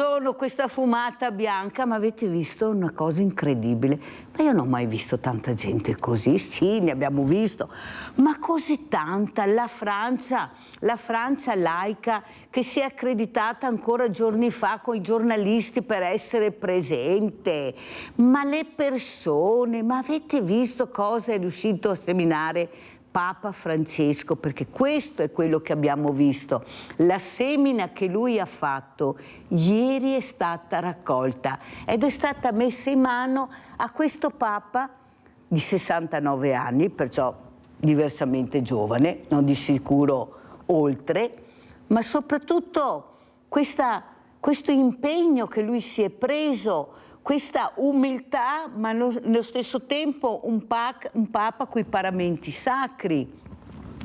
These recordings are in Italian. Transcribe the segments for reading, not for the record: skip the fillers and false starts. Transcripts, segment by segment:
buongiorno, questa fumata bianca, ma avete visto una cosa incredibile? Ma io non ho mai visto tanta gente così, sì, ne abbiamo visto, ma così tanta, la Francia laica che si è accreditata ancora giorni fa con i giornalisti per essere presente, ma le persone, ma avete visto cosa è riuscito a seminare Papa Francesco, perché questo è quello che abbiamo visto. La semina che lui ha fatto ieri è stata raccolta ed è stata messa in mano a questo Papa di 69 anni, perciò diversamente giovane, non di sicuro oltre, ma soprattutto questo impegno che lui si è preso, questa umiltà, ma nello stesso tempo un Papa coi paramenti sacri.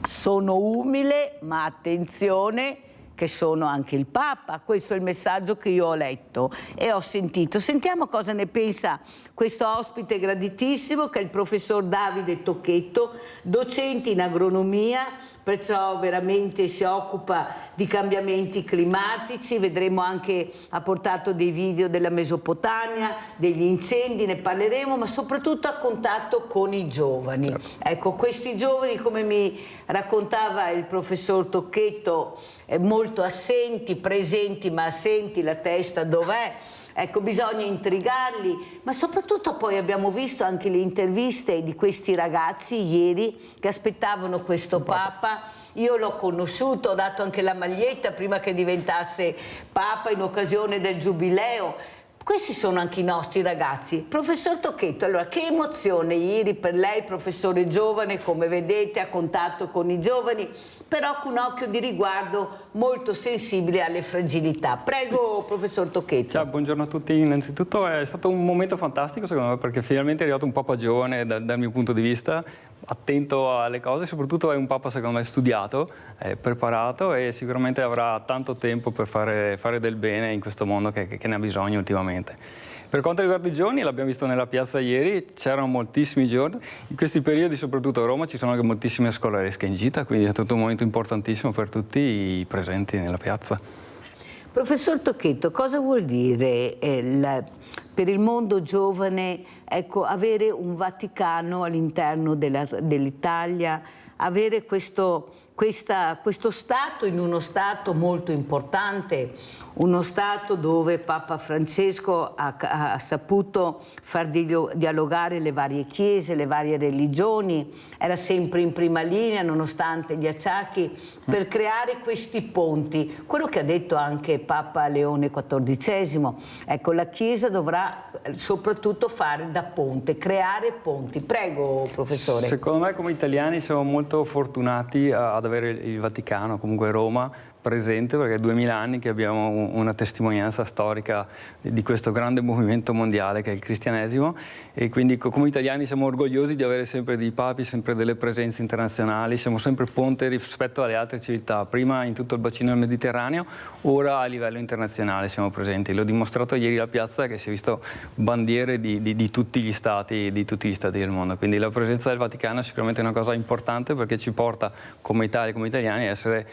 Sono umile, ma attenzione che sono anche il Papa. Questo è il messaggio che io ho letto e ho sentito. Sentiamo cosa ne pensa questo ospite graditissimo, che è il professor Davide Tocchetto, docente in agronomia, perciò veramente si occupa di cambiamenti climatici. Vedremo anche, ha portato dei video della Mesopotamia, degli incendi, ne parleremo, ma soprattutto a contatto con i giovani. Certo. Ecco, questi giovani, come mi raccontava il professor Tocchetto, molto assenti, presenti ma assenti, la testa dov'è? Ecco, bisogna intrigarli, ma soprattutto poi abbiamo visto anche le interviste di questi ragazzi ieri che aspettavano questo Papa. Io l'ho conosciuto, ho dato anche la maglietta prima che diventasse Papa in occasione del Giubileo. Questi sono anche i nostri ragazzi. Professor Tocchetto, allora che emozione ieri per lei, professore giovane, come vedete a contatto con i giovani, però con un occhio di riguardo molto sensibile alle fragilità. Prego, sì. Professor Tocchetto. Ciao, buongiorno a tutti. Innanzitutto è stato un momento fantastico secondo me, perché finalmente è arrivato un Papa giovane dal mio punto di vista, attento alle cose, soprattutto è un Papa secondo me studiato, preparato e sicuramente avrà tanto tempo per fare del bene in questo mondo che ne ha bisogno ultimamente. Per quanto riguarda i giovani, l'abbiamo visto nella piazza ieri, c'erano moltissimi giovani, in questi periodi soprattutto a Roma ci sono anche moltissime scolaresche in gita, quindi è stato un momento importantissimo per tutti i presenti nella piazza. Professor Tocchetto, cosa vuol dire per il mondo giovane, ecco, avere un Vaticano all'interno dell'Italia, avere questo Stato in uno Stato molto importante, uno Stato dove Papa Francesco ha saputo far dialogare le varie chiese, le varie religioni, era sempre in prima linea nonostante gli acciacchi per creare questi ponti. Quello che ha detto anche Papa Leone XIV, ecco, la Chiesa dovrà soprattutto fare da ponte, creare ponti. Prego, professore. Secondo me come italiani siamo molto fortunati ad avere il Vaticano, comunque Roma, presente, perché è 2000 anni che abbiamo una testimonianza storica di questo grande movimento mondiale che è il cristianesimo, e quindi come italiani siamo orgogliosi di avere sempre dei papi, sempre delle presenze internazionali, siamo sempre ponte rispetto alle altre civiltà, prima in tutto il bacino del Mediterraneo, ora a livello internazionale siamo presenti. L'ho dimostrato ieri alla piazza che si è visto bandiere di tutti gli stati del mondo, quindi la presenza del Vaticano è sicuramente una cosa importante perché ci porta come Italia, come italiani a essere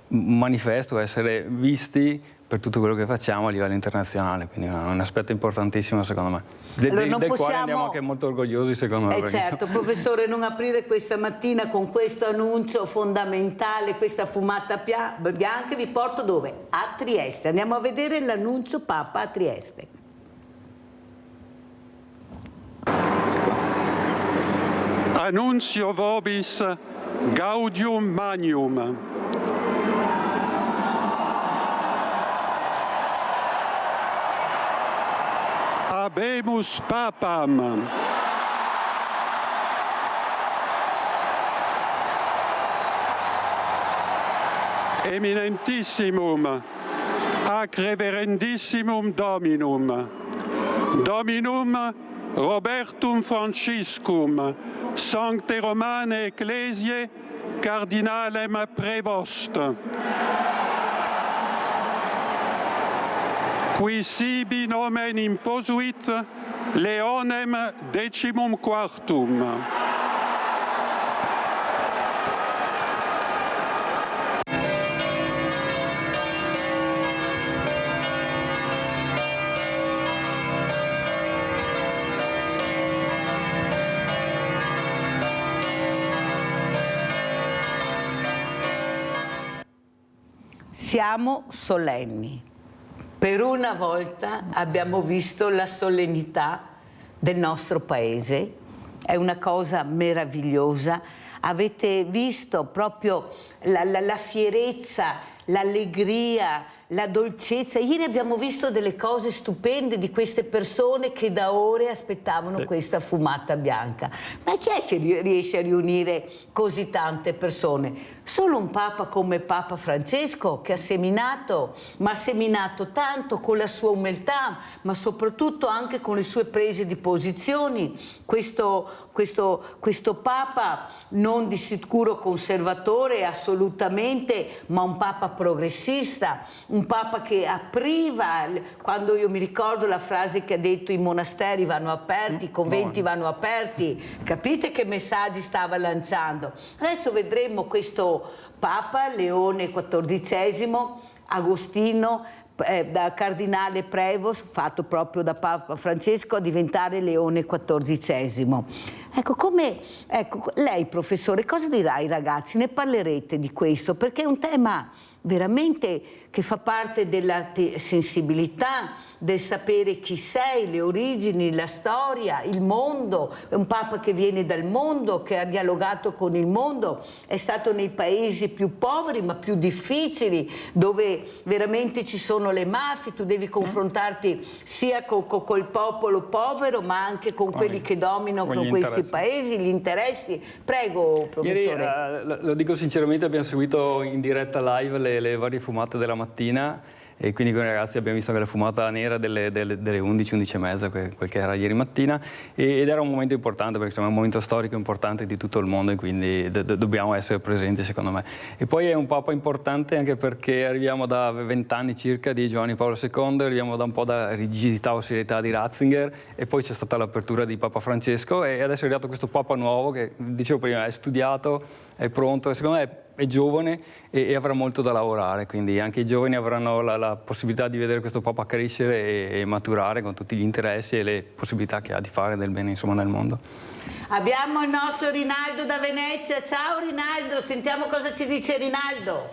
manifesto, essere visti per tutto quello che facciamo a livello internazionale, quindi è un aspetto importantissimo secondo me, del quale andiamo anche molto orgogliosi secondo me. Certo, professore, non aprire questa mattina con questo annuncio fondamentale, questa fumata bianca. Vi porto dove? A Trieste, andiamo a vedere l'annuncio Papa a Trieste. Annuncio vobis gaudium magnum. Habemus Papam. Eminentissimum, ac reverendissimum Dominum, Dominum Robertum Franciscum, Sancte Romane Ecclesiae, Cardinalem Prevost, qui sibi nomen imposuit Leonem XIV. Siamo solenni. Per una volta abbiamo visto la solennità del nostro paese. È una cosa meravigliosa. Avete visto proprio la fierezza, l'allegria, la dolcezza. Ieri abbiamo visto delle cose stupende di queste persone che da ore aspettavano questa fumata bianca. Ma chi è che riesce a riunire così tante persone? Solo un Papa come Papa Francesco, che ha seminato, ma ha seminato tanto con la sua umiltà, ma soprattutto anche con le sue prese di posizioni. Questo Papa non di sicuro conservatore, assolutamente, ma un Papa progressista, un Papa che apriva. Quando io mi ricordo la frase che ha detto: i monasteri vanno aperti, i conventi vanno aperti, capite che messaggi stava lanciando? Adesso vedremo questo Papa Leone XIV, Agostino, da cardinale Prevost, fatto proprio da Papa Francesco, a diventare Leone XIV. Ecco, lei professore, cosa dirà ai ragazzi? Ne parlerete di questo? Perché è un tema veramente che fa parte della sensibilità, del sapere chi sei, le origini, la storia, il mondo. È un Papa che viene dal mondo, che ha dialogato con il mondo, è stato nei paesi più poveri ma più difficili, dove veramente ci sono le mafie. Tu devi confrontarti sia col popolo povero ma anche con quelli che dominano questi paesi, gli interessi. Prego, professore. Ieri, lo dico sinceramente, abbiamo seguito in diretta live le varie fumate della mattina, e quindi con i ragazzi abbiamo visto che la fumata nera delle 11, 11 e mezza, quel che era ieri mattina, ed era un momento importante, perché insomma, è un momento storico importante di tutto il mondo, e quindi dobbiamo essere presenti, secondo me. E poi è un Papa importante anche perché arriviamo da 20 anni circa di Giovanni Paolo II, arriviamo da un po' da rigidità o serietà di Ratzinger, e poi c'è stata l'apertura di Papa Francesco, e adesso è arrivato questo Papa nuovo che, dicevo prima, è studiato, è pronto, e secondo me è giovane e avrà molto da lavorare, quindi anche i giovani avranno la possibilità di vedere questo Papa crescere e maturare con tutti gli interessi e le possibilità che ha di fare del bene, insomma, nel mondo. Abbiamo il nostro Rinaldo da Venezia. Ciao Rinaldo, sentiamo cosa ci dice Rinaldo.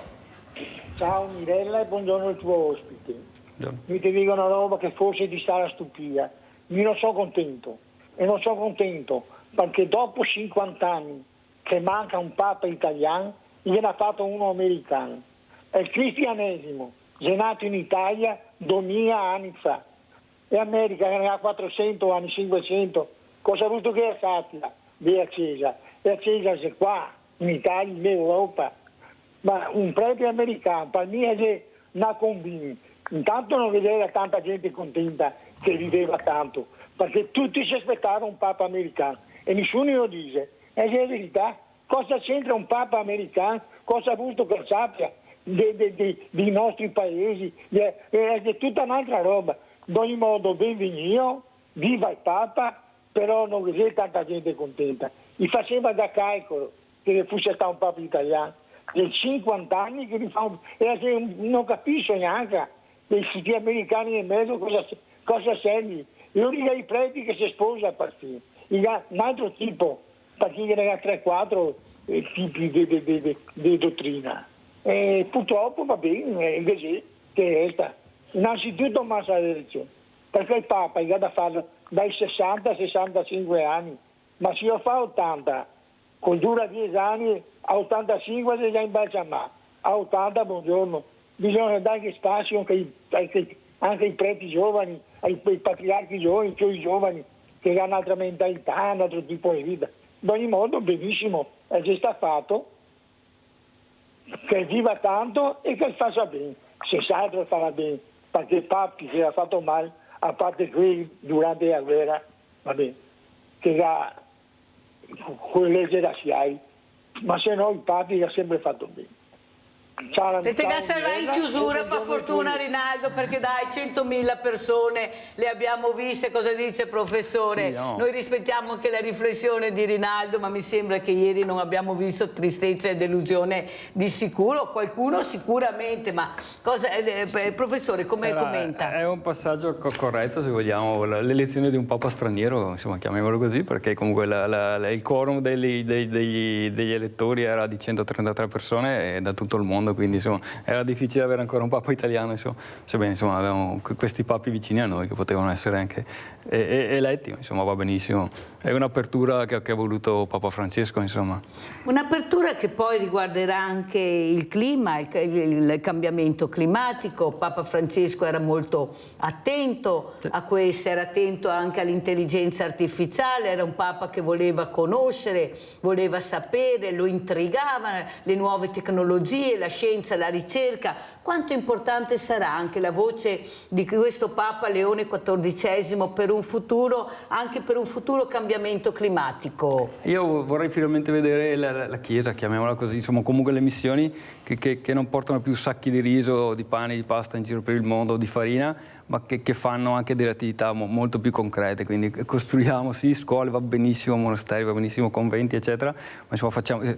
Ciao Mirella e buongiorno al tuo ospite. Buongiorno. Io ti dico una roba che forse ti sarà stupida. Io non sono contento, e non sono contento perché dopo 50 anni che manca un Papa italiano, gliene ha fatto uno americano. È il cristianesimo, è nato in Italia 2000 anni fa. E America che ne ha 400 anni, 500, cosa ha avuto che sappia? È accesa. È accesa se qua, in Italia, in Europa. Ma un prete americano, per me è una combina. Intanto non vedeva tanta gente contenta che viveva tanto, perché tutti si aspettavano un Papa americano e nessuno lo dice. È la verità. Cosa c'entra un Papa americano? Cosa ha avuto che sappia dei nostri paesi? È tutta un'altra roba. In ogni modo, benvenuto, viva il Papa, però non c'è tanta gente contenta. Mi faceva da calcolo che fosse stato un Papa italiano. Del 50 anni che non capisco neanche gli americani in mezzo cosa serve. Io dico ai preti che si sposa a partire. Un altro tipo, perché ne ha 3-4 tipi di dottrina. E purtroppo va bene, è così che resta. Innanzitutto massa l'elezione, perché il Papa ha da farlo dai 60-65 anni, ma se io fa 80, con dura 10 anni, a 85 si è già imbalsamato, a 80 buongiorno. Bisogna dare spazio anche ai preti giovani, ai patriarchi giovani, cioè i giovani, che hanno un'altra mentalità, un altro tipo di vita. In ogni modo, benissimo, è già stato fatto, che viva tanto e che faccia bene. Se altro farà bene, perché il Papa che ha fatto male, a parte quelli durante la guerra, va bene, che ha con legge razziali, ma se no il Papa ha sempre fatto bene. Te sarà in chiusura, per fortuna Rinaldo, perché dai, 100.000 persone le abbiamo viste. Cosa dice professore? Sì, no. Noi rispettiamo anche la riflessione di Rinaldo, ma mi sembra che ieri non abbiamo visto tristezza e delusione di sicuro, qualcuno sicuramente, ma cosa, professore, come commenta? È un passaggio corretto, se vogliamo, l'elezione di un Papa straniero, insomma, chiamiamolo così, perché comunque il quorum degli elettori era di 133 persone da tutto il mondo, mondo, quindi insomma era difficile avere ancora un Papa italiano, insomma, sebbene insomma avevamo questi papi vicini a noi che potevano essere anche eletti, insomma va benissimo. È un'apertura che ha voluto Papa Francesco, insomma. Un'apertura che poi riguarderà anche il clima, il cambiamento climatico. Papa Francesco era molto attento a questo, era attento anche all'intelligenza artificiale, era un Papa che voleva conoscere, voleva sapere, lo intrigavano le nuove tecnologie, la scienza, la ricerca. Quanto importante sarà anche la voce di questo Papa Leone XIV per un futuro, anche per un futuro cambiamento climatico? Io vorrei finalmente vedere la Chiesa, chiamiamola così, insomma comunque le missioni che non portano più sacchi di riso, di pane, di pasta in giro per il mondo, di farina, ma che fanno anche delle attività molto più concrete, quindi costruiamo sì scuole, va benissimo, monasteri, va benissimo, conventi eccetera, ma insomma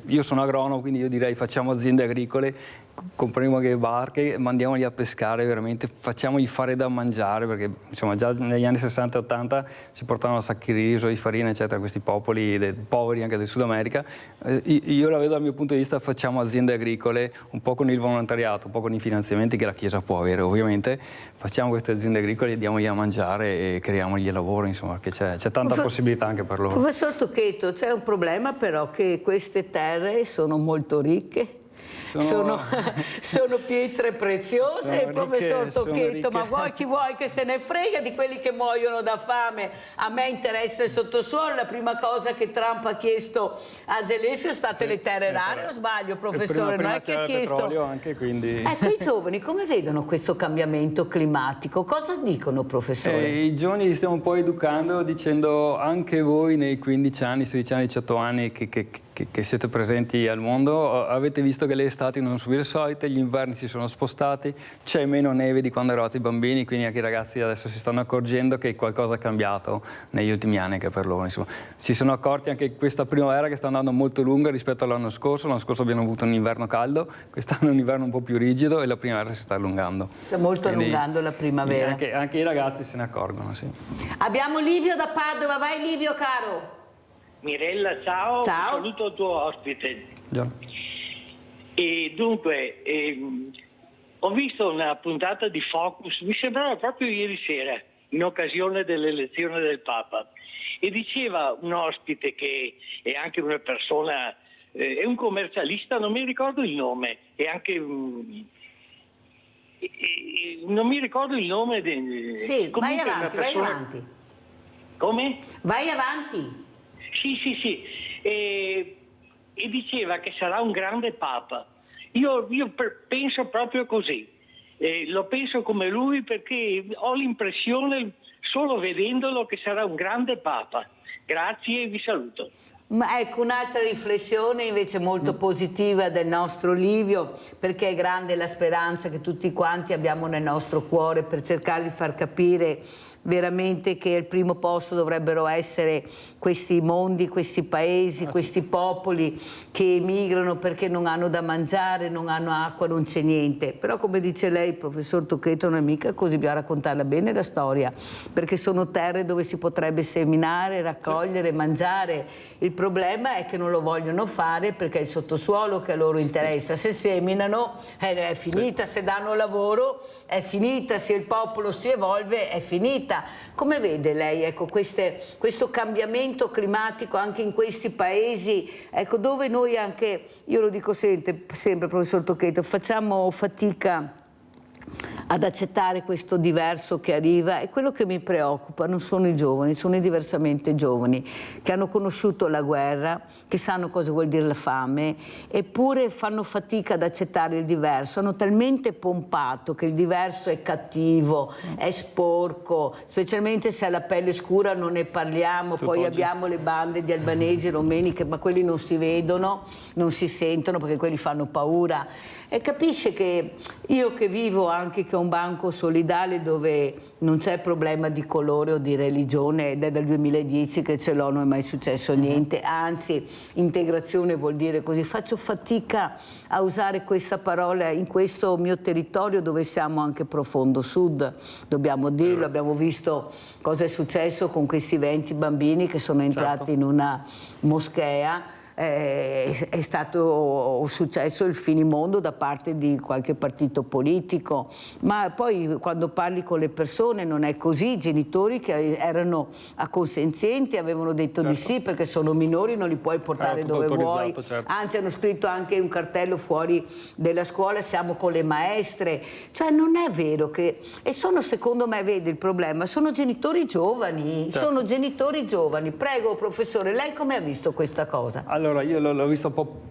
io sono agronomo, quindi io direi facciamo aziende agricole, compriamo anche barche, mandiamoli a pescare veramente, facciamogli fare da mangiare, perché insomma già negli anni 60 e 80 si portavano sacchi di riso, di farina eccetera, questi popoli poveri anche del Sud America. Io la vedo dal mio punto di vista, facciamo aziende agricole un po' con il volontariato, un po' con i finanziamenti che la Chiesa può avere ovviamente, facciamo queste aziende agricole, diamogli a mangiare e creiamogli lavoro, insomma, perché c'è tanta possibilità anche per loro. Professor Tocchetto, c'è un problema però, che queste terre sono molto ricche. Sono pietre preziose, il professor Tocchetto, ma chi vuoi che se ne frega di quelli che muoiono da fame? A me interessa il sottosuolo. La prima cosa che Trump ha chiesto a Zelensky sono state le terre rare, o sbaglio, professore? Prima non è che ha chiesto. petrolio anche, quindi. Ecco, i giovani come vedono questo cambiamento climatico? Cosa dicono, professore? I giovani li stiamo un po' educando dicendo anche voi nei 15 anni, 16 anni, 18 anni che siete presenti al mondo, avete visto che le estati non sono più le solite, gli inverni si sono spostati, c'è meno neve di quando eravate bambini, quindi anche i ragazzi adesso si stanno accorgendo che qualcosa è cambiato negli ultimi anni anche per loro. Insomma, si sono accorti anche questa primavera che sta andando molto lunga rispetto all'anno scorso abbiamo avuto un inverno caldo, quest'anno è un inverno un po' più rigido e la primavera si sta allungando. Sta molto allungando la primavera. Anche i ragazzi se ne accorgono, sì. Abbiamo Livio da Padova, vai Livio caro. Mirella, ciao. Ciao. Saluto il tuo ospite. Già. E dunque, ho visto una puntata di Focus, mi sembrava proprio ieri sera, in occasione dell'elezione del Papa, e diceva un ospite che è anche una persona, è un commercialista, non mi ricordo il nome, è anche non mi ricordo il nome. Sì, vai avanti, vai avanti. Come? Vai avanti. Sì. E diceva che sarà un grande Papa. Io penso proprio così. Lo penso come lui perché ho l'impressione, solo vedendolo, che sarà un grande Papa. Grazie e vi saluto. Ma ecco, un'altra riflessione invece molto positiva del nostro Livio, perché è grande la speranza che tutti quanti abbiamo nel nostro cuore per cercare di far capire veramente che al primo posto dovrebbero essere questi mondi, questi paesi, questi popoli che emigrano perché non hanno da mangiare, non hanno acqua, non c'è niente. Però come dice lei, il professor Tocchetto, non è mica così, bisogna raccontarla bene la storia, perché sono terre dove si potrebbe seminare, raccogliere, mangiare. Il problema è che non lo vogliono fare perché è il sottosuolo che a loro interessa. Se seminano è finita, se danno lavoro è finita, se il popolo si evolve è finita. Come vede lei, ecco, questo cambiamento climatico anche in questi paesi, ecco, dove noi anche, io lo dico sempre professor Tocchetto, facciamo fatica ad accettare questo diverso che arriva, e quello che mi preoccupa non sono i giovani, sono i diversamente giovani che hanno conosciuto la guerra, che sanno cosa vuol dire la fame, eppure fanno fatica ad accettare il diverso, hanno talmente pompato che il diverso è cattivo, è sporco, specialmente se ha la pelle scura non ne parliamo, poi abbiamo le bande di albanesi e romeni, ma quelli non si vedono, non si sentono perché quelli fanno paura. E capisce che io che vivo anche che ho un banco solidale dove non c'è problema di colore o di religione, ed è dal 2010 che ce l'ho, non è mai successo niente, anzi integrazione vuol dire così, faccio fatica a usare questa parola in questo mio territorio dove siamo anche profondo sud, dobbiamo dirlo, abbiamo visto cosa è successo con questi 20 bambini che sono entrati in una moschea. è stato successo il finimondo da parte di qualche partito politico, ma poi quando parli con le persone non è così. I genitori che erano acconsenzienti avevano detto di sì, perché sono minori, non li puoi portare dove vuoi, anzi hanno scritto anche un cartello fuori della scuola: siamo con le maestre. Cioè non è vero che... E sono, secondo me, vedi il problema, sono genitori giovani, sono genitori giovani. Prego professore, lei come ha visto questa cosa? Allora, io l'ho visto un po'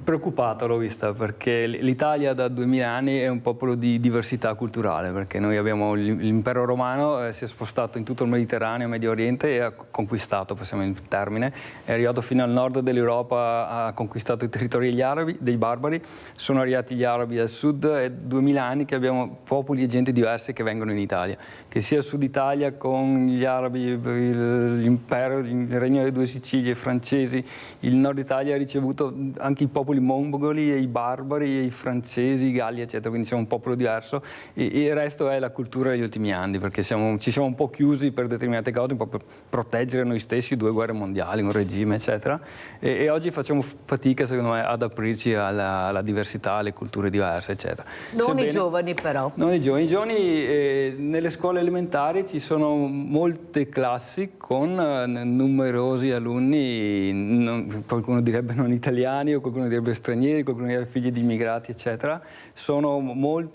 preoccupato, l'ho vista, perché l'Italia da 2000 anni è un popolo di diversità culturale, perché noi abbiamo l'impero romano, si è spostato in tutto il Mediterraneo, Medio Oriente, e ha conquistato, passiamo il termine, è arrivato fino al nord dell'Europa, ha conquistato i territori degli arabi, dei barbari, sono arrivati gli arabi dal sud, è 2000 anni che abbiamo popoli e gente diversi che vengono in Italia, che sia il sud Italia con gli arabi, l'impero, il regno delle due Sicilie, i francesi, il nord Italia ha ricevuto anche i popoli mongoli e i barbari, e i francesi, i galli, eccetera, quindi siamo un popolo diverso, e il resto è la cultura degli ultimi anni, perché ci siamo un po' chiusi per determinate cose, un po' per proteggere noi stessi, 2 guerre mondiali, un regime, eccetera, e oggi facciamo fatica, secondo me, ad aprirci alla diversità, alle culture diverse, eccetera. Non i giovani però. Non i giovani. Nelle scuole elementari ci sono molte classi con numerosi alunni, qualcuno direbbe non italiani, o qualcuno direbbe stranieri, qualcuno direbbe figli di immigrati, eccetera. Sono molta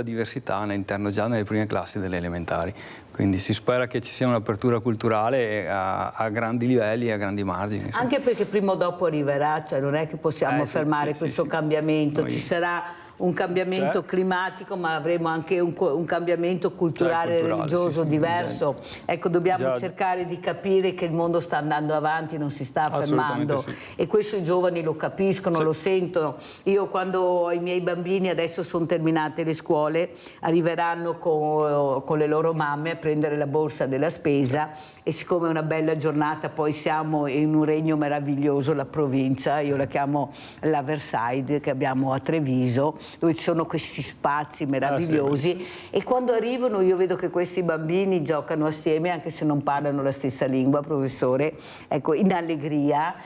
diversità all'interno, già nelle prime classi delle elementari. Quindi si spera che ci sia un'apertura culturale a grandi livelli e a grandi margini. Insomma. Anche perché prima o dopo arriverà, cioè non è che possiamo fermare questo cambiamento, ci sarà un cambiamento climatico, ma avremo anche un cambiamento culturale, religioso diverso. Ecco, dobbiamo cercare di capire che il mondo sta andando avanti, non si sta fermando, e questo i giovani lo capiscono, lo sentono. Io, quando i miei bambini, adesso sono terminate le scuole, arriveranno con le loro mamme a prendere la borsa della spesa, e siccome è una bella giornata, poi siamo in un regno meraviglioso, la provincia, io la chiamo la Versailles, che abbiamo a Treviso, dove ci sono questi spazi meravigliosi, e quando arrivano io vedo che questi bambini giocano assieme, anche se non parlano la stessa lingua, professore, ecco, in allegria,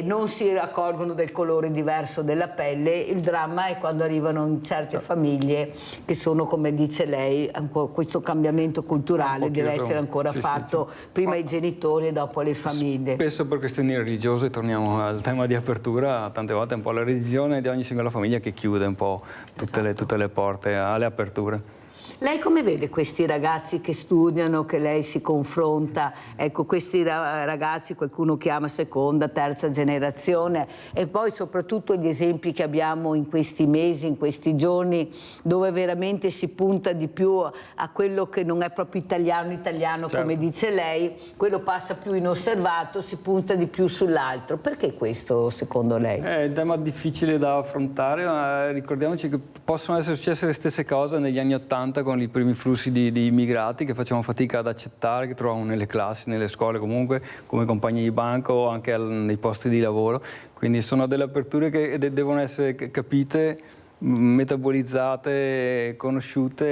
non si accorgono del colore diverso della pelle. Il dramma è quando arrivano in certe famiglie che sono, come dice lei, questo cambiamento culturale deve essere ancora fatto prima ai genitori e dopo alle famiglie. Spesso per questioni religiose, torniamo al tema di apertura, tante volte è un po' la religione di ogni singola famiglia che chiude un po' tutte le porte alle aperture. Lei come vede questi ragazzi che studiano, che lei si confronta, ecco, questi ragazzi qualcuno chiama seconda, terza generazione, e poi soprattutto gli esempi che abbiamo in questi mesi, in questi giorni, dove veramente si punta di più a quello che non è proprio italiano, come dice lei, quello passa più inosservato, si punta di più sull'altro. Perché questo, secondo lei? È un tema difficile da affrontare, ma ricordiamoci che possono essere successe le stesse cose negli anni '80 con i primi flussi di immigrati che facciamo fatica ad accettare, che trovavamo nelle classi, nelle scuole comunque, come compagni di banco o anche nei posti di lavoro. Quindi sono delle aperture che devono essere capite, metabolizzate, conosciute,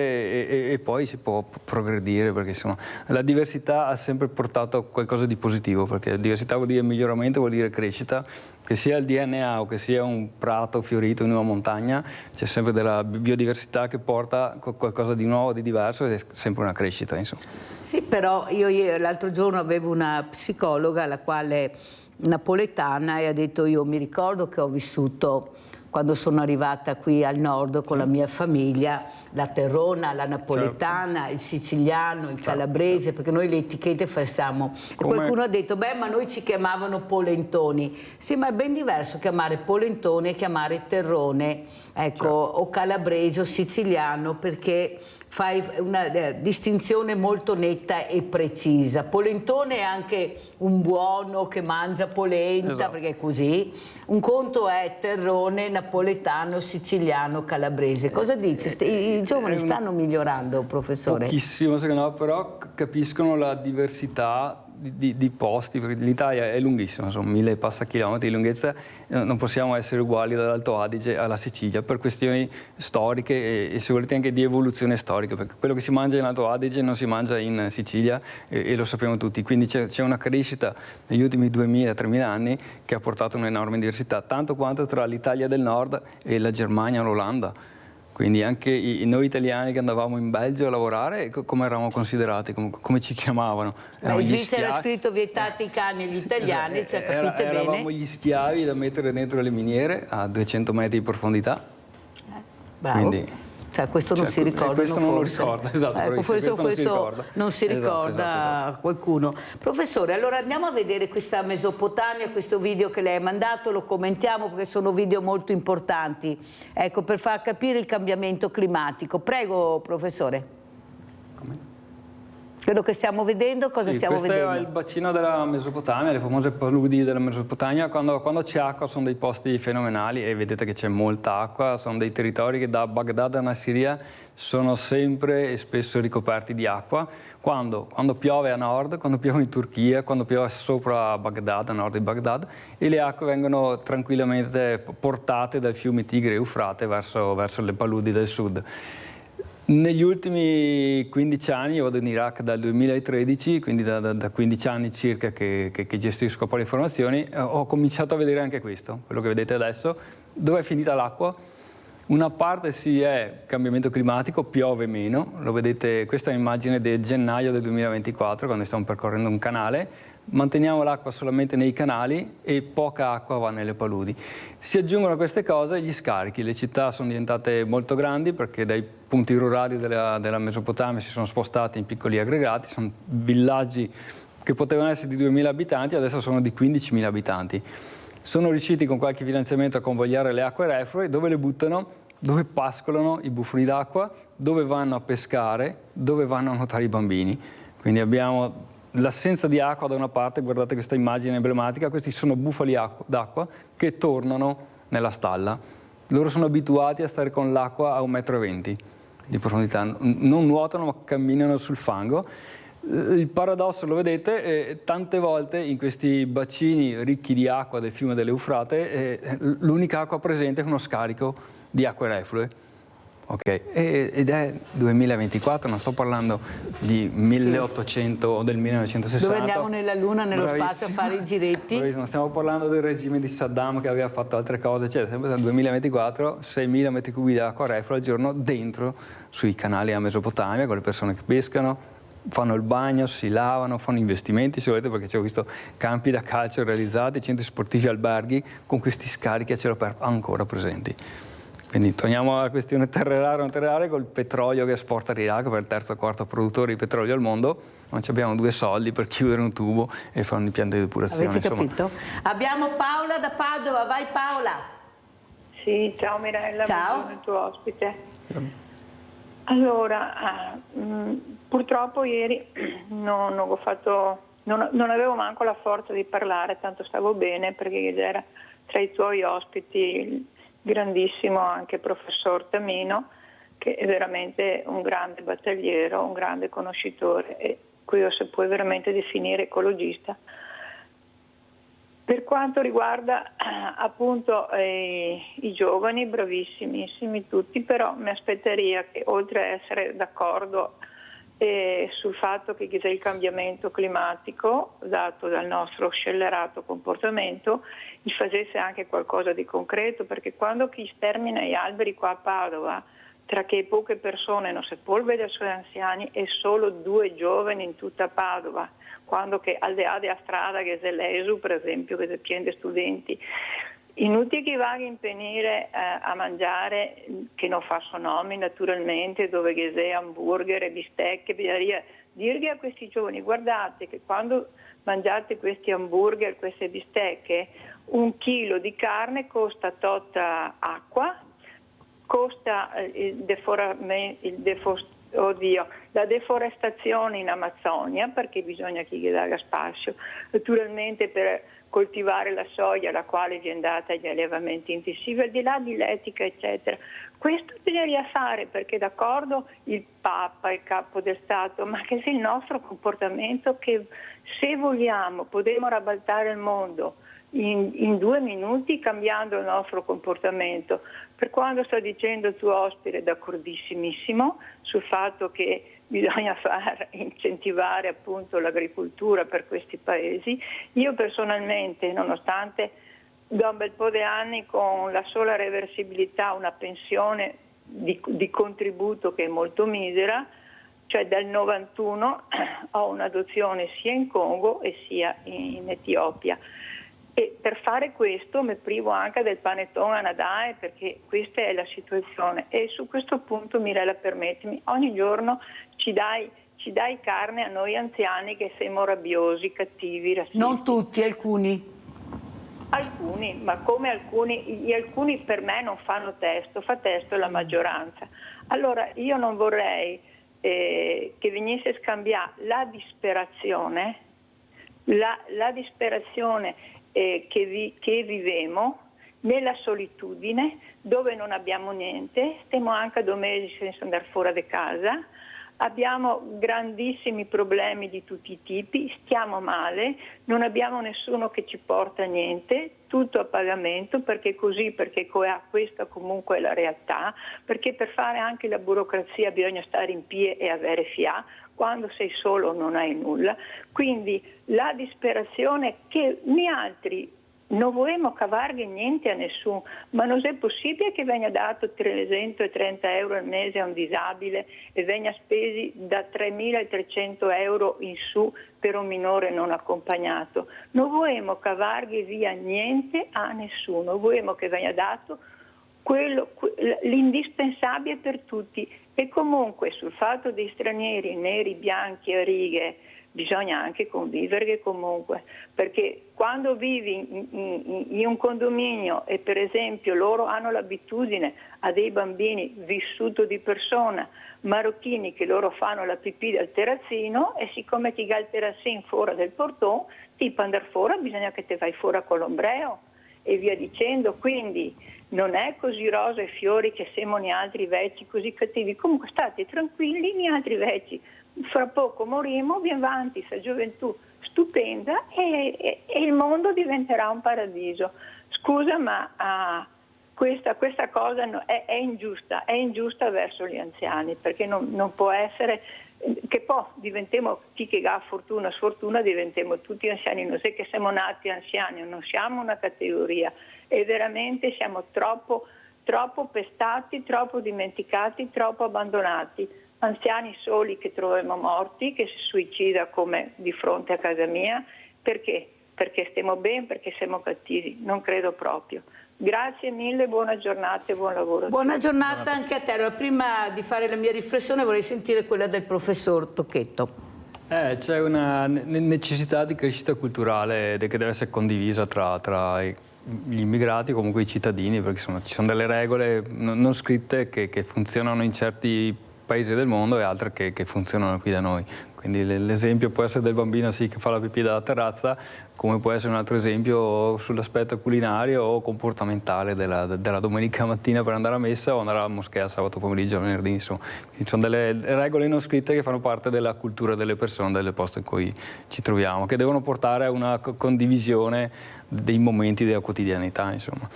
e poi si può progredire, perché insomma la diversità ha sempre portato a qualcosa di positivo, perché diversità vuol dire miglioramento, vuol dire crescita, che sia il DNA o che sia un prato fiorito in una montagna, c'è sempre della biodiversità che porta qualcosa di nuovo, di diverso, ed è sempre una crescita, insomma. Sì, però io l'altro giorno avevo una psicologa, la quale napoletana, e ha detto: io mi ricordo che ho vissuto, quando sono arrivata qui al nord con la mia famiglia, la terrona, la napoletana, il siciliano, il calabrese, perché noi le etichette facciamo. E qualcuno ha detto: beh, ma noi ci chiamavano polentoni. Sì, ma è ben diverso chiamare polentone e chiamare terrone, ecco, o calabrese o siciliano, perché fai una distinzione molto netta e precisa. Polentone è anche un buono che mangia polenta, perché è così. Un conto è terrone, napoletano, siciliano, calabrese. Cosa dice? I giovani stanno migliorando, professore? Pochissimo, secondo me, però capiscono la diversità di posti, perché l'Italia è lunghissima, sono 1000 passachilometri di lunghezza, non possiamo essere uguali dall'Alto Adige alla Sicilia per questioni storiche e se volete anche di evoluzione storica, perché quello che si mangia in Alto Adige non si mangia in Sicilia e lo sappiamo tutti, quindi c'è una crescita negli ultimi 2000-3000 anni che ha portato un'enorme diversità, tanto quanto tra l'Italia del Nord e la Germania o l'Olanda. Quindi anche noi italiani che andavamo in Belgio a lavorare, come eravamo considerati, come ci chiamavano? In Svizzera è scritto vietati i cani agli italiani, cioè capite bene. Eravamo gli schiavi da mettere dentro le miniere a 200 metri di profondità. Bravo. Quindi, cioè, questo non si ricorda. Questo non lo ricorda, esatto. Questo non si ricorda esatto. qualcuno. Professore, allora andiamo a vedere questa Mesopotamia, questo video che lei ha mandato, lo commentiamo perché sono video molto importanti, ecco, per far capire il cambiamento climatico. Prego, professore. Quello che stiamo vedendo, cosa stiamo vedendo? Questo è il bacino della Mesopotamia, le famose paludi della Mesopotamia. Quando c'è acqua sono dei posti fenomenali e vedete che c'è molta acqua, sono dei territori che da Baghdad a Nassiriya sono sempre e spesso ricoperti di acqua. Quando piove a nord, quando piove in Turchia, quando piove sopra Baghdad, a nord di Baghdad, e le acque vengono tranquillamente portate dal fiume Tigre e Eufrate verso le paludi del sud. Negli ultimi 15 anni, io vado in Iraq dal 2013, quindi da 15 anni circa che gestisco poi le informazioni, ho cominciato a vedere anche questo, quello che vedete adesso. Dove è finita l'acqua? Una parte sì è cambiamento climatico, piove meno, lo vedete, questa è un'immagine del gennaio del 2024, quando stiamo percorrendo un canale. Manteniamo l'acqua solamente nei canali e poca acqua va nelle paludi. Si aggiungono a queste cose gli scarichi, le città sono diventate molto grandi perché dai punti rurali della Mesopotamia si sono spostati in piccoli aggregati, sono villaggi che potevano essere di 2.000 abitanti, adesso sono di 15.000 abitanti. Sono riusciti con qualche finanziamento a convogliare le acque reflue, dove le buttano? Dove pascolano i bufoni d'acqua, dove vanno a pescare, dove vanno a nuotare i bambini. Quindi abbiamo l'assenza di acqua da una parte, guardate questa immagine emblematica, questi sono bufali d'acqua che tornano nella stalla. Loro sono abituati a stare con l'acqua a 1,20 m di profondità, non nuotano ma camminano sul fango. Il paradosso lo vedete, tante volte in questi bacini ricchi di acqua del fiume dell'Eufrate l'unica acqua presente è uno scarico di acque reflue. Okay. Ed è 2024, non sto parlando di 1800 o del 1960. Dove andiamo nella Luna, nello spazio a fare i giretti. Bravissimo. Stiamo parlando del regime di Saddam che aveva fatto altre cose, cioè sempre dal 2024 6.000 metri cubi di acqua reflua al giorno dentro sui canali a Mesopotamia con le persone che pescano, fanno il bagno, si lavano, fanno investimenti se volete, perché ho visto campi da calcio realizzati, centri sportivi, alberghi con questi scarichi a cielo aperto ancora presenti. Quindi torniamo alla questione terre rare o non terre rare, col petrolio che esporta l'Iraq, per il terzo o quarto produttore di petrolio al mondo, non abbiamo 2 soldi per chiudere un tubo e fare un impianto di depurazione. Avete capito? Abbiamo Paola da Padova, vai Paola! Sì, ciao Mirella, ciao. Il tuo ospite. Allora, purtroppo ieri non avevo manco la forza di parlare, tanto stavo bene perché era tra i tuoi ospiti grandissimo anche professor Tamino, che è veramente un grande battagliero, un grande conoscitore e qui si può veramente definire ecologista. Per quanto riguarda appunto i giovani, bravissimissimi tutti, però mi aspetteria che oltre a essere d'accordo sul fatto che c'è il cambiamento climatico dato dal nostro scellerato comportamento, gli facesse anche qualcosa di concreto, perché quando chi stermina gli alberi qua a Padova, tra che poche persone non si può vedere i suoi anziani e solo 2 giovani in tutta Padova, quando che al di là della strada che è l'ESU per esempio, che è pieno di studenti, inutile che vada a impenire a mangiare, che non fa nomi naturalmente, dove che c'è hamburger e bistecche, bisogna dirgli a questi giovani: guardate che quando mangiate questi hamburger, queste bistecche, 1 chilo di carne costa tot acqua, costa la deforestazione in Amazzonia, perché bisogna che gli dà spazio, naturalmente per coltivare la soia, la quale viene data agli allevamenti intensivi, al di là dell'etica, eccetera. Questo bisogna fare, perché d'accordo il Papa, il Capo del Stato, ma che sia il nostro comportamento, che se vogliamo potremo ribaltare il mondo in 2 minuti cambiando il nostro comportamento. Per quanto sta dicendo il tuo ospite, d'accordissimissimo sul fatto che bisogna incentivare appunto l'agricoltura per questi paesi. Io personalmente, nonostante da un bel po' di anni con la sola reversibilità una pensione di contributo che è molto misera, cioè dal 91 ho un'adozione sia in Congo e sia in Etiopia. E per fare questo mi privo anche del panettone a Nadal, perché questa è la situazione. E su questo punto, Mirella, permettimi, ogni giorno ci dai carne a noi anziani che siamo rabbiosi, cattivi, razzisti. Non tutti, alcuni. Alcuni, ma come alcuni? Gli alcuni per me non fanno testo, fa testo la maggioranza. Allora io non vorrei che venisse scambiata la disperazione, la disperazione che vivemo nella solitudine, dove non abbiamo niente, stiamo anche 2 mesi senza andare fuori di casa, abbiamo grandissimi problemi di tutti i tipi, stiamo male, non abbiamo nessuno che ci porta niente, tutto a pagamento, perché così, perché questa comunque è la realtà, perché per fare anche la burocrazia bisogna stare in piedi e avere FIA, quando sei solo non hai nulla. Quindi la disperazione che noi altri non vogliamo cavarghe niente a nessuno, ma non è possibile che venga dato 330 euro al mese a un disabile e venga spesi da 3.300 euro in su per un minore non accompagnato. Non vogliamo cavarghe via niente a nessuno, vogliamo che venga dato l'indispensabile per tutti. E comunque sul fatto dei stranieri, neri, bianchi, a righe, bisogna anche convivere comunque, perché quando vivi in un condominio e per esempio loro hanno l'abitudine a dei bambini vissuto di persona, marocchini, che loro fanno la pipì dal terrazzino, e siccome ti ga il terrazzino fuori del portone, ti può andare fuori, bisogna che te vai fuori con l'ombreo e via dicendo. Quindi non è così rosa e fiori che siamo gli altri vecchi così cattivi. Comunque state tranquilli, gli altri vecchi fra poco morimo, viene avanti questa gioventù stupenda e il mondo diventerà un paradiso. Scusa, ma questa cosa è ingiusta verso gli anziani, perché non può essere che poi diventiamo, chi che ha fortuna sfortuna, diventiamo tutti anziani. Non è che siamo nati anziani, non siamo una categoria, e veramente siamo troppo pestati, troppo dimenticati, troppo abbandonati. Anziani soli che troviamo morti, che si suicida come di fronte a casa mia. Perché? Perché stiamo bene, perché siamo cattivi? Non credo proprio. Grazie mille, buona giornata e buon lavoro. Buona giornata anche a te. Allora, prima di fare la mia riflessione vorrei sentire quella del professor Tocchetto. C'è una necessità di crescita culturale che deve essere condivisa tra gli immigrati, comunque i cittadini, perché insomma, ci sono delle regole non scritte che funzionano in certi paesi del mondo e altre che funzionano qui da noi. Quindi l'esempio può essere del bambino che fa la pipì dalla terrazza, come può essere un altro esempio sull'aspetto culinario o comportamentale della domenica mattina per andare a messa o andare alla moschea sabato pomeriggio o venerdì. Insomma, ci sono delle regole non scritte che fanno parte della cultura delle persone, delle poste in cui ci troviamo, che devono portare a una condivisione dei momenti della quotidianità, insomma.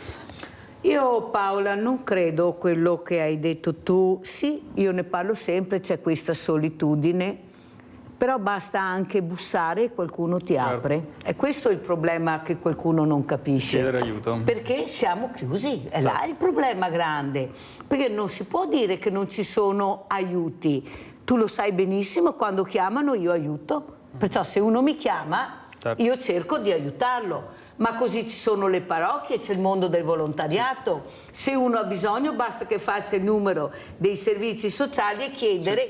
Io, Paola, non credo quello che hai detto tu. Sì, io ne parlo sempre, c'è questa solitudine, però basta anche bussare e qualcuno ti apre. E questo è il problema che qualcuno non capisce. Chiedere aiuto. Perché siamo chiusi, è là il problema grande. Perché non si può dire che non ci sono aiuti. Tu lo sai benissimo, quando chiamano io aiuto. Perciò se uno mi chiama, io cerco di aiutarlo. Ma così ci sono le parrocchie, c'è il mondo del volontariato. Se uno ha bisogno basta che faccia il numero dei servizi sociali e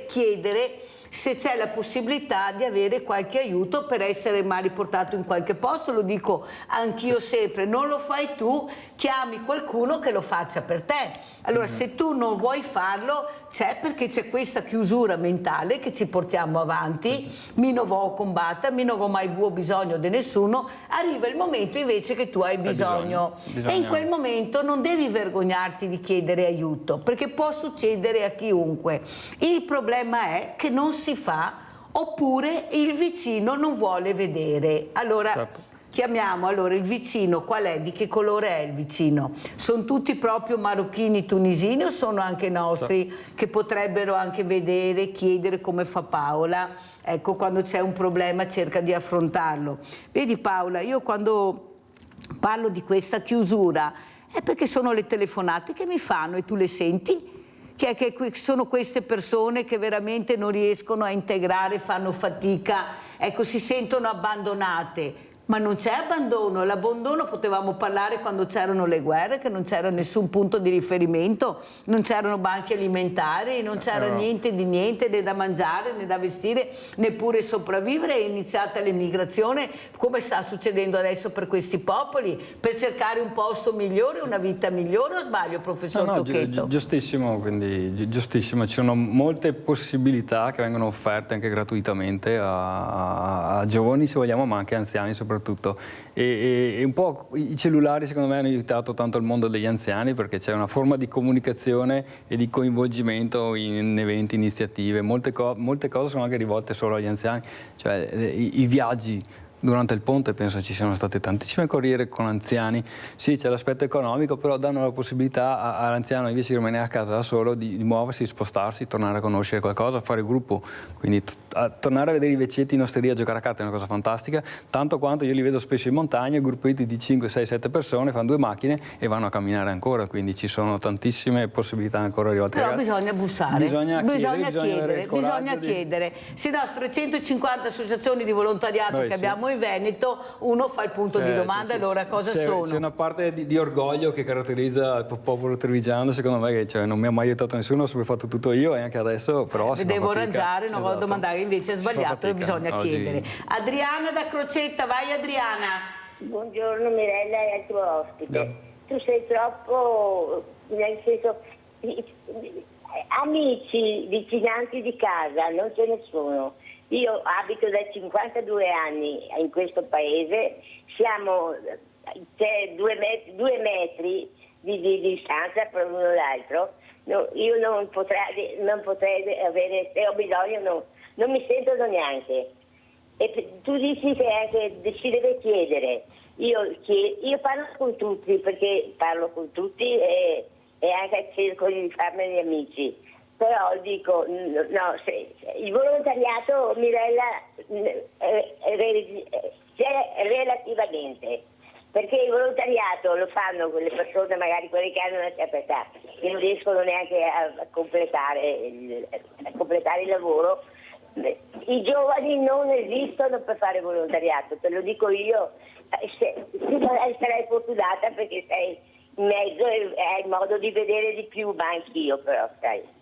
chiedere se c'è la possibilità di avere qualche aiuto per essere mai riportato in qualche posto. Lo dico anch'io sempre, non lo fai tu, chiami qualcuno che lo faccia per te. Allora se tu non vuoi farlo c'è perché c'è questa chiusura mentale che ci portiamo avanti, mi non vo combatta, mi non ho mai avuto bisogno di nessuno, arriva il momento invece che tu hai bisogno. E in quel momento non devi vergognarti di chiedere aiuto, perché può succedere a chiunque. Il problema è che non si fa, oppure il vicino non vuole vedere. Allora chiamiamo il vicino, qual è? Di che colore è il vicino? Sono tutti proprio marocchini, tunisini o sono anche nostri che potrebbero anche vedere, chiedere come fa Paola? Ecco, quando c'è un problema cerca di affrontarlo. Vedi Paola, io quando parlo di questa chiusura è perché sono le telefonate che mi fanno e tu le senti? Che sono queste persone che veramente non riescono a integrare, fanno fatica, ecco, si sentono abbandonate. Ma non c'è abbandono, l'abbandono potevamo parlare quando c'erano le guerre, che non c'era nessun punto di riferimento, non c'erano banchi alimentari, non c'era niente di niente, né da mangiare, né da vestire, neppure sopravvivere. È iniziata l'emigrazione, come sta succedendo adesso per questi popoli, per cercare un posto migliore, una vita migliore, o sbaglio, professor Tocchetto? Giustissimo, quindi giustissimo, ci sono molte possibilità che vengono offerte anche gratuitamente a giovani, se vogliamo, ma anche anziani soprattutto. E un po' i cellulari secondo me hanno aiutato tanto il mondo degli anziani, perché c'è una forma di comunicazione e di coinvolgimento in eventi, iniziative, molte cose sono anche rivolte solo agli anziani, cioè i viaggi. Durante il ponte penso ci siano state tantissime corriere con anziani, sì c'è l'aspetto economico, però danno la possibilità all'anziano invece di rimanere a casa da solo di muoversi, di spostarsi, tornare a conoscere qualcosa, fare gruppo, quindi tornare a vedere i vecchietti in osteria a giocare a carte è una cosa fantastica, tanto quanto io li vedo spesso in montagna, gruppetti di 5, 6, 7 persone, fanno 2 macchine e vanno a camminare ancora, quindi ci sono tantissime possibilità ancora rivolte. Però bisogna bussare, bisogna chiedere. Sì. Se no, 350 associazioni di volontariato che abbiamo in Veneto, uno fa il punto di domanda, allora cosa sono? C'è una parte di orgoglio che caratterizza il popolo trevigiano, secondo me, che non mi ha mai aiutato nessuno, ho sempre fatto tutto io e anche adesso, però devo arrangiare, non voglio domandare, invece è sbagliato e bisogna chiedere. Adriana da Crocetta, vai Adriana. Buongiorno Mirella e al tuo ospite. Tu sei troppo, nel senso, amici, vicinanzi di casa, non ce ne sono. Io abito da 52 anni in questo paese, siamo 2 metri di distanza per uno dall'altro. No, io non potrei avere, se ho bisogno non mi sentono neanche. E tu dici che anche si deve chiedere. Io parlo con tutti, perché parlo con tutti e anche cerco di farmene amici. Però dico, il volontariato, Mirella, c'è relativamente, perché il volontariato lo fanno quelle persone, magari quelle che hanno una certa età, che non riescono neanche a completare il lavoro. I giovani non esistono per fare volontariato, te lo dico io, sarai fortunata perché sei in mezzo e hai modo di vedere di più, ma anch'io però, sai.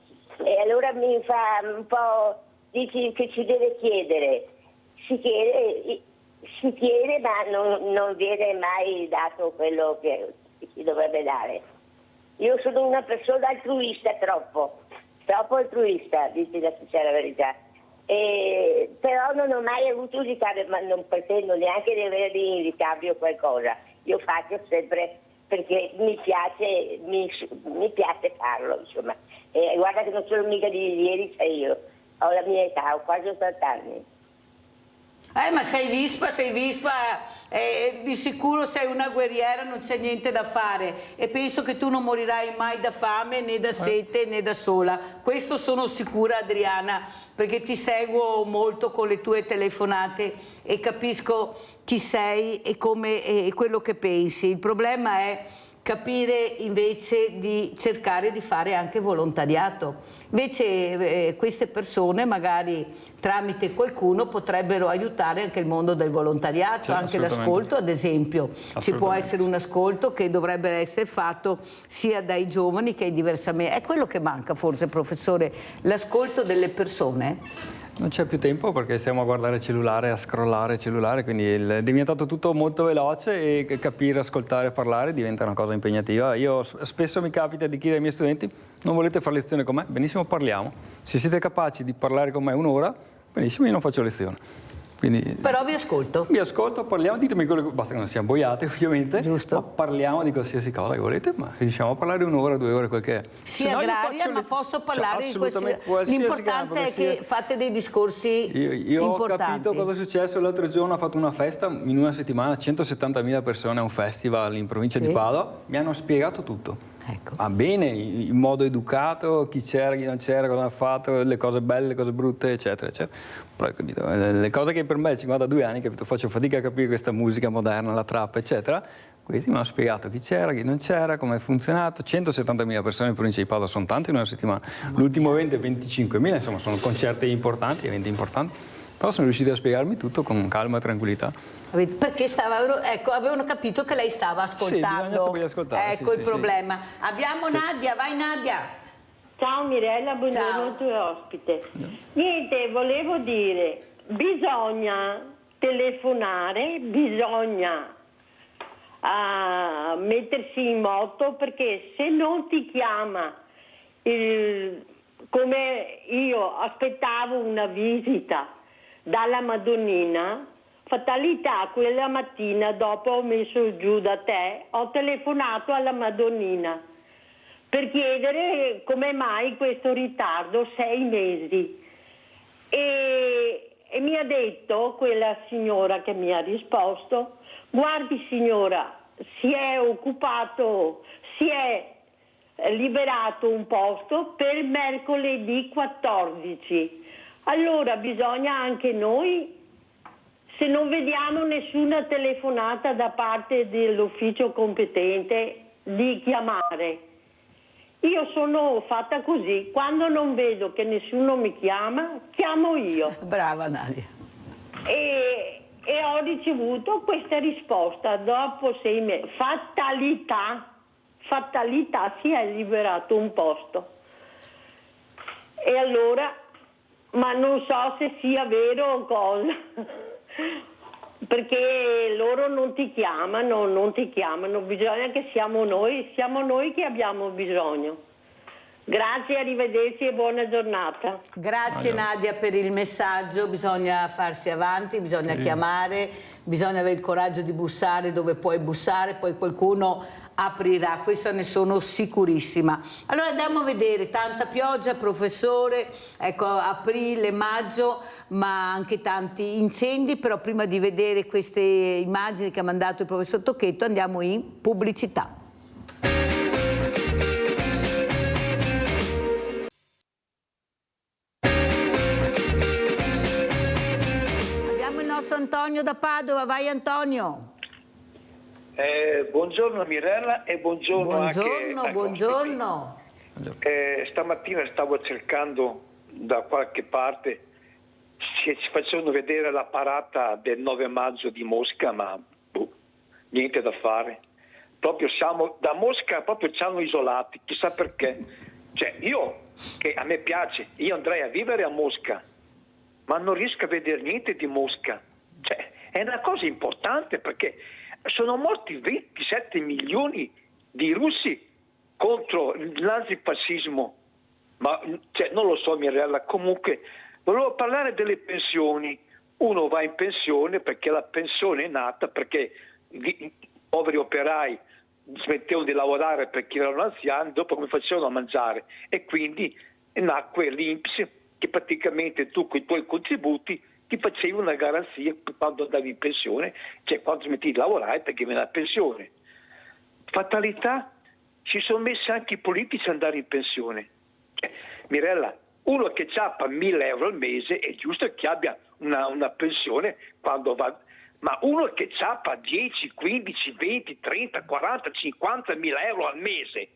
E allora mi fa un po', dici che ci deve chiedere, si chiede ma non viene mai dato quello che si dovrebbe dare. Io sono una persona altruista, troppo altruista, dici la sincera verità, però non ho mai avuto un ricambio, ma non pretendo neanche di avere in ricambio qualcosa, io faccio sempre perché mi piace farlo, insomma. Guarda che non sono mica di ieri, sei io, ho la mia età, ho quasi 80 anni. Ma sei vispa, di sicuro sei una guerriera, non c'è niente da fare e penso che tu non morirai mai da fame, né da sete, né da sola. Questo sono sicura, Adriana, perché ti seguo molto con le tue telefonate e capisco chi sei e quello che pensi. Il problema è capire invece di cercare di fare anche volontariato. Invece queste persone magari tramite qualcuno potrebbero aiutare anche il mondo del volontariato, certo, anche l'ascolto ad esempio. Ci può essere un ascolto che dovrebbe essere fatto sia dai giovani che diversamente. È quello che manca forse, professore, l'ascolto delle persone? Non c'è più tempo perché stiamo a guardare il cellulare, a scrollare il cellulare, quindi è diventato tutto molto veloce e capire, ascoltare, parlare diventa una cosa impegnativa. Io spesso mi capita di chiedere ai miei studenti: non volete fare lezione con me? Benissimo, parliamo. Se siete capaci di parlare con me un'ora, benissimo, io non faccio lezione. Quindi, Però vi ascolto. vi ascolto, parliamo, ditemi quello che... Basta che non siamo boiate, ovviamente. Giusto. Ma parliamo di qualsiasi cosa che volete, ma riusciamo a parlare un'ora, 2 ore, quel che è. Sia Se no io agraria, faccio ma le- posso parlare di assolutamente, qualsiasi... qualsiasi L'importante campo è che sia. fate dei discorsi Io ho importanti. capito cosa è successo l'altro giorno, ho fatto una festa in una settimana, 170.000 persone a un festival in provincia Sì. di Padova, mi hanno spiegato tutto. Ecco. Va bene, in modo educato, chi c'era, chi non c'era, cosa ha fatto, le cose belle, le cose brutte, eccetera, eccetera. Però, capito, le cose che per me, 52 anni, capito, faccio fatica a capire questa musica moderna, la trap, eccetera. Questi mi hanno spiegato chi c'era, chi non c'era, come è funzionato. 170.000 persone in provincia di Padova sono tante in una settimana. L'ultimo evento è 25.000, insomma sono concerti importanti, eventi importanti. Però sono riusciti a spiegarmi tutto con calma e tranquillità. Perché avevano capito che lei stava ascoltando. bisogna saperli ascoltare, Ecco sì, il sì, problema. Abbiamo Nadia, vai Nadia. Ciao Mirella, buongiorno Ciao. al tuo ospite. Niente, volevo dire, bisogna telefonare, bisogna mettersi in moto, perché se non ti chiama come io aspettavo una visita dalla Madonnina, fatalità, quella mattina dopo ho messo giù da te, ho telefonato alla Madonnina per chiedere come mai questo ritardo, 6 mesi. E mi ha detto quella signora che mi ha risposto: guardi signora, si è liberato un posto per mercoledì 14. Allora bisogna anche noi, se non vediamo nessuna telefonata da parte dell'ufficio competente, di chiamare. Io sono fatta così, quando non vedo che nessuno mi chiama, chiamo io. Brava Nadia. E ho ricevuto questa risposta dopo 6 mesi. Fatalità, si è liberato un posto. E allora, ma non so se sia vero o cosa, perché loro non ti chiamano, bisogna che siamo noi che abbiamo bisogno. Grazie, arrivederci e buona giornata. Grazie Nadia per il messaggio, bisogna farsi avanti, bisogna chiamare, bisogna avere il coraggio di bussare dove puoi bussare, poi qualcuno aprirà, questa ne sono sicurissima. Allora andiamo a vedere, tanta pioggia, professore, ecco aprile, maggio, ma anche tanti incendi, però prima di vedere queste immagini che ha mandato il professor Tocchetto andiamo in pubblicità. Abbiamo il nostro Antonio da Padova, vai Antonio. Buongiorno Mirella e buongiorno anche ai Buongiorno. Stamattina stavo cercando da qualche parte, ci facevano vedere la parata del 9 maggio di Mosca, ma niente da fare. Proprio da Mosca proprio ci hanno isolati, chissà perché. Cioè che a me piace, io andrei a vivere a Mosca, ma non riesco a vedere niente di Mosca. Cioè, è una cosa importante, perché sono morti 27 milioni di russi contro il nazifascismo. Ma non lo so Mirella, comunque volevo parlare delle pensioni. Uno va in pensione perché la pensione è nata perché i poveri operai smettevano di lavorare perché erano anziani, dopo come facevano a mangiare, e quindi nacque l'INPS, che praticamente tu con i tuoi contributi ti facevi una garanzia quando andavi in pensione, cioè quando smetti di lavorare perché viene la pensione. Fatalità, si sono messi anche i politici ad andare in pensione. Mirella, uno che ciappa 1.000 euro al mese è giusto che abbia una pensione quando va, ma uno che ciappa 10, 15, 20, 30, 40, 50 mila euro al mese,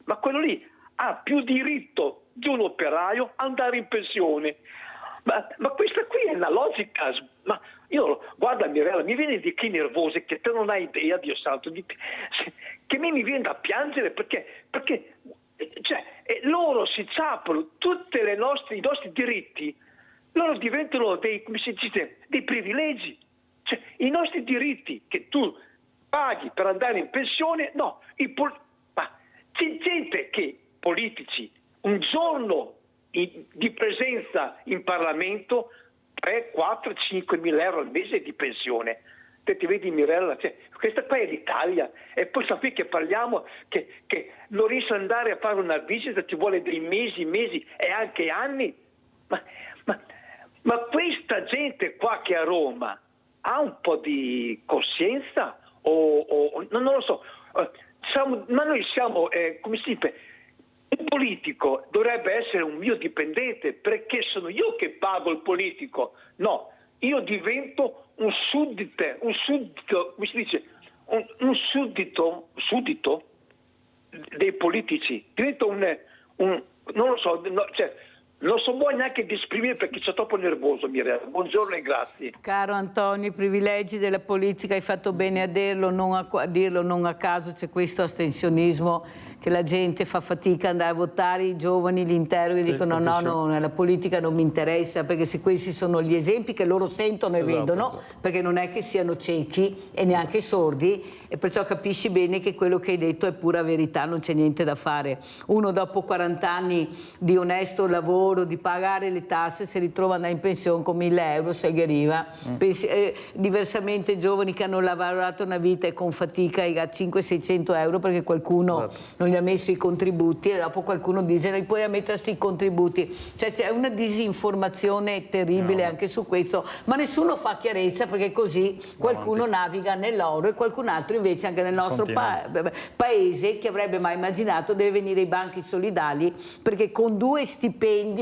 ma quello lì ha più diritto di un operaio ad andare in pensione. Ma questa qui è una logica, ma io, guarda Mirella, mi viene di che nervoso che te non hai idea, Dio santo, che mi viene da piangere perché loro si ciappano tutti i nostri diritti loro diventano dei, come si dice, dei privilegi. Cioè, i nostri diritti che tu paghi per andare in pensione, no. Ma c'è gente che, politici, un giorno di presenza in Parlamento, 3, 4, 5 mila euro al mese di pensione. Te ti vedi Mirella, cioè, questa qua è l'Italia, e poi sapete che parliamo che non riesci ad andare a fare una visita, ci vuole dei mesi e anche anni. Ma questa gente qua che a Roma ha un po' di coscienza o non lo so, ma noi siamo, come si dice, il politico dovrebbe essere un mio dipendente perché sono io che pago il politico, no, io divento un suddito, come si dice, un suddito dei politici, divento non lo so, cioè, non so poi neanche di esprimere perché sono troppo nervoso, Mirella. Buongiorno e grazie. Caro Antonio, i privilegi della politica, hai fatto bene a dirlo, non a caso c'è questo astensionismo che la gente fa fatica ad andare a votare, i giovani li interrogano e dicono no, la politica non mi interessa, perché se questi sono gli esempi che loro sentono e vedono, perché non è che siano ciechi e neanche sordi, e perciò capisci bene che quello che hai detto è pura verità, non c'è niente da fare. Uno dopo 40 anni di onesto lavoro, di pagare le tasse, si ritrova ad andare in pensione con 1.000 euro, se arriva. Diversamente giovani che hanno lavorato una vita e con fatica a 500-600 euro perché qualcuno non gli ha messo i contributi e dopo qualcuno dice non puoi mettersi i contributi. Cioè c'è una disinformazione terribile anche su questo, ma nessuno fa chiarezza perché così qualcuno naviga nell'oro e qualcun altro invece anche nel nostro paese, che avrebbe mai immaginato, deve venire ai banchi solidali perché con 2 stipendi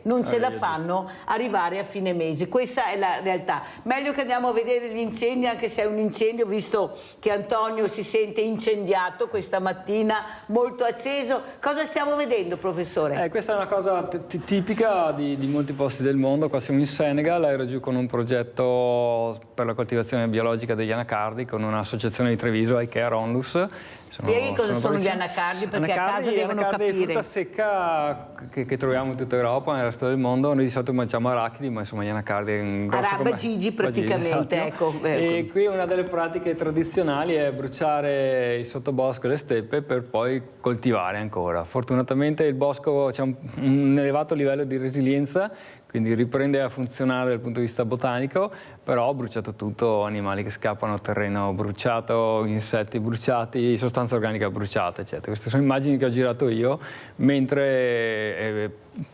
non ce la fanno arrivare a fine mese. Questa è la realtà. Meglio che andiamo a vedere gli incendi, anche se è un incendio, visto che Antonio si sente incendiato questa mattina, molto acceso. Cosa stiamo vedendo, professore? Questa è una cosa tipica di molti posti del mondo. Qua siamo in Senegal, ero giù con un progetto per la coltivazione biologica degli anacardi con un'associazione di Treviso, Aiker Onlus. Spieghi cosa sono gli anacardi, perché a casa devono capire. È frutta secca che troviamo in tutta Europa, nel resto del mondo. Noi di solito mangiamo arachidi, ma insomma gli anacardi è un grosso come Gigi praticamente, esatto. Ecco. E qui una delle pratiche tradizionali è bruciare il sottobosco e le steppe per poi coltivare ancora. Fortunatamente il bosco c'è un elevato livello di resilienza, quindi riprende a funzionare dal punto di vista botanico, però ho bruciato tutto, animali che scappano, terreno bruciato, insetti bruciati, sostanza organica bruciata, eccetera. Queste sono immagini che ho girato io mentre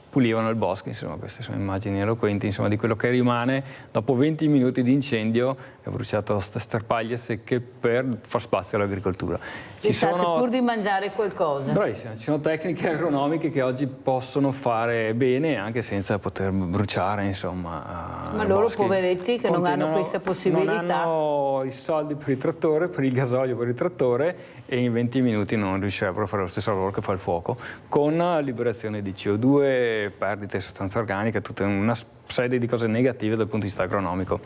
pulivano il bosco, insomma, queste sono immagini eloquenti, insomma, di quello che rimane dopo 20 minuti di incendio, che ha bruciato sterpaglie secche per far spazio all'agricoltura. Pur di mangiare qualcosa. Bravissima, ci sono tecniche agronomiche che oggi possono fare bene anche senza poter bruciare, insomma. Ma loro poveretti che non hanno questa possibilità. Non hanno i soldi per il trattore, per il gasolio per il trattore, e in 20 minuti non riuscirebbero a fare lo stesso lavoro che fa il fuoco, con liberazione di CO2, perdite di sostanza organica, tutta una serie di cose negative dal punto di vista agronomico.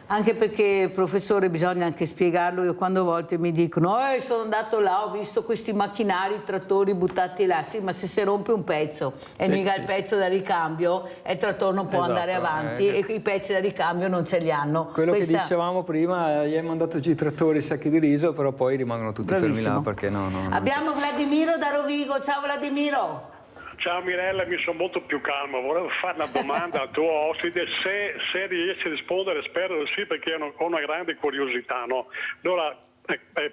Anche perché, professore, bisogna anche spiegarlo. Io quando a volte mi dicono sono andato là, ho visto questi macchinari, trattori buttati là. Sì, ma se si rompe un pezzo e mica il pezzo da ricambio, e il trattore non può andare avanti e i pezzi da ricambio non ce li hanno. Quello che dicevamo prima, gli hai mandato giù i trattori, i sacchi di riso, però poi rimangono tutti fermi là perché Abbiamo Vladimiro da Rovigo. Ciao Vladimiro. Ciao Mirella, mi sono molto più calmo. Volevo fare una domanda al tuo ospite, se riesci a rispondere, spero di sì, perché ho una grande curiosità. No? Allora,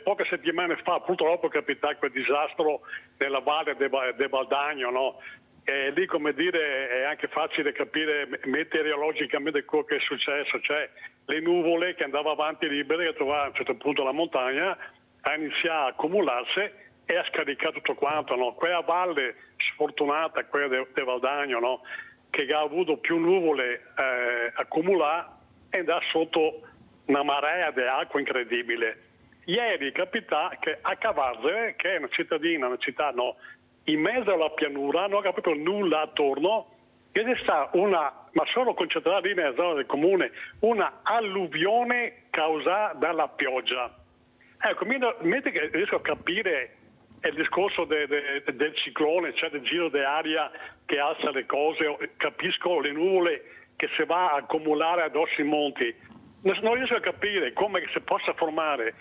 poche settimane fa purtroppo è capitato quel disastro nella valle del Valdagno, no? E lì, come dire, è anche facile capire meteorologicamente quello che è successo, cioè le nuvole che andavano avanti libere, che trovavano a un certo punto la montagna, ha iniziato a accumularsi e ha scaricato tutto quanto, no? Quella valle sfortunata, quella del Valdagno, no? Che ha avuto più nuvole accumulare, è andata sotto una marea di acqua incredibile. Ieri capita che a Cavarzere, che è una città in mezzo alla pianura, non ha proprio nulla attorno, ed è stata ma solo concentrata lì nella zona del comune, una alluvione causata dalla pioggia. Ecco, mentre che riesco a capire il discorso del ciclone, cioè del giro d'aria che alza le cose, capisco le nuvole che si va a accumulare addosso ai monti. Non riesco a capire come si possa formare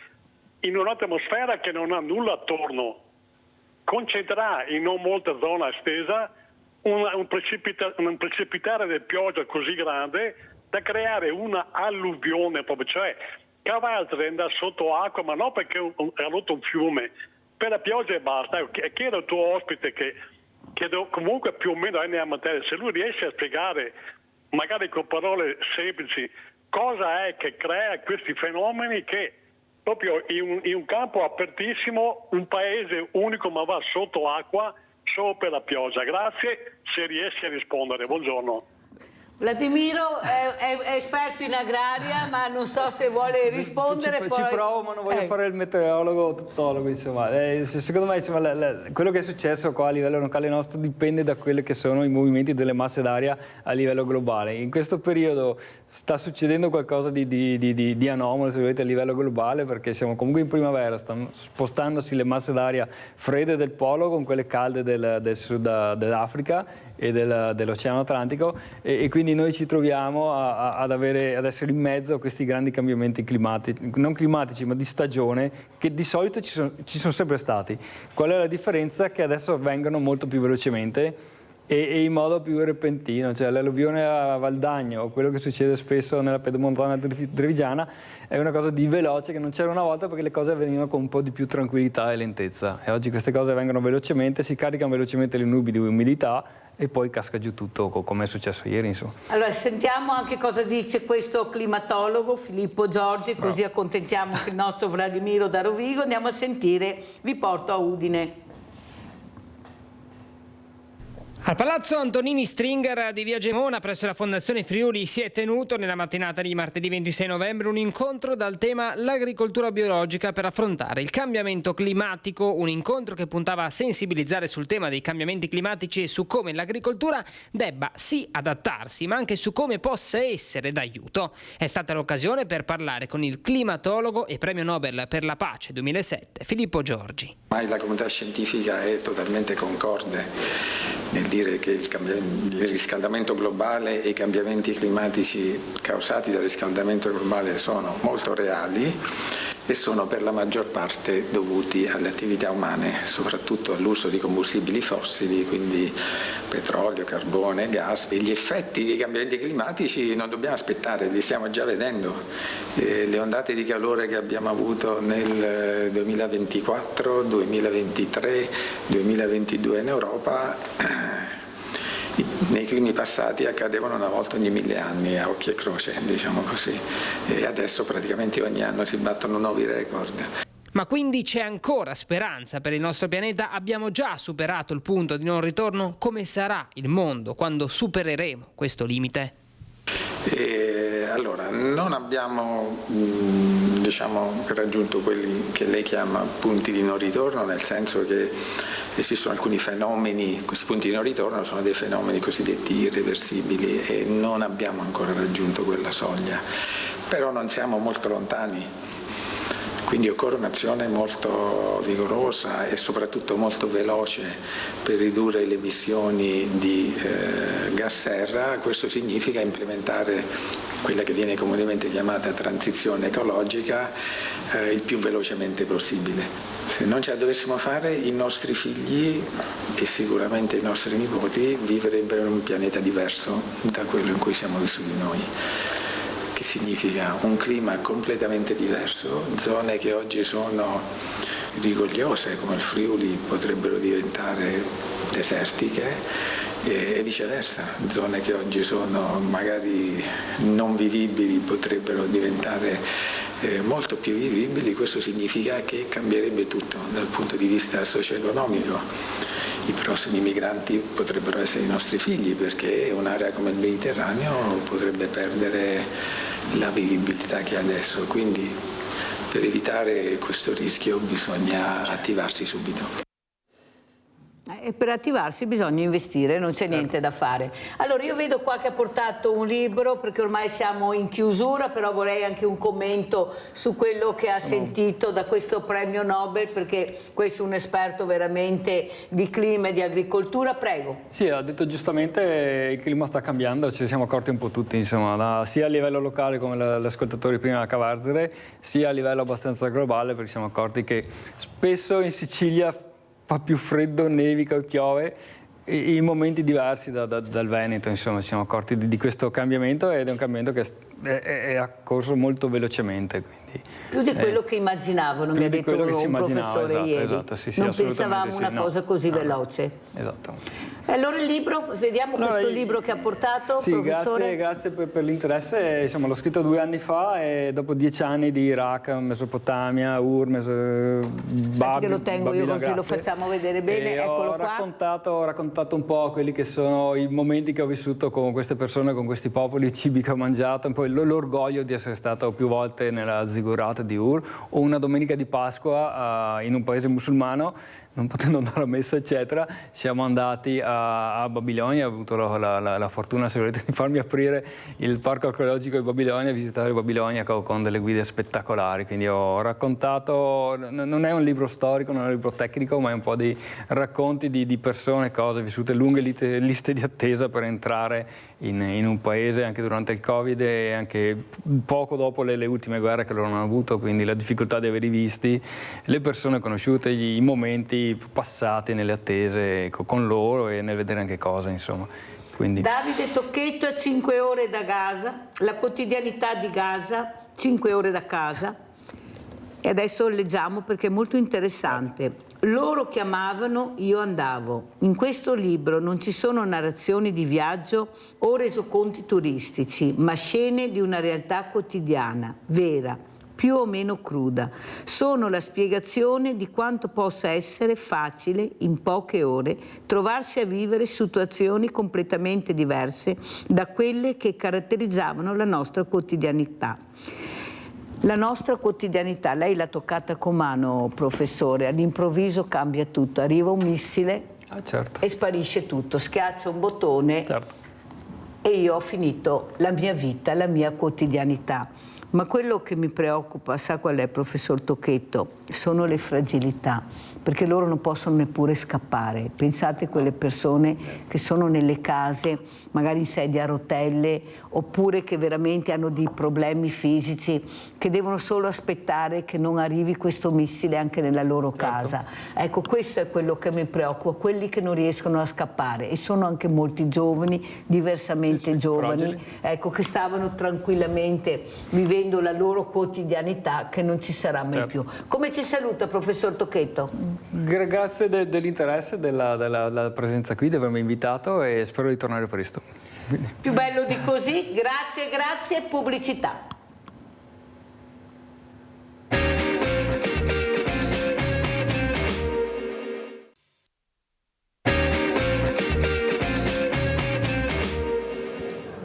in un'atmosfera che non ha nulla attorno, concentrare in non molta zona estesa un precipitare di pioggia così grande da creare una alluvione proprio, cioè Cavaltre andare sotto acqua, ma non perché è rotto un fiume, per la pioggia e basta. Chiedo al tuo ospite che comunque più o meno è nella materia, se lui riesce a spiegare magari con parole semplici cosa è che crea questi fenomeni che proprio in un campo apertissimo, un paese unico ma va sotto acqua solo per la pioggia. Grazie, se riesci a rispondere. Buongiorno. Vladimiro è esperto in agraria, ma non so se vuole rispondere. Ci provo, ma non voglio fare il meteorologo o tuttologo, insomma. Secondo me, insomma, quello che è successo qua a livello locale nostro dipende da quelli che sono i movimenti delle masse d'aria a livello globale. In questo periodo sta succedendo qualcosa di anomalo, se volete, a livello globale, perché siamo comunque in primavera, stanno spostandosi le masse d'aria fredde del polo con quelle calde del sud dell'Africa e dell'Oceano Atlantico, e quindi noi ci troviamo ad essere in mezzo a questi grandi cambiamenti climatici, non climatici ma di stagione, che di solito ci sono sempre stati. Qual è la differenza? Che adesso avvengono molto più velocemente e in modo più repentino, cioè l'alluvione a Valdagno, quello che succede spesso nella pedemontana trevigiana, è una cosa di veloce che non c'era una volta, perché le cose avvenivano con un po' di più tranquillità e lentezza, e oggi queste cose avvengono velocemente, si caricano velocemente le nubi di umidità e poi casca giù tutto, come è successo ieri, insomma. Allora, sentiamo anche cosa dice questo climatologo Filippo Giorgi, così accontentiamo il nostro Vladimiro da Rovigo. Andiamo a sentire, vi porto a Udine. Al Palazzo Antonini Stringer di Via Gemona, presso la Fondazione Friuli, si è tenuto nella mattinata di martedì 26 novembre un incontro dal tema l'agricoltura biologica per affrontare il cambiamento climatico, un incontro che puntava a sensibilizzare sul tema dei cambiamenti climatici e su come l'agricoltura debba sì adattarsi, ma anche su come possa essere d'aiuto. È stata l'occasione per parlare con il climatologo e premio Nobel per la pace 2007, Filippo Giorgi. Ormai la comunità scientifica è totalmente concorde nel dire che il riscaldamento globale e i cambiamenti climatici causati dal riscaldamento globale sono molto reali e sono per la maggior parte dovuti alle attività umane, soprattutto all'uso di combustibili fossili, quindi petrolio, carbone, gas. E gli effetti dei cambiamenti climatici non dobbiamo aspettare, li stiamo già vedendo. Le ondate di calore che abbiamo avuto nel 2024, 2023, 2022 in Europa, nei climi passati accadevano una volta ogni 1000 anni, a occhio e croce, diciamo così, e adesso praticamente ogni anno si battono nuovi record. Ma quindi c'è ancora speranza per il nostro pianeta? Abbiamo già superato il punto di non ritorno? Come sarà il mondo quando supereremo questo limite? Allora, non abbiamo raggiunto quelli che lei chiama punti di non ritorno, nel senso che esistono alcuni fenomeni, questi punti di non ritorno sono dei fenomeni cosiddetti irreversibili e non abbiamo ancora raggiunto quella soglia, però non siamo molto lontani. Quindi occorre un'azione molto vigorosa e soprattutto molto veloce per ridurre le emissioni di gas serra. Questo significa implementare quella che viene comunemente chiamata transizione ecologica il più velocemente possibile. Se non ce la dovessimo fare, i nostri figli e sicuramente i nostri nipoti vivrebbero in un pianeta diverso da quello in cui siamo vissuti noi. Che significa un clima completamente diverso, zone che oggi sono rigogliose come il Friuli potrebbero diventare desertiche e viceversa, zone che oggi sono magari non vivibili potrebbero diventare molto più vivibili. Questo significa che cambierebbe tutto dal punto di vista socio-economico. I prossimi migranti potrebbero essere i nostri figli, perché un'area come il Mediterraneo potrebbe perdere la vivibilità che ha adesso, quindi per evitare questo rischio bisogna attivarsi subito. E per attivarsi bisogna investire, non c'è niente da fare. Allora io vedo qua che ha portato un libro, perché ormai siamo in chiusura, però vorrei anche un commento su quello che ha sentito da questo premio Nobel, perché questo è un esperto veramente di clima e di agricoltura. Prego. Sì, ha detto giustamente, il clima sta cambiando, ci siamo accorti un po' tutti, insomma, sia a livello locale, come l'ascoltatore prima a Cavarzere, sia a livello abbastanza globale, perché siamo accorti che spesso in Sicilia fa più freddo, nevica o piove in momenti diversi dal Veneto, insomma, ci siamo accorti di questo cambiamento, ed è un cambiamento che è accorso molto velocemente. Quindi, più di quello che immaginavano, mi ha detto un professore ieri. Esatto, sì, non pensavamo una cosa così veloce. Esatto. Allora il libro, vediamo questo libro che ha portato, sì, professore. Grazie per l'interesse. Insomma, l'ho scritto 2 anni fa, e dopo 10 anni di Iraq, Mesopotamia, Che lo tengo io così lo facciamo vedere bene. Eccolo qua. Ho raccontato un po' quelli che sono i momenti che ho vissuto con queste persone, con questi popoli, i cibi che ho mangiato, un po' l'orgoglio di essere stato più volte nella Ziggurat di Ur, o una domenica di Pasqua in un paese musulmano, non potendo andare a messa eccetera, siamo andati a Babilonia. Ho avuto la fortuna, se volete, di farmi aprire il parco archeologico di Babilonia, visitare Babilonia con delle guide spettacolari. Quindi ho raccontato, non è un libro storico, non è un libro tecnico, ma è un po' di racconti di persone, cose vissute, lunghe liste di attesa per entrare in un paese, anche durante il Covid e anche poco dopo le ultime guerre che loro hanno avuto, quindi la difficoltà di averli visti, le persone conosciute, i momenti passati nelle attese con loro e nel vedere anche cose, insomma. Quindi... Davide Tocchetto a 5 ore da Gaza, la quotidianità di Gaza, 5 ore da casa, e adesso leggiamo perché è molto interessante. Loro chiamavano, io andavo. In questo libro non ci sono narrazioni di viaggio o resoconti turistici, ma scene di una realtà quotidiana, vera, più o meno cruda. Sono la spiegazione di quanto possa essere facile, in poche ore, trovarsi a vivere situazioni completamente diverse da quelle che caratterizzavano la nostra quotidianità. La nostra quotidianità, lei l'ha toccata con mano, professore, all'improvviso cambia tutto, arriva un missile e sparisce tutto, schiaccia un bottone e io ho finito la mia vita, la mia quotidianità. Ma quello che mi preoccupa, sa qual è, professor Tocchetto? Sono le fragilità, perché loro non possono neppure scappare. Pensate a quelle persone che sono nelle case, magari in sedia a rotelle, oppure che veramente hanno dei problemi fisici, che devono solo aspettare che non arrivi questo missile anche nella loro casa. Ecco, questo è quello che mi preoccupa, quelli che non riescono a scappare, e sono anche molti giovani, diversamente giovani, ecco, che stavano tranquillamente vivendo la loro quotidianità che non ci sarà mai più. Come ci saluta, professor Tocchetto? Grazie dell'interesse, della presenza qui, di avermi invitato, e spero di tornare presto. Più bello di così, grazie, pubblicità.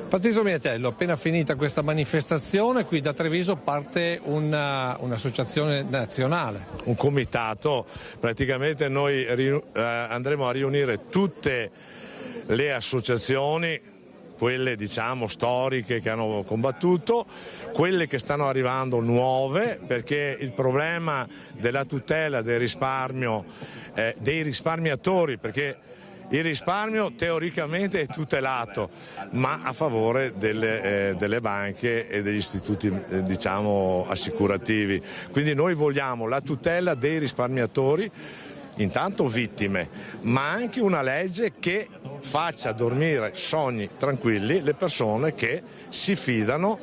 Patrizio Miatello, appena finita questa manifestazione, qui da Treviso parte un'associazione nazionale. Un comitato, praticamente noi andremo a riunire tutte le associazioni, quelle diciamo storiche che hanno combattuto, quelle che stanno arrivando nuove, perché il problema della tutela del risparmio, dei risparmiatori, perché il risparmio teoricamente è tutelato, ma a favore delle banche e degli istituti diciamo assicurativi. Quindi noi vogliamo la tutela dei risparmiatori, intanto vittime, ma anche una legge che faccia dormire sogni tranquilli le persone che si fidano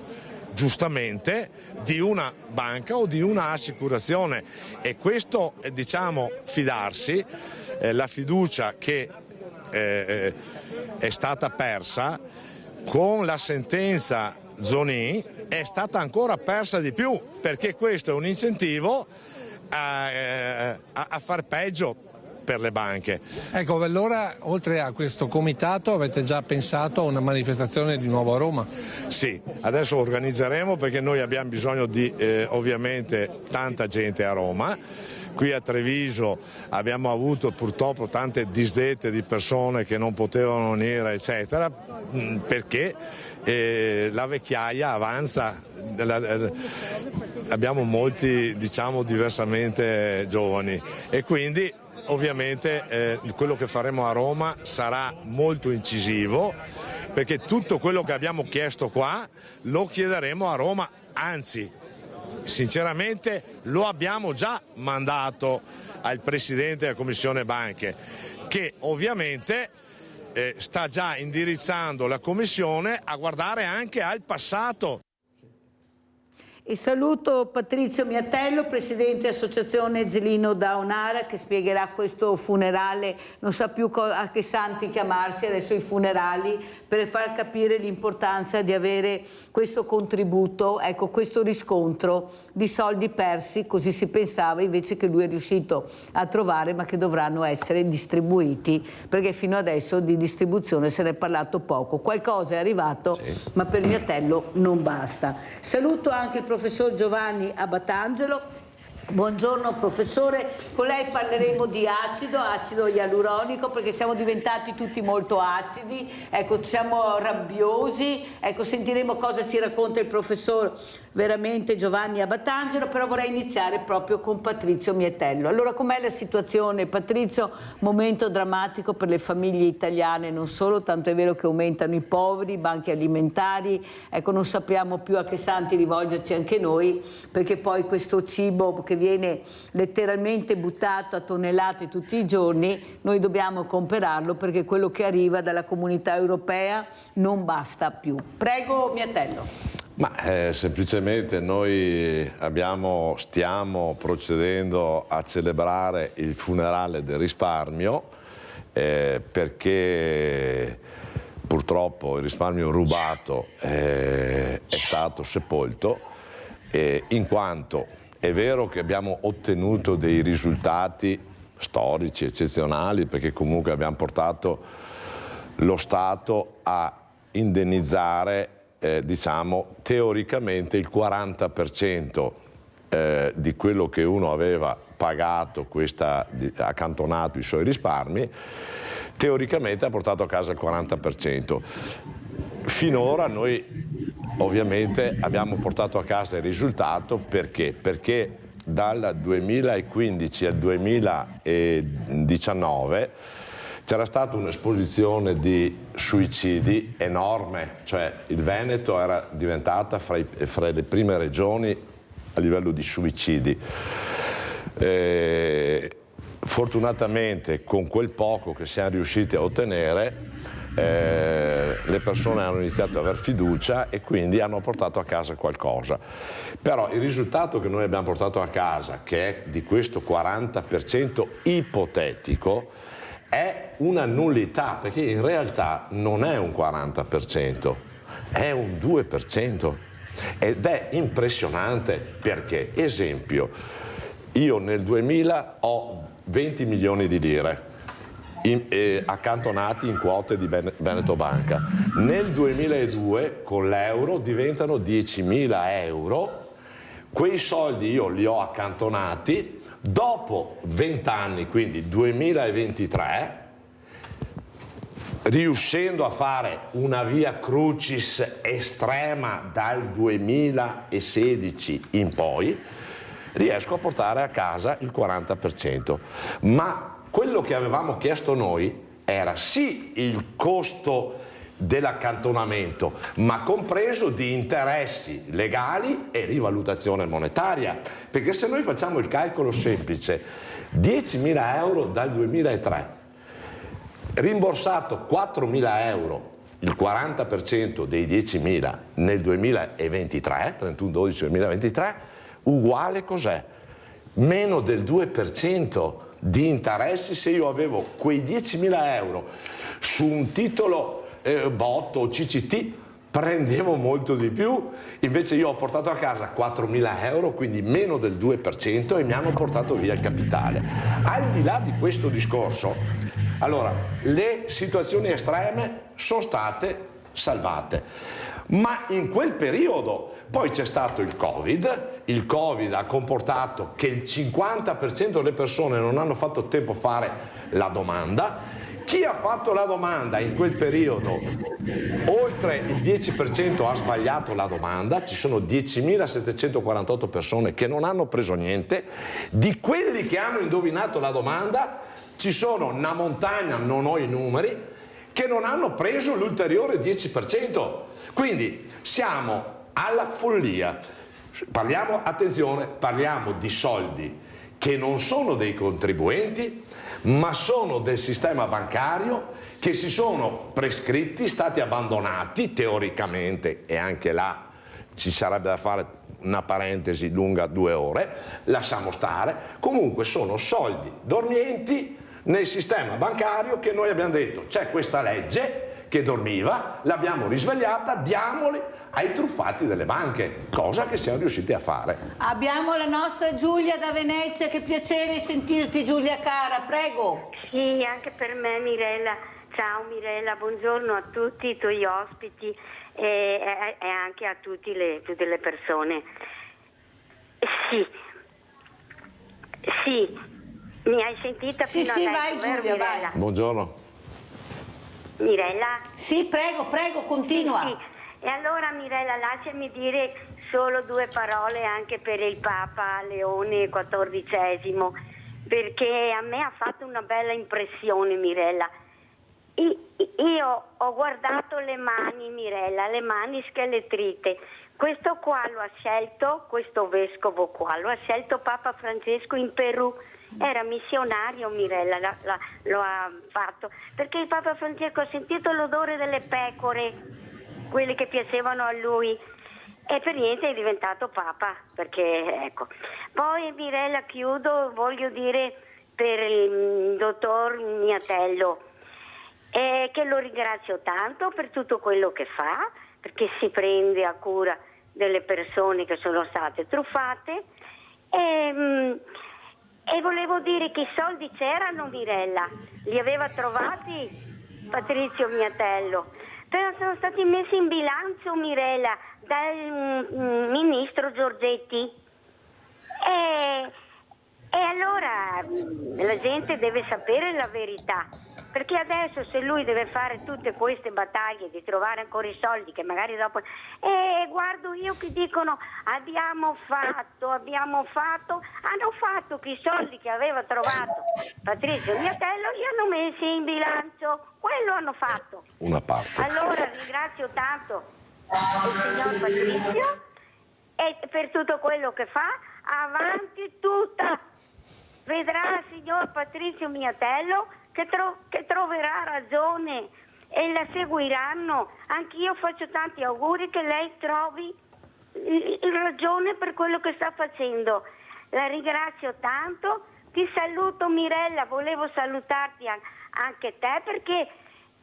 giustamente di una banca o di un'assicurazione. E questo, diciamo, fidarsi, la fiducia che è stata persa con la sentenza Zonin è stata ancora persa di più, perché questo è un incentivo a far peggio per le banche. Ecco, allora oltre a questo comitato avete già pensato a una manifestazione di nuovo a Roma? Sì, adesso organizzeremo, perché noi abbiamo bisogno di ovviamente tanta gente a Roma, qui a Treviso abbiamo avuto purtroppo tante disdette di persone che non potevano venire, eccetera, perché la vecchiaia avanza, abbiamo molti, diciamo, diversamente giovani, e quindi ovviamente quello che faremo a Roma sarà molto incisivo, perché tutto quello che abbiamo chiesto qua lo chiederemo a Roma, anzi sinceramente lo abbiamo già mandato al Presidente della Commissione Banche, che ovviamente sta già indirizzando la Commissione a guardare anche al passato. E saluto Patrizio Miatello, presidente Associazione Zelino da Onara, che spiegherà questo funerale, non sa più a che santi chiamarsi adesso i funerali, per far capire l'importanza di avere questo contributo, ecco, questo riscontro di soldi persi, così si pensava, invece che lui è riuscito a trovare, ma che dovranno essere distribuiti, perché fino adesso di distribuzione se ne è parlato poco. Qualcosa è arrivato, sì, ma per Miatello non basta. Saluto anche il professor Giovanni Abatangelo. Buongiorno professore, con lei parleremo di acido ialuronico, perché siamo diventati tutti molto acidi, ecco, siamo rabbiosi, ecco, sentiremo cosa ci racconta il professor veramente Giovanni Abatangelo, però vorrei iniziare proprio con Patrizio Miatello. Allora, com'è la situazione, Patrizio? Momento drammatico per le famiglie italiane, non solo, tanto è vero che aumentano i poveri, i banchi alimentari, ecco, non sappiamo più a che santi rivolgerci anche noi, perché poi questo cibo che viene letteralmente buttato a tonnellate tutti i giorni, noi dobbiamo comprarlo, perché quello che arriva dalla comunità europea non basta più. Prego Miatello. Ma semplicemente noi stiamo procedendo a celebrare il funerale del risparmio, perché purtroppo il risparmio rubato è stato sepolto, in quanto è vero che abbiamo ottenuto dei risultati storici eccezionali, perché comunque abbiamo portato lo Stato a indennizzare diciamo teoricamente il 40% di quello che uno aveva pagato, accantonato i suoi risparmi, teoricamente ha portato a casa il 40%. Finora noi ovviamente abbiamo portato a casa il risultato perché dal 2015 al 2019 c'era stata un'esposizione di suicidi enorme, cioè il Veneto era diventata fra le prime regioni a livello di suicidi. Fortunatamente con quel poco che siamo riusciti a ottenere, le persone hanno iniziato ad aver fiducia e quindi hanno portato a casa qualcosa. Però il risultato che noi abbiamo portato a casa, che è di questo 40% ipotetico, è una nullità, perché in realtà non è un 40%, è un 2%. Ed è impressionante perché, esempio, io nel 2000 ho 20 milioni di lire accantonati in quote di Veneto Banca. Nel 2002 con l'euro diventano 10.000 euro. Quei soldi io li ho accantonati. Dopo 20 anni, quindi 2023, riuscendo a fare una via crucis estrema dal 2016 in poi, riesco a portare a casa il 40%. Ma quello che avevamo chiesto noi era sì il costo dell'accantonamento, ma compreso di interessi legali e rivalutazione monetaria, perché se noi facciamo il calcolo semplice, 10.000 euro dal 2003, rimborsato 4.000 euro, il 40% dei 10.000 nel 2023, 31/12/2023, uguale cos'è? Meno del 2% di interessi. Se io avevo quei 10.000 euro su un titolo botto o CCT, prendevo molto di più, invece io ho portato a casa 4.000 euro, quindi meno del 2%, e mi hanno portato via il capitale. Al di là di questo discorso, allora, le situazioni estreme sono state salvate, ma in quel periodo poi c'è stato il Covid il Covid ha comportato che il 50% delle persone non hanno fatto tempo a fare la domanda. Chi ha fatto la domanda in quel periodo, oltre il 10% ha sbagliato la domanda, ci sono 10.748 persone che non hanno preso niente. Di quelli che hanno indovinato la domanda ci sono una montagna, non ho i numeri, che non hanno preso l'ulteriore 10%. Quindi siamo alla follia. Parliamo, attenzione, parliamo di soldi che non sono dei contribuenti, ma sono del sistema bancario, che si sono prescritti, stati abbandonati teoricamente, e anche là ci sarebbe da fare una parentesi lunga 2 ore, lasciamo stare. Comunque sono soldi dormienti nel sistema bancario che noi abbiamo detto c'è questa legge che dormiva, l'abbiamo risvegliata, diamoli ai truffati delle banche, cosa che siamo riusciti a fare. Abbiamo la nostra Giulia da Venezia, che piacere sentirti Giulia cara, prego. Sì, anche per me Mirella. Ciao Mirella, buongiorno a tutti i tuoi ospiti e anche a tutte le persone. Sì, mi hai sentita fino adesso? Sì, vai Giulia, vai. Buongiorno. Mirella? Sì, prego, continua. Sì. E allora Mirella, lasciami dire solo 2 parole anche per il Papa Leone XIV, perché a me ha fatto una bella impressione Mirella. Io ho guardato le mani Mirella, le mani scheletrite. Questo qua lo ha scelto, questo vescovo qua, lo ha scelto Papa Francesco in Perù. Era missionario Mirella, lo ha fatto, perché il Papa Francesco ha sentito l'odore delle pecore, quelli che piacevano a lui, e per niente è diventato Papa, perché ecco. Poi Mirella, chiudo, voglio dire per il dottor Miatello che lo ringrazio tanto per tutto quello che fa, perché si prende a cura delle persone che sono state truffate, e volevo dire che i soldi c'erano Mirella, li aveva trovati Patrizio Miatello, però sono stati messi in bilancio Mirella dal ministro Giorgetti, e allora la gente deve sapere la verità, perché adesso se lui deve fare tutte queste battaglie di trovare ancora i soldi che magari dopo guardo io che dicono abbiamo fatto, hanno fatto che i soldi che aveva trovato Patrizio Miatello li hanno messi in bilancio, quello hanno fatto. Una parte. Allora ringrazio tanto il signor Patrizio e per tutto quello che fa, avanti tutta, vedrà il signor Patrizio Miatello che troverà ragione e la seguiranno. Anch'io faccio tanti auguri che lei trovi ragione per quello che sta facendo. La ringrazio tanto, ti saluto Mirella, volevo salutarti anche te perché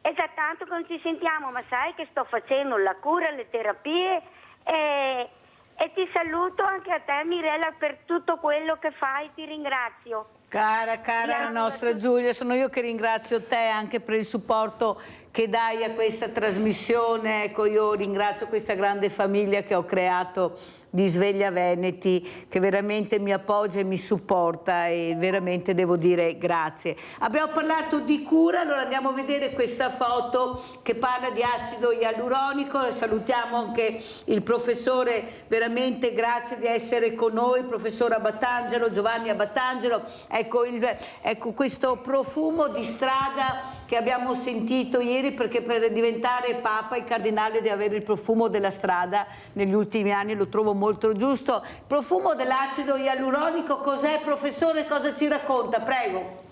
è da tanto che non ci sentiamo, ma sai che sto facendo la cura, le terapie e ti saluto anche a te Mirella per tutto quello che fai, ti ringrazio. Cara la nostra Giulia, sono io che ringrazio te anche per il supporto che dai a questa trasmissione. Ecco, io ringrazio questa grande famiglia che ho creato di Sveglia Veneti, che veramente mi appoggia e mi supporta, e veramente devo dire grazie. Abbiamo parlato di cura, allora andiamo a vedere questa foto che parla di acido ialuronico. Salutiamo anche il professore, veramente grazie di essere con noi, il professor Abbatangelo, Giovanni Abbatangelo. Ecco questo profumo di strada che abbiamo sentito ieri, perché per diventare Papa il cardinale deve avere il profumo della strada. Negli ultimi anni lo trovo molto giusto. Il profumo dell'acido ialuronico cos'è, professore? Cosa ci racconta? Prego.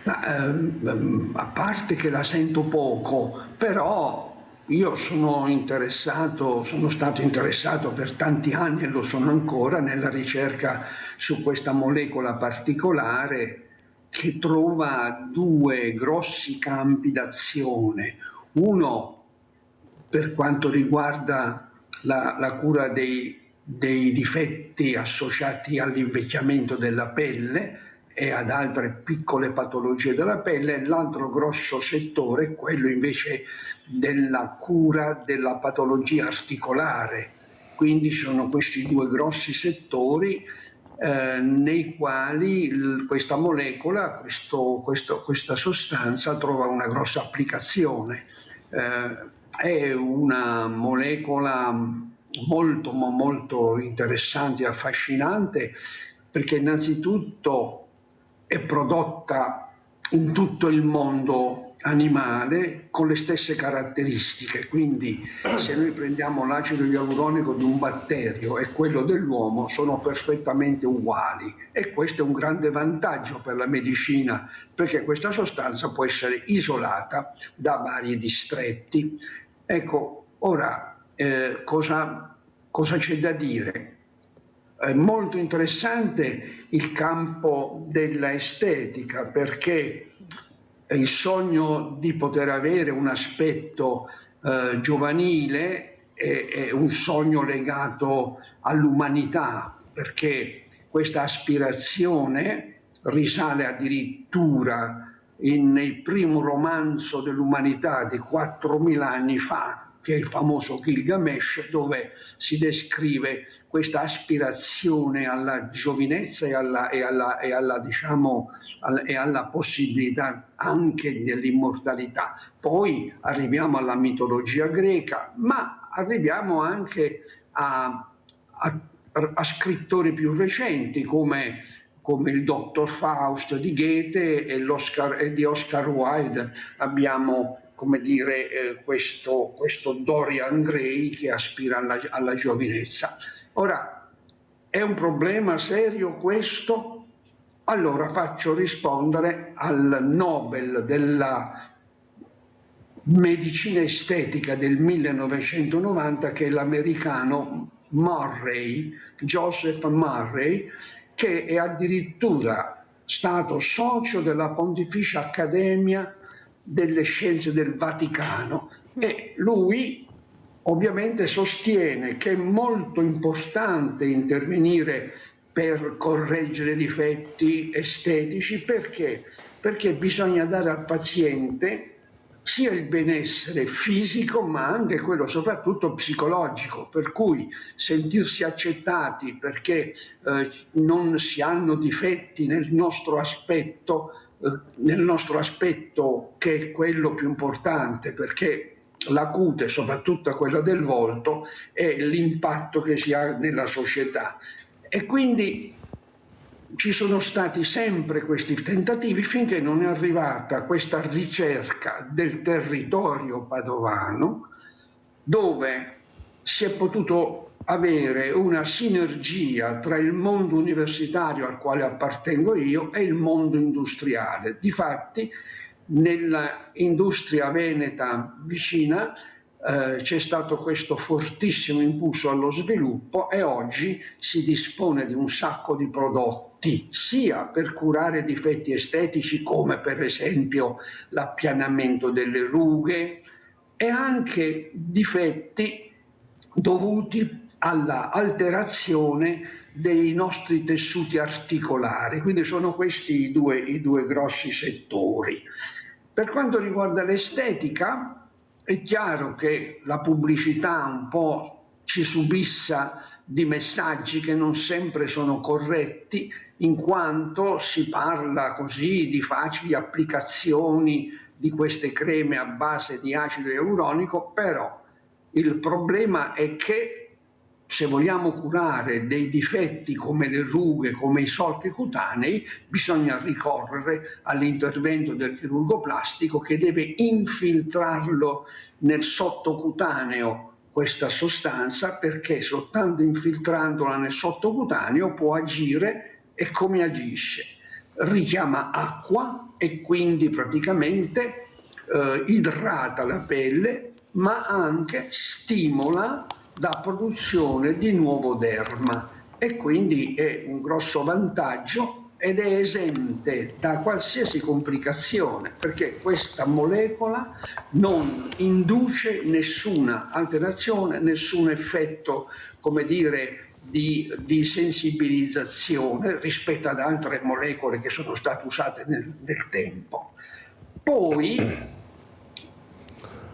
A parte che la sento poco, però io sono stato interessato per tanti anni e lo sono ancora nella ricerca su questa molecola particolare che trova 2 grossi campi d'azione. Uno per quanto riguarda la cura dei difetti associati all'invecchiamento della pelle e ad altre piccole patologie della pelle, e l'altro grosso settore è quello invece della cura della patologia articolare, Quindi sono questi due grossi settori nei quali questa molecola, questa sostanza trova una grossa applicazione. È una molecola molto interessante e affascinante, perché innanzitutto è prodotta in tutto il mondo animale con le stesse caratteristiche, quindi se noi prendiamo l'acido ialuronico di un batterio e quello dell'uomo sono perfettamente uguali, e questo è un grande vantaggio per la medicina, perché questa sostanza può essere isolata da vari distretti. Ecco, ora cosa c'è da dire? È molto interessante il campo della estetica, perché il sogno di poter avere un aspetto giovanile è un sogno legato all'umanità, perché questa aspirazione risale addirittura nel primo romanzo dell'umanità di 4.000 anni fa, che è il famoso Gilgamesh, dove si descrive questa aspirazione alla giovinezza e alla possibilità anche dell'immortalità. Poi arriviamo alla mitologia greca, ma arriviamo anche a scrittori più recenti come il Dottor Faust di Goethe e di Oscar Wilde. Abbiamo, come dire, questo Dorian Gray che aspira alla giovinezza. Ora, è un problema serio questo? Allora faccio rispondere al Nobel della medicina estetica del 1990, che è l'americano Murray, Joseph Murray, che è addirittura stato socio della Pontificia Accademia delle Scienze del Vaticano, e lui ovviamente sostiene che è molto importante intervenire per correggere difetti estetici. Perché bisogna dare al paziente sia il benessere fisico ma anche quello soprattutto psicologico, per cui sentirsi accettati perché non si hanno difetti nel nostro aspetto che è quello più importante, perché la cute, soprattutto quella del volto, è l'impatto che si ha nella società. E quindi ci sono stati sempre questi tentativi finché non è arrivata questa ricerca del territorio padovano, dove si è potuto avere una sinergia tra il mondo universitario al quale appartengo io e il mondo industriale. Difatti, nell'industria veneta vicina c'è stato questo fortissimo impulso allo sviluppo, e oggi si dispone di un sacco di prodotti sia per curare difetti estetici come per esempio l'appianamento delle rughe, e anche difetti dovuti alla alterazione dei nostri tessuti articolari. Quindi sono questi i due grossi settori. Per quanto riguarda l'estetica, è chiaro che la pubblicità un po' ci subissa di messaggi che non sempre sono corretti, in quanto si parla così di facili applicazioni di queste creme a base di acido ialuronico, però il problema è che se vogliamo curare dei difetti come le rughe, come i solchi cutanei, bisogna ricorrere all'intervento del chirurgo plastico, che deve infiltrarlo nel sottocutaneo questa sostanza, perché soltanto infiltrandola nel sottocutaneo può agire. E come agisce? Richiama acqua e quindi praticamente idrata la pelle, ma anche stimola la produzione di nuovo derma, e quindi è un grosso vantaggio ed è esente da qualsiasi complicazione, perché questa molecola non induce nessuna alterazione, nessun effetto, come dire, di sensibilizzazione rispetto ad altre molecole che sono state usate nel tempo. Poi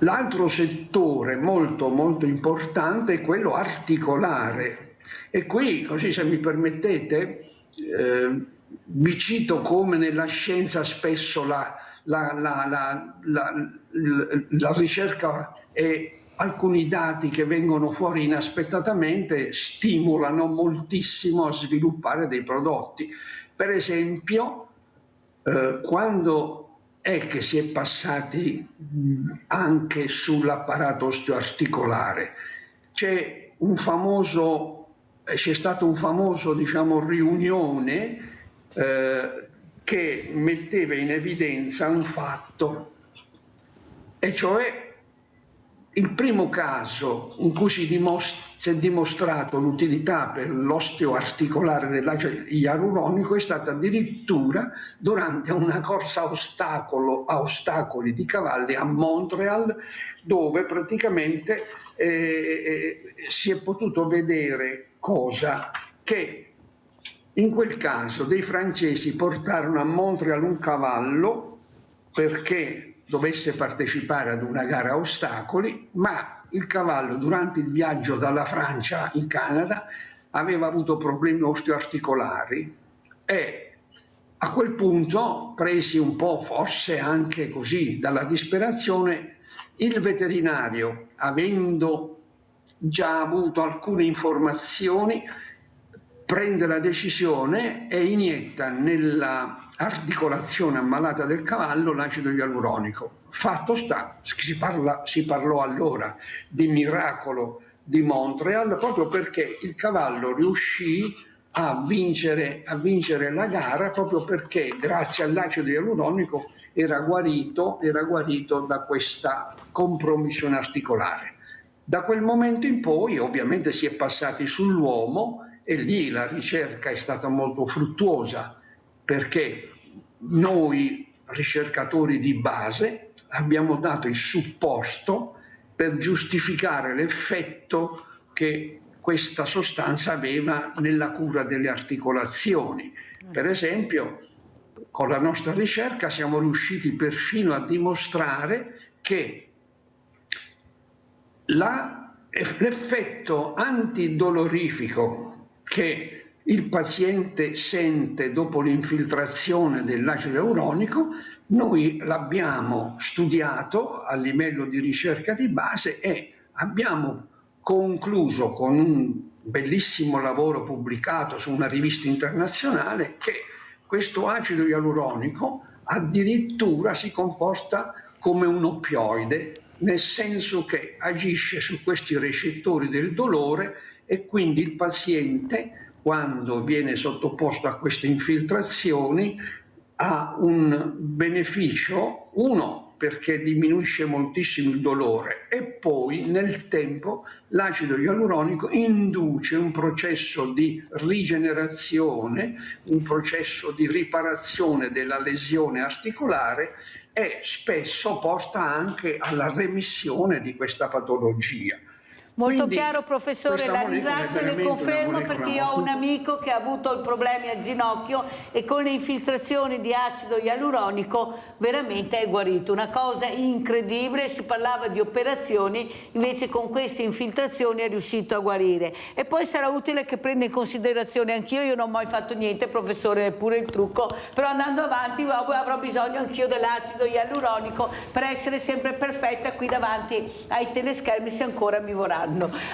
L'altro settore molto molto importante è quello articolare, e qui, così se mi permettete, vi cito come nella scienza spesso la ricerca e alcuni dati che vengono fuori inaspettatamente stimolano moltissimo a sviluppare dei prodotti. Per esempio, quando è che si è passati anche sull'apparato osteoarticolare? C'è stata un famoso, diciamo, riunione che metteva in evidenza un fatto, e cioè il primo caso in cui si è dimostrato l'utilità per l'osteoarticolare dell'acido ialuronico è stata addirittura durante una corsa a ostacoli di cavalli a Montreal, dove praticamente si è potuto vedere che in quel caso dei francesi portarono a Montreal un cavallo perché dovesse partecipare ad una gara a ostacoli, ma il cavallo durante il viaggio dalla Francia in Canada aveva avuto problemi osteoarticolari e a quel punto, presi un po' forse anche così dalla disperazione, il veterinario, avendo già avuto alcune informazioni, prende la decisione e inietta nella articolazione ammalata del cavallo l'acido ialuronico. Fatto sta, si parlò allora di miracolo di Montreal, proprio perché il cavallo riuscì a vincere la gara, proprio perché grazie all'acido ialuronico era guarito da questa compromissione articolare. Da quel momento in poi ovviamente si è passati sull'uomo, e lì la ricerca è stata molto fruttuosa, perché noi ricercatori di base abbiamo dato il supporto per giustificare l'effetto che questa sostanza aveva nella cura delle articolazioni. Per esempio, con la nostra ricerca siamo riusciti perfino a dimostrare che l'effetto antidolorifico che il paziente sente dopo l'infiltrazione dell'acido ialuronico, noi l'abbiamo studiato a livello di ricerca di base e abbiamo concluso con un bellissimo lavoro pubblicato su una rivista internazionale che questo acido ialuronico addirittura si comporta come un oppioide, nel senso che agisce su questi recettori del dolore, e quindi il paziente, quando viene sottoposto a queste infiltrazioni, ha un beneficio, uno perché diminuisce moltissimo il dolore, e poi nel tempo l'acido ialuronico induce un processo di rigenerazione, un processo di riparazione della lesione articolare, e spesso porta anche alla remissione di questa patologia. Molto Quindi, chiaro, professore, la ringrazio e le confermo, perché io ho un amico che ha avuto problemi al ginocchio e con le infiltrazioni di acido ialuronico veramente è guarito. Una cosa incredibile, si parlava di operazioni, invece con queste infiltrazioni è riuscito a guarire. E poi sarà utile che prenda in considerazione anch'io, io non ho mai fatto niente, professore, neppure il trucco, però andando avanti avrò bisogno anch'io dell'acido ialuronico per essere sempre perfetta qui davanti ai teleschermi, se ancora mi vorranno.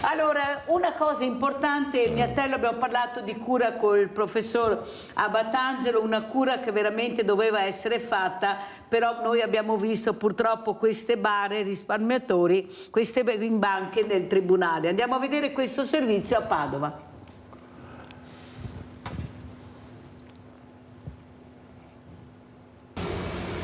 Allora, una cosa importante, Miatello, abbiamo parlato di cura col professor Abatangelo, una cura che veramente doveva essere fatta, però noi abbiamo visto purtroppo queste bare risparmiatori, queste in banche nel tribunale. Andiamo a vedere questo servizio a Padova.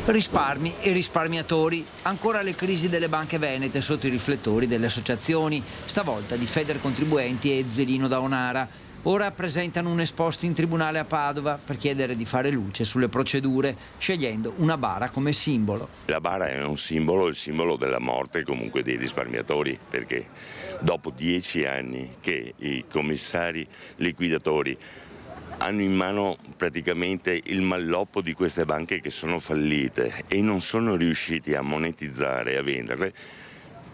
Risparmi e risparmiatori, ancora le crisi delle banche venete sotto i riflettori delle associazioni, stavolta di Federcontribuenti e Zelino da Onara. Ora presentano un esposto in tribunale a Padova per chiedere di fare luce sulle procedure, scegliendo una bara come simbolo. La bara è un simbolo, il simbolo della morte comunque dei risparmiatori, perché dopo 10 anni che i commissari liquidatori hanno in mano praticamente il malloppo di queste banche che sono fallite e non sono riusciti a monetizzare e a venderle,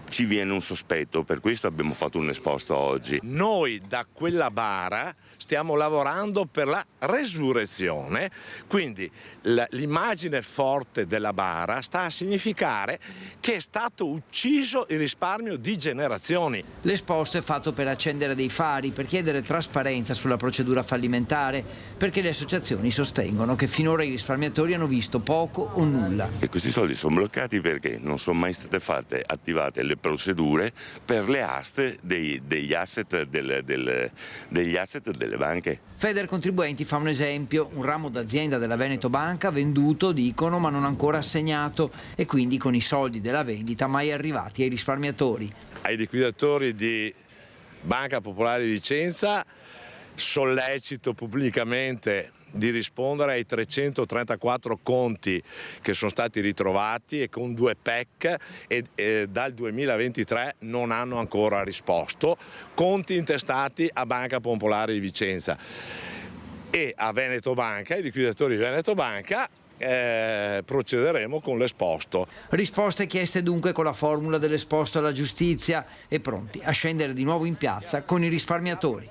ci viene un sospetto, per questo abbiamo fatto un esposto oggi. Noi da quella bara stiamo lavorando per la resurrezione, quindi l'immagine forte della bara sta a significare che è stato ucciso il risparmio di generazioni. L'esposto è fatto per accendere dei fari, per chiedere trasparenza sulla procedura fallimentare, perché le associazioni sostengono che finora i risparmiatori hanno visto poco o nulla. E questi soldi sono bloccati perché non sono mai state attivate le procedure per le aste degli asset delle banche. Feder Contribuenti fa un esempio: un ramo d'azienda della Veneto Banca venduto, dicono, ma non ancora assegnato, e quindi con i soldi della vendita mai arrivati ai risparmiatori. Ai liquidatori di Banca Popolare di Vicenza sollecito pubblicamente di rispondere ai 334 conti che sono stati ritrovati e con 2 PEC e dal 2023 non hanno ancora risposto, conti intestati a Banca Popolare di Vicenza e a Veneto Banca, ai liquidatori di Veneto Banca. Procederemo con l'esposto. Risposte chieste dunque con la formula dell'esposto alla giustizia e pronti a scendere di nuovo in piazza con i risparmiatori.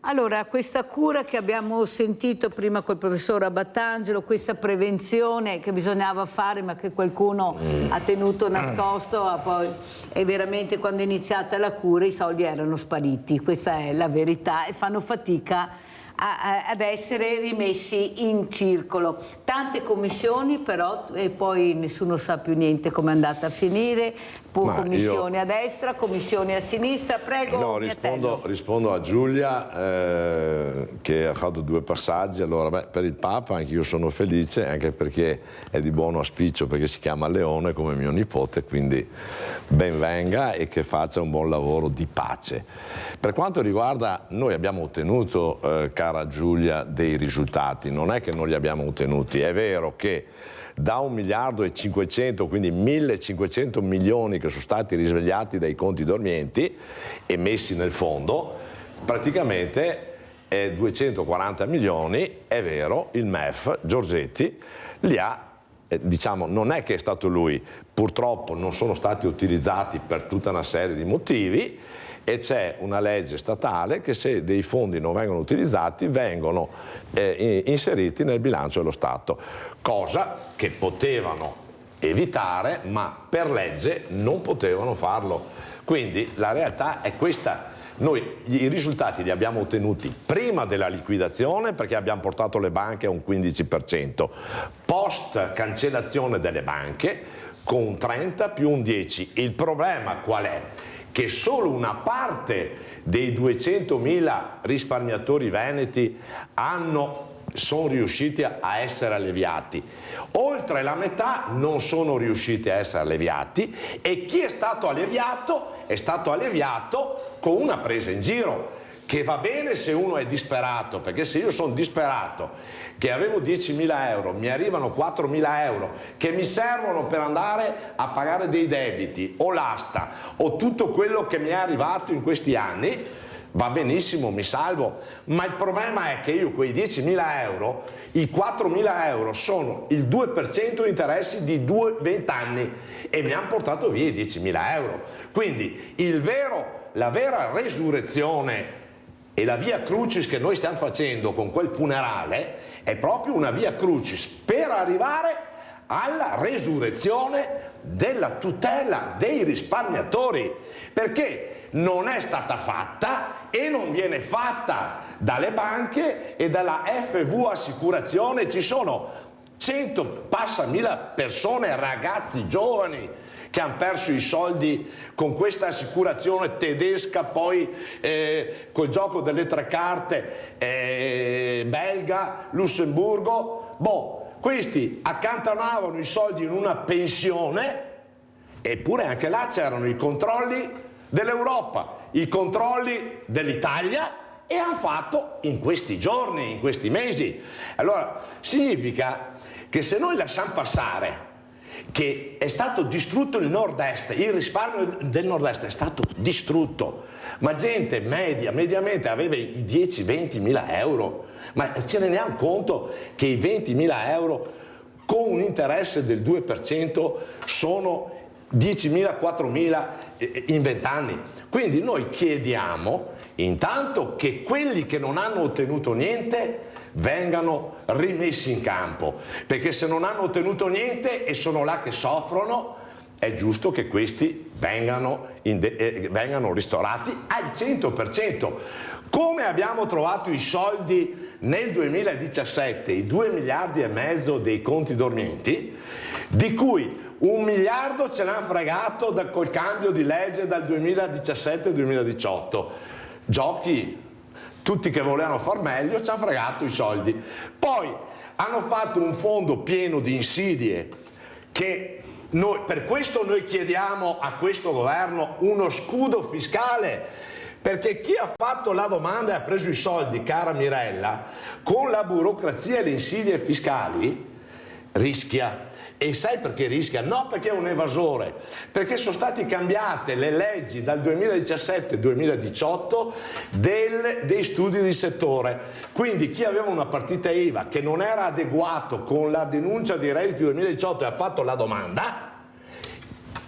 Allora, questa cura che abbiamo sentito prima col professor Abbattangelo, questa prevenzione che bisognava fare ma che qualcuno ha tenuto nascosto, poi è veramente, quando è iniziata la cura i soldi erano spariti, questa è la verità, e fanno fatica ad essere rimessi in circolo. Tante commissioni però, e poi nessuno sa più niente come è andata a finire, commissioni a destra, commissioni a sinistra. Prego. No, rispondo a Giulia che ha fatto 2 passaggi. Allora, per il Papa anche io sono felice, anche perché è di buono auspicio, perché si chiama Leone come mio nipote, quindi ben venga e che faccia un buon lavoro di pace. Per quanto riguarda, noi abbiamo ottenuto, cara Giulia, dei risultati, non è che non li abbiamo ottenuti, è vero che da 1 miliardo e 500, quindi 1.500 milioni che sono stati risvegliati dai conti dormienti e messi nel fondo, praticamente 240 milioni, è vero, il MEF, Giorgetti, li ha, diciamo, non è che è stato lui, purtroppo non sono stati utilizzati per tutta una serie di motivi, e c'è una legge statale che se dei fondi non vengono utilizzati vengono inseriti nel bilancio dello Stato, cosa che potevano evitare ma per legge non potevano farlo. Quindi la realtà è questa. Noi i risultati li abbiamo ottenuti prima della liquidazione, perché abbiamo portato le banche a un 15%, post cancellazione delle banche con un 30 più un 10. Il problema qual è? Che solo una parte dei 200.000 risparmiatori veneti sono riusciti a essere alleviati. Oltre la metà non sono riusciti a essere alleviati, e chi è stato alleviato con una presa in giro, che va bene se uno è disperato, perché se io sono disperato che avevo 10.000 euro, mi arrivano 4.000 euro che mi servono per andare a pagare dei debiti o l'asta o tutto quello che mi è arrivato in questi anni, va benissimo, mi salvo, ma il problema è che io quei 10.000 euro, i 4.000 euro sono il 2% di interessi di 20 anni e mi hanno portato via i 10.000 euro. Quindi la vera resurrezione e la via crucis che noi stiamo facendo con quel funerale è proprio una via crucis per arrivare alla resurrezione della tutela dei risparmiatori, perché non è stata fatta e non viene fatta dalle banche e dalla FV Assicurazione. Ci sono 100.000 persone, ragazzi giovani, che hanno perso i soldi con questa assicurazione tedesca, poi col gioco delle 3 carte, belga, Lussemburgo. Questi accantonavano i soldi in una pensione, eppure anche là c'erano i controlli dell'Europa, i controlli dell'Italia, e hanno fatto in questi giorni, in questi mesi. Allora significa che se noi lasciamo passare che è stato distrutto il nord-est, il risparmio del nord-est è stato distrutto, ma gente mediamente aveva i 10-20 mila euro, ma ce ne rendiamo conto che i 20.000 euro con un interesse del 2% sono 10.000, 4.000 in 20 anni. Quindi noi chiediamo intanto che quelli che non hanno ottenuto niente vengano rimessi in campo, perché se non hanno ottenuto niente e sono là che soffrono, è giusto che questi vengano ristorati al 100%. Come abbiamo trovato i soldi nel 2017, i 2 miliardi e mezzo dei conti dormienti, di cui 1 miliardo ce l'hanno fregato col cambio di legge dal 2017 al 2018. Giochi, tutti che volevano far meglio ci hanno fregato i soldi. Poi hanno fatto un fondo pieno di insidie che per questo noi chiediamo a questo governo uno scudo fiscale, perché chi ha fatto la domanda e ha preso i soldi, cara Mirella, con la burocrazia e le insidie fiscali rischia. E sai perché rischia? No perché è un evasore, perché sono state cambiate le leggi dal 2017-2018 dei studi di settore. Quindi chi aveva una partita IVA che non era adeguato con la denuncia dei redditi 2018 e ha fatto la domanda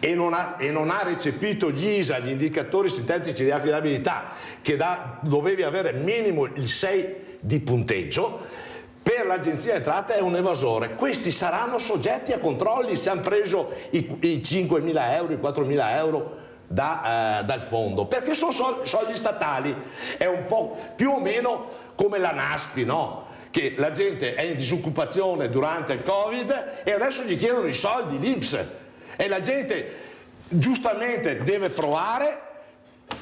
e non ha recepito gli ISA, gli indicatori sintetici di affidabilità, che dovevi avere minimo il 6 di punteggio, per l'agenzia entrate è un evasore. Questi saranno soggetti a controlli se hanno preso i 5.000 euro, i 4.000 euro dal fondo, perché sono soldi statali. È un po' più o meno come la NASPI, no? Che la gente è in disoccupazione durante il Covid e adesso gli chiedono i soldi, l'INPS, e la gente giustamente deve provare,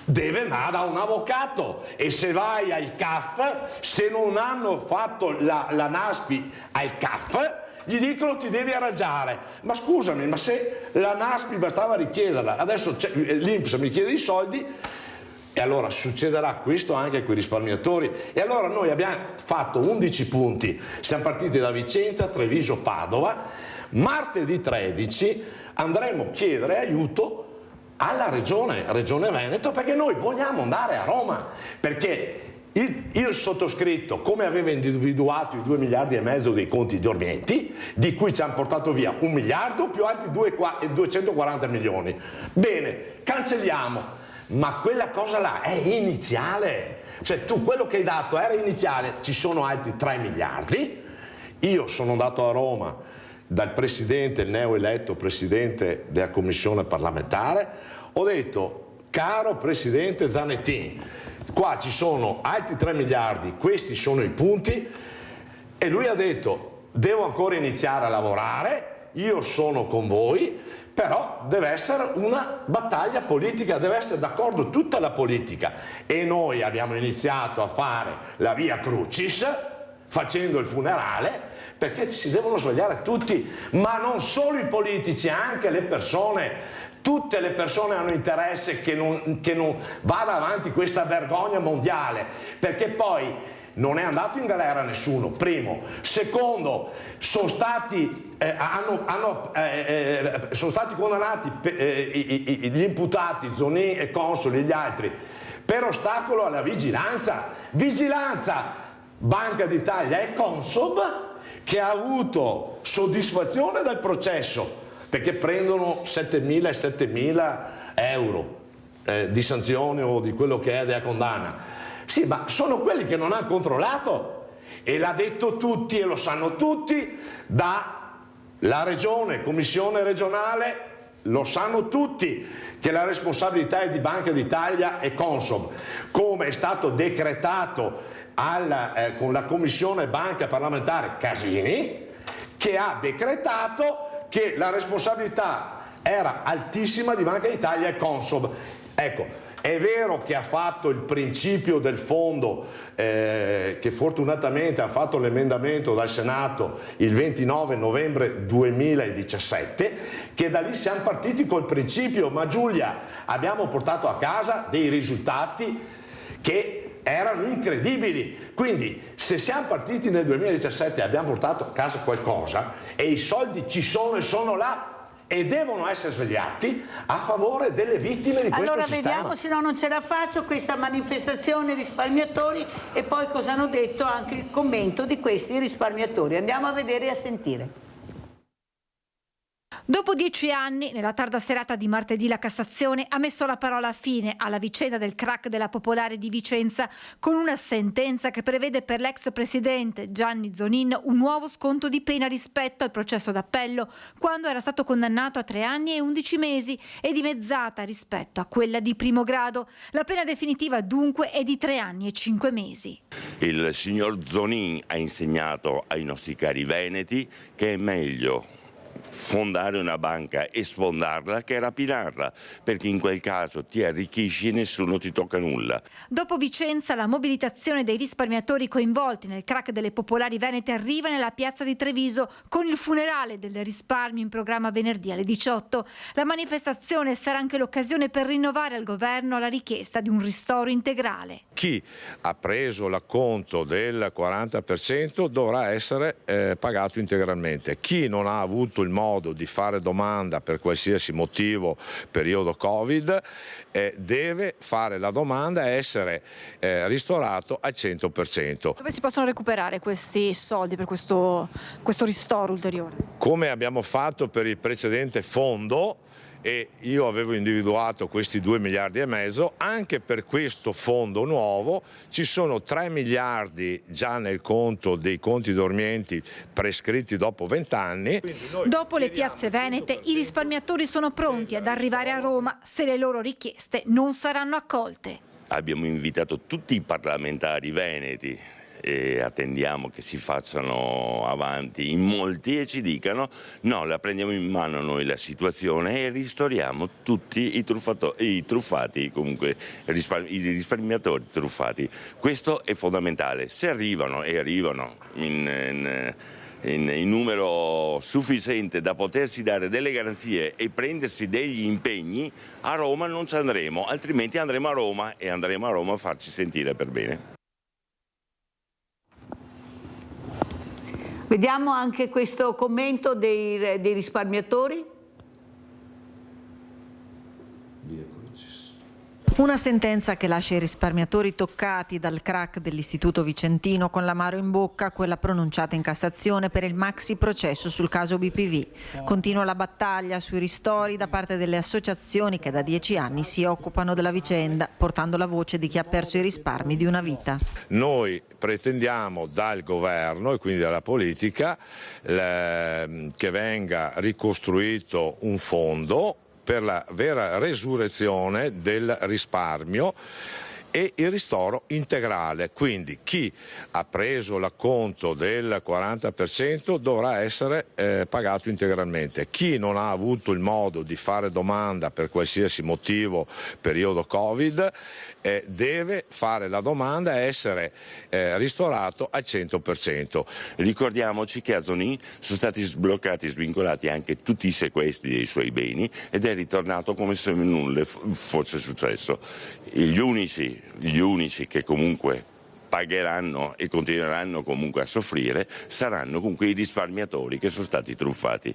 deve andare da un avvocato, e se vai al CAF, se non hanno fatto la NASPI al CAF, gli dicono ti devi arrangiare. Ma scusami, ma se la NASPI bastava richiederla, adesso l'INPS mi chiede i soldi, e allora succederà questo anche con i risparmiatori. E allora noi abbiamo fatto 11 punti, siamo partiti da Vicenza, Treviso, Padova. Martedì 13 andremo a chiedere aiuto alla Regione Veneto, perché noi vogliamo andare a Roma, perché il sottoscritto, come aveva individuato i 2 miliardi e mezzo dei conti dormienti, di cui ci hanno portato via 1 miliardo più altri 240 milioni. Bene, cancelliamo, ma quella cosa là è iniziale, cioè tu quello che hai dato era iniziale, ci sono altri 3 miliardi. Io sono andato a Roma dal presidente, il neoeletto presidente della commissione parlamentare, ho detto: caro presidente Zanettin, qua ci sono altri 3 miliardi, questi sono i punti, e lui ha detto: devo ancora iniziare a lavorare, io sono con voi, però deve essere una battaglia politica, deve essere d'accordo tutta la politica. E noi abbiamo iniziato a fare la via Crucis, facendo il funerale, perché si devono svegliare tutti, ma non solo i politici, anche le persone. Tutte le persone hanno interesse che non vada avanti questa vergogna mondiale, perché poi non è andato in galera nessuno, primo. Secondo, sono stati condannati gli imputati, Zonin e Consoli e gli altri, per ostacolo alla vigilanza. Vigilanza, Banca d'Italia e Consob, che ha avuto soddisfazione dal processo, perché prendono 7.000 e 7.000 euro di sanzione o di quello che è della condanna. Sì, ma sono quelli che non hanno controllato, e l'ha detto tutti e lo sanno tutti, dalla regione, commissione regionale, lo sanno tutti che la responsabilità è di Banca d'Italia e Consob, come è stato decretato con la commissione banca parlamentare Casini, che ha decretato che la responsabilità era altissima di Banca d'Italia e Consob. Ecco, è vero che ha fatto il principio del fondo, che fortunatamente ha fatto l'emendamento dal Senato il 29 novembre 2017, che da lì siamo partiti col principio, ma Giulia, abbiamo portato a casa dei risultati che erano incredibili. Quindi se siamo partiti nel 2017 e abbiamo portato a casa qualcosa, e i soldi ci sono e sono là e devono essere svegliati a favore delle vittime di questo sistema. Allora vediamo, se no non ce la faccio, questa manifestazione risparmiatori, e poi cosa hanno detto, anche il commento di questi risparmiatori. Andiamo a vedere e a sentire. Dopo 10 anni, nella tarda serata di martedì, la Cassazione ha messo la parola fine alla vicenda del crack della Popolare di Vicenza con una sentenza che prevede per l'ex presidente Gianni Zonin un nuovo sconto di pena rispetto al processo d'appello, quando era stato condannato a 3 anni e 11 mesi, e dimezzata rispetto a quella di primo grado. La pena definitiva dunque è di 3 anni e 5 mesi. Il signor Zonin ha insegnato ai nostri cari veneti che è meglio fondare una banca e sfondarla che rapinarla, perché in quel caso ti arricchisci e nessuno ti tocca nulla. Dopo Vicenza, la mobilitazione dei risparmiatori coinvolti nel crack delle Popolari venete arriva nella piazza di Treviso con il funerale del risparmio in programma venerdì alle 18. La manifestazione sarà anche l'occasione per rinnovare al governo la richiesta di un ristoro integrale. Chi ha preso l'acconto del 40% dovrà essere pagato integralmente. Chi non ha avuto il modo di fare domanda per qualsiasi motivo, periodo Covid, deve fare la domanda e essere ristorato al 100%. Dove si possono recuperare questi soldi per questo ristoro ulteriore? Come abbiamo fatto per il precedente fondo, e io avevo individuato questi 2 miliardi e mezzo, anche per questo fondo nuovo ci sono 3 miliardi già nel conto dei conti dormienti prescritti dopo 20 anni. Dopo le piazze venete, i risparmiatori sono pronti ad arrivare a Roma se le loro richieste non saranno accolte. Abbiamo invitato tutti i parlamentari veneti e attendiamo che si facciano avanti in molti e ci dicano no, la prendiamo in mano noi la situazione e ristoriamo tutti i truffati, comunque i risparmiatori truffati. Questo è fondamentale. Se arrivano e arrivano in numero sufficiente da potersi dare delle garanzie e prendersi degli impegni, a Roma non ci andremo, altrimenti andremo a Roma e andremo a Roma a farci sentire per bene. Vediamo anche questo commento dei risparmiatori. Una sentenza che lascia i risparmiatori toccati dal crack dell'Istituto Vicentino con l'amaro in bocca, quella pronunciata in Cassazione per il maxi processo sul caso BPV. Continua la battaglia sui ristori da parte delle associazioni che da 10 anni si occupano della vicenda, portando la voce di chi ha perso i risparmi di una vita. Noi pretendiamo dal governo e quindi dalla politica che venga ricostruito un fondo per la vera resurrezione del risparmio e il ristoro integrale, quindi chi ha preso l'acconto del 40% dovrà essere pagato integralmente. Chi non ha avuto il modo di fare domanda per qualsiasi motivo, periodo Covid, deve fare la domanda e essere ristorato al 100%. Ricordiamoci che a Zonin sono stati sbloccati e svincolati anche tutti i sequestri dei suoi beni ed è ritornato come se nulla fosse successo. Gli unici che comunque pagheranno e continueranno comunque a soffrire saranno comunque i risparmiatori che sono stati truffati.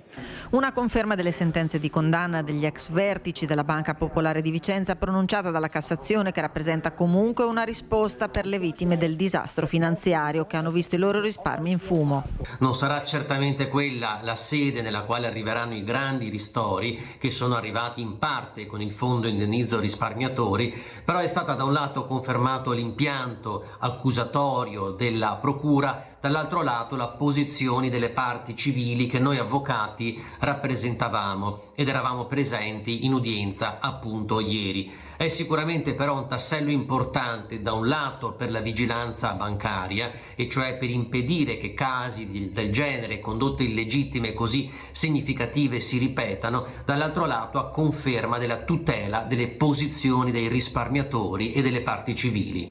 Una conferma delle sentenze di condanna degli ex vertici della Banca Popolare di Vicenza pronunciata dalla Cassazione, che rappresenta comunque una risposta per le vittime del disastro finanziario che hanno visto i loro risparmi in fumo. Non sarà certamente quella la sede nella quale arriveranno i grandi ristori che sono arrivati in parte con il fondo indennizzo risparmiatori, però è stata da un lato confermato l'impianto accusatorio della procura, dall'altro lato la posizione delle parti civili che noi avvocati rappresentavamo ed eravamo presenti in udienza appunto ieri. È sicuramente però un tassello importante da un lato per la vigilanza bancaria, e cioè per impedire che casi del genere, condotte illegittime così significative si ripetano, dall'altro lato a conferma della tutela delle posizioni dei risparmiatori e delle parti civili.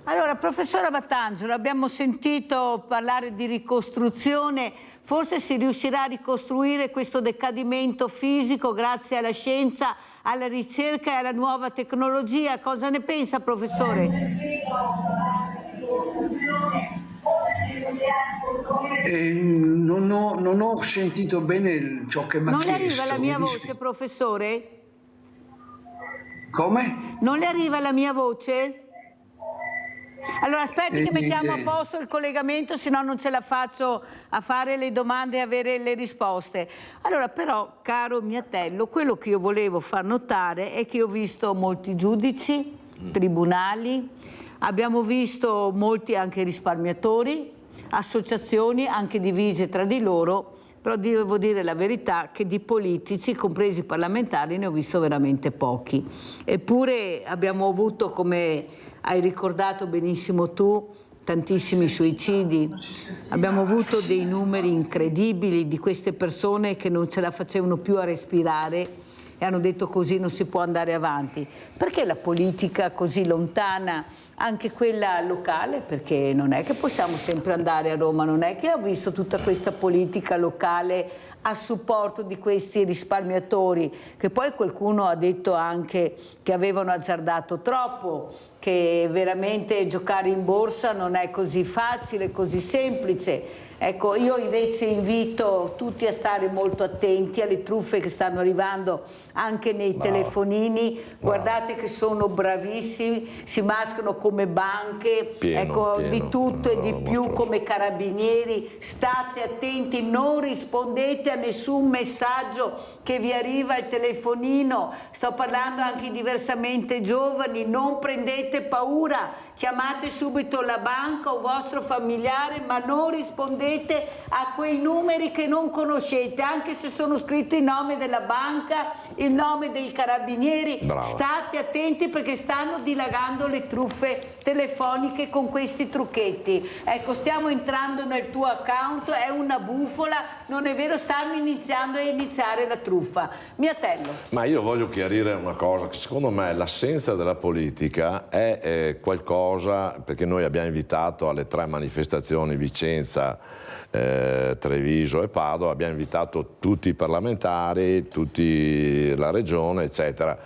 Allora, professore Battangelo, abbiamo sentito parlare di ricostruzione, forse si riuscirà a ricostruire questo decadimento fisico grazie alla scienza, alla ricerca e alla nuova tecnologia. Cosa ne pensa, professore? Non ho sentito bene ciò che mi ha chiesto. Non le arriva la mia voce, professore? Come? Non le arriva la mia voce? Allora aspetti che mettiamo a posto il collegamento, se no non ce la faccio a fare le domande e avere le risposte. Allora però, caro Miatello, quello che io volevo far notare è che ho visto molti giudici, tribunali, abbiamo visto molti anche risparmiatori, associazioni anche divise tra di loro, però devo dire la verità che di politici, compresi i parlamentari, ne ho visto veramente pochi. Eppure abbiamo avuto, come hai ricordato benissimo tu, tantissimi suicidi, abbiamo avuto dei numeri incredibili di queste persone che non ce la facevano più a respirare e hanno detto così non si può andare avanti. Perché la politica così lontana, anche quella locale? Perché non è che possiamo sempre andare a Roma, non è che ho visto tutta questa politica locale a supporto di questi risparmiatori, che poi qualcuno ha detto anche che avevano azzardato troppo, che veramente giocare in borsa non è così facile, così semplice. Ecco, io invece invito tutti a stare molto attenti alle truffe che stanno arrivando anche nei telefonini. Guardate che sono bravissimi, si mascherano come banche, ecco, di tutto e di più, come carabinieri. State attenti, non rispondete a nessun messaggio che vi arriva al telefonino. Sto parlando anche diversamente giovani, non prendete paura. Chiamate subito la banca o vostro familiare, ma non rispondete a quei numeri che non conoscete, anche se sono scritti il nome della banca, il nome dei carabinieri. Brava. State attenti perché stanno dilagando le truffe telefoniche con questi trucchetti. Ecco, stiamo entrando nel tuo account, è una bufala, non è vero, stanno iniziando a iniziare la truffa. Miatello. Ma io voglio chiarire una cosa, che secondo me l'assenza della politica è qualcosa, perché noi abbiamo invitato alle 3 manifestazioni Vicenza, Treviso e Padova, abbiamo invitato tutti i parlamentari, tutti la regione, eccetera.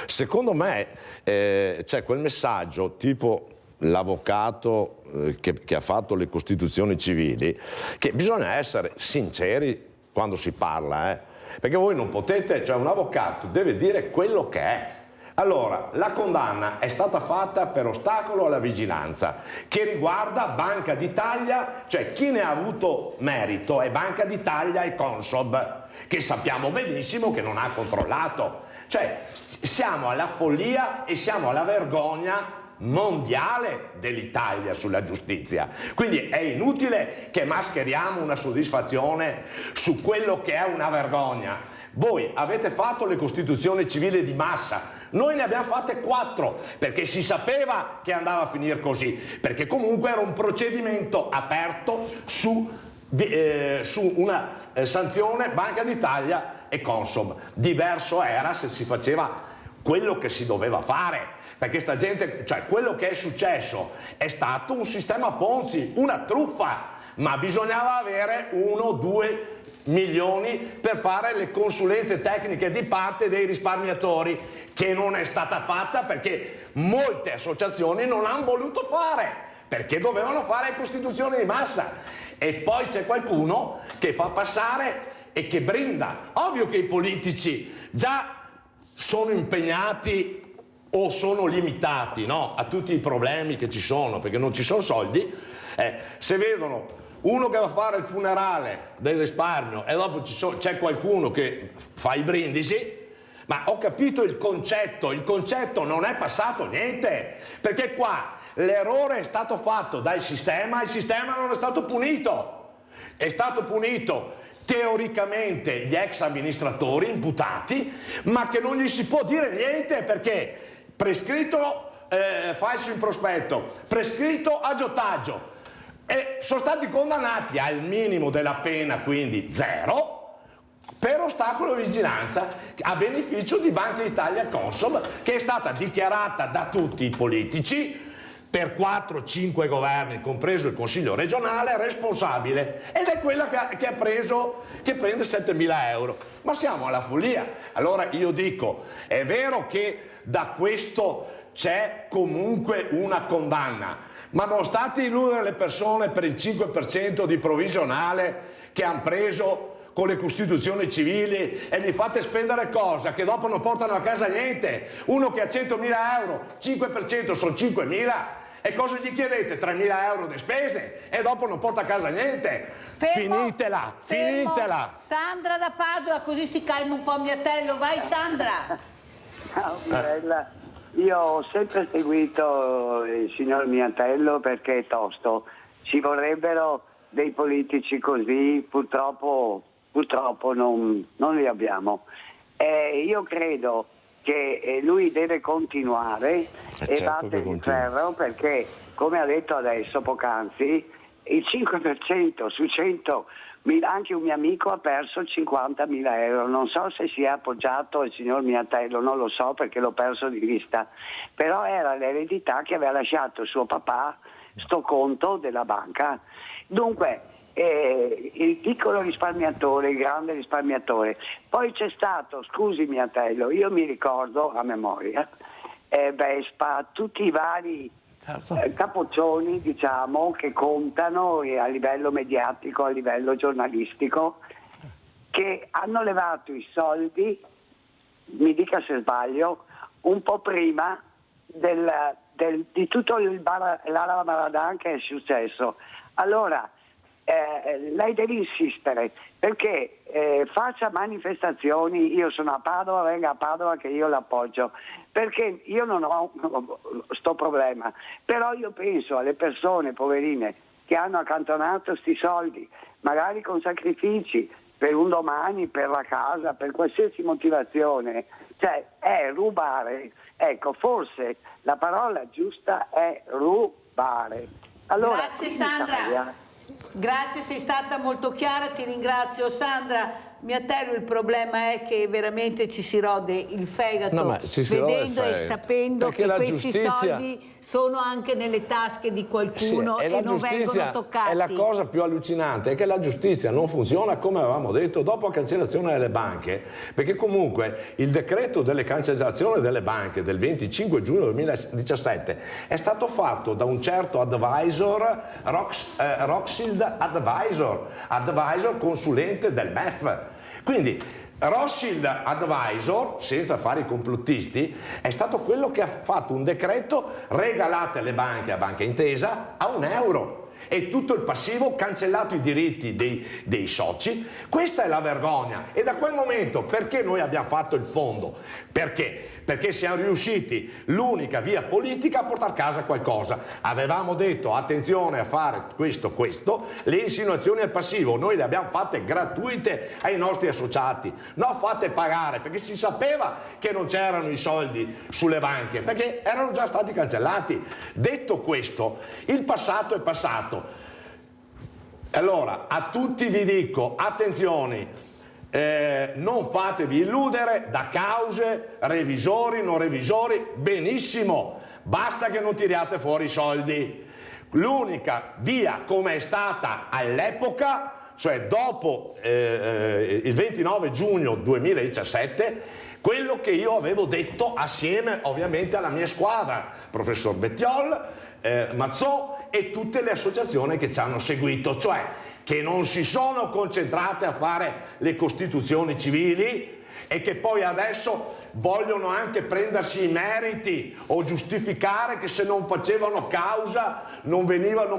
Secondo me c'è quel messaggio tipo l'avvocato che ha fatto le costituzioni civili, che bisogna essere sinceri quando si parla, perché voi non potete, cioè un avvocato deve dire quello che è. Allora, la condanna è stata fatta per ostacolo alla vigilanza, che riguarda Banca d'Italia, cioè chi ne ha avuto merito è Banca d'Italia e Consob, che sappiamo benissimo che non ha controllato. Cioè, siamo alla follia e siamo alla vergogna mondiale dell'Italia sulla giustizia. Quindi è inutile che mascheriamo una soddisfazione su quello che è una vergogna. Voi avete fatto le costituzioni civili di massa, noi ne abbiamo fatte 4 perché si sapeva che andava a finire così, perché comunque era un procedimento aperto su una sanzione Banca d'Italia e Consob. Diverso era se si faceva quello che si doveva fare, perché sta gente, cioè quello che è successo è stato un sistema Ponzi, una truffa, ma bisognava avere 1-2 milioni per fare le consulenze tecniche di parte dei risparmiatori, che non è stata fatta perché molte associazioni non hanno voluto fare, perché dovevano fare costituzioni di massa. E poi c'è qualcuno che fa passare e che brinda. Ovvio che i politici già sono impegnati o sono limitati, no, a tutti i problemi che ci sono, perché non ci sono soldi. Se vedono uno che va a fare il funerale del risparmio e dopo c'è qualcuno che fa i brindisi, ma ho capito il concetto non è passato niente, perché qua l'errore è stato fatto dal sistema, il sistema non è stato punito, è stato punito teoricamente gli ex amministratori imputati, ma che non gli si può dire niente perché prescritto falso in prospetto, prescritto aggiotaggio, e sono stati condannati al minimo della pena, quindi 0, per ostacolo di vigilanza a beneficio di Banca d'Italia e Consob, che è stata dichiarata da tutti i politici per 4-5 governi, compreso il Consiglio regionale, responsabile, ed è quella che prende 7.000 euro. Ma siamo alla follia. Allora io dico, è vero che da questo c'è comunque una condanna, ma non state a illudere le persone per il 5% di provvisionale che hanno preso con le costituzioni civili e li fate spendere cosa? Che dopo non portano a casa niente. Uno che ha 100.000 euro, 5% sono 5.000, E cosa gli chiedete? 3.000 euro di spese e dopo non porta a casa niente. Finitela. Sandra da Padova, così si calma un po' Miatello. Vai Sandra. Ciao bella. Io ho sempre seguito il signor Miatello perché è tosto. Ci vorrebbero dei politici così, purtroppo non li abbiamo. Io credo che lui deve continuare e batte il ferro perché, come ha detto adesso poc'anzi, il 5% su 100, anche un mio amico ha perso 50.000 euro. Non so se si è appoggiato il signor Miatello, non lo so perché l'ho perso di vista, però era l'eredità che aveva lasciato suo papà, sto conto della banca. Dunque il piccolo risparmiatore, il grande risparmiatore. Poi c'è stato, scusi Miatello, io mi ricordo a memoria, Vespa, tutti i vari capoccioni, diciamo, che contano a livello mediatico, a livello giornalistico, che hanno levato i soldi, mi dica se sbaglio, un po' prima di tutto l'Ala Maradan che è successo. Allora lei deve insistere perché faccia manifestazioni. Io sono a Padova, venga a Padova che io l'appoggio, perché io non ho sto problema, però io penso alle persone poverine che hanno accantonato sti soldi, magari con sacrifici per un domani, per la casa, per qualsiasi motivazione, cioè è rubare. Ecco, forse la parola giusta è rubare. Allora, grazie Sandra. Grazie, sei stata molto chiara, ti ringrazio Sandra. Miatello, il problema è che veramente ci si rode il fegato vedendo e sapendo che questi soldi sono anche nelle tasche di qualcuno e non vengono toccati. E la cosa più allucinante è che la giustizia non funziona come avevamo detto dopo la cancellazione delle banche, perché comunque il decreto delle cancellazioni delle banche del 25 giugno 2017 è stato fatto da un certo advisor, Rothschild Advisor consulente del MEF. Quindi Rothschild Advisor, senza fare i complottisti, è stato quello che ha fatto un decreto: regalate le banche a Banca Intesa a €1 e tutto il passivo, cancellato i diritti dei soci. Questa è la vergogna. E da quel momento, perché noi abbiamo fatto il fondo? Perché? Perché siamo riusciti, l'unica via politica, a portare a casa qualcosa. Avevamo detto attenzione a fare questo, le insinuazioni al passivo noi le abbiamo fatte gratuite ai nostri associati, non fatte pagare, perché si sapeva che non c'erano i soldi sulle banche, perché erano già stati cancellati. Detto questo, il passato è passato. Allora, a tutti vi dico, attenzione, non fatevi illudere da cause, revisori, non revisori, benissimo, basta che non tiriate fuori i soldi. L'unica via, come è stata all'epoca, cioè dopo il 29 giugno 2017, quello che io avevo detto assieme ovviamente alla mia squadra, professor Bettiol, Mazzò e tutte le associazioni che ci hanno seguito, cioè che non si sono concentrate a fare le costituzioni civili e che poi adesso vogliono anche prendersi i meriti o giustificare che se non facevano causa non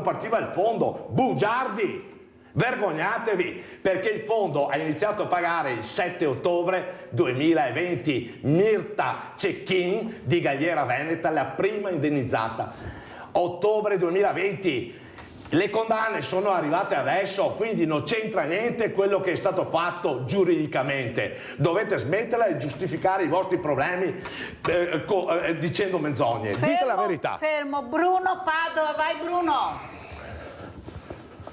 partiva il fondo. Bugiardi! Vergognatevi, perché il fondo ha iniziato a pagare il 7 ottobre 2020 Mirta Cecchin di Galliera Veneta, la prima indennizzata. Ottobre 2020. Le condanne sono arrivate adesso, quindi non c'entra niente quello che è stato fatto giuridicamente. Dovete smetterla di giustificare i vostri problemi dicendo menzogne. Dite la verità. Fermo. Bruno Padova, vai Bruno.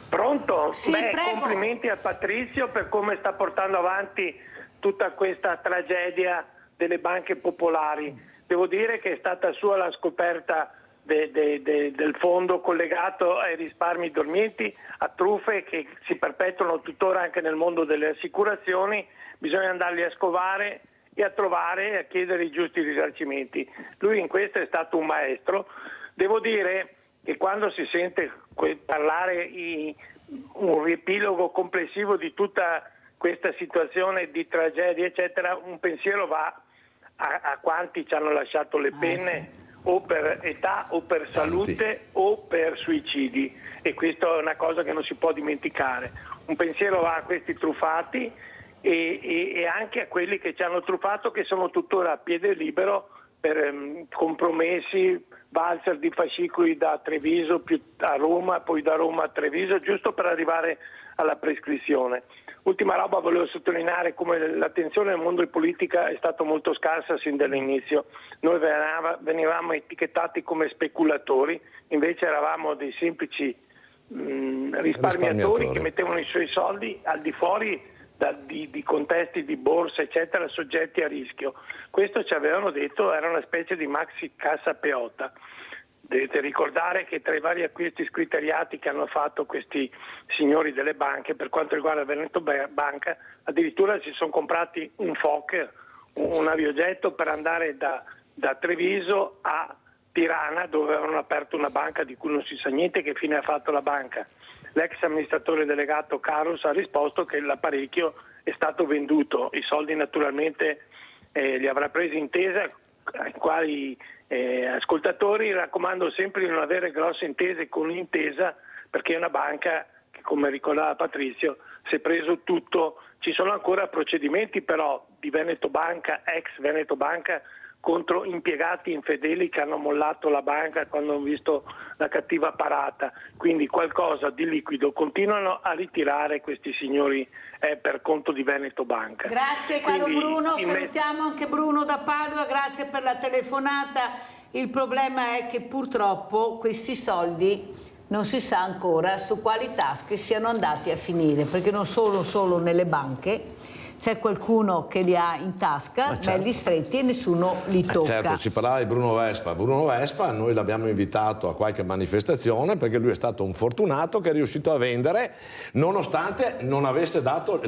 Pronto? Sì, prego. Complimenti a Patrizio per come sta portando avanti tutta questa tragedia delle banche popolari. Devo dire che è stata sua la scoperta del fondo collegato ai risparmi dormienti, a truffe che si perpetuano tuttora anche nel mondo delle assicurazioni. Bisogna andarli a scovare e a trovare e a chiedere i giusti risarcimenti. Lui in questo è stato un maestro. Devo dire che quando si sente parlare un riepilogo complessivo di tutta questa situazione di tragedia eccetera, un pensiero va a quanti ci hanno lasciato le penne o per età o per salute o per suicidi, e questa è una cosa che non si può dimenticare. Un pensiero va a questi truffati e anche a quelli che ci hanno truffato, che sono tuttora a piede libero per compromessi, valzer di fascicoli da Treviso più a Roma, poi da Roma a Treviso, giusto per arrivare alla prescrizione. Ultima roba, volevo sottolineare come l'attenzione nel mondo di politica è stata molto scarsa sin dall'inizio. Noi venivamo etichettati come speculatori, invece eravamo dei semplici risparmiatori che mettevano i suoi soldi al di fuori di contesti di borsa eccetera, soggetti a rischio. Questo ci avevano detto, era una specie di maxi cassa peotta. Dovete ricordare che tra i vari acquisti scriteriati che hanno fatto questi signori delle banche, per quanto riguarda Veneto Banca, addirittura si sono comprati un Fokker, un aviogetto per andare da Treviso a Tirana, dove avevano aperto una banca di cui non si sa niente che fine ha fatto la banca. L'ex amministratore delegato Carlos ha risposto che l'apparecchio è stato venduto, i soldi naturalmente li avrà presi Intesa, ai quali ascoltatori raccomando sempre di non avere grosse intese con Intesa, perché è una banca che, come ricordava Patrizio, si è preso tutto. Ci sono ancora procedimenti però di Veneto Banca, ex Veneto Banca, contro impiegati infedeli che hanno mollato la banca quando hanno visto la cattiva parata, quindi qualcosa di liquido continuano a ritirare questi signori per conto di Veneto Banca. Grazie caro Bruno, salutiamo anche Bruno da Padova, grazie per la telefonata. Il problema è che purtroppo questi soldi non si sa ancora su quali tasche siano andati a finire, perché non sono solo nelle banche, c'è qualcuno che li ha in tasca, belli stretti, e nessuno li tocca. Certo, si parlava di Bruno Vespa. Bruno Vespa noi l'abbiamo invitato a qualche manifestazione perché lui è stato un fortunato che è riuscito a vendere nonostante non avesse dato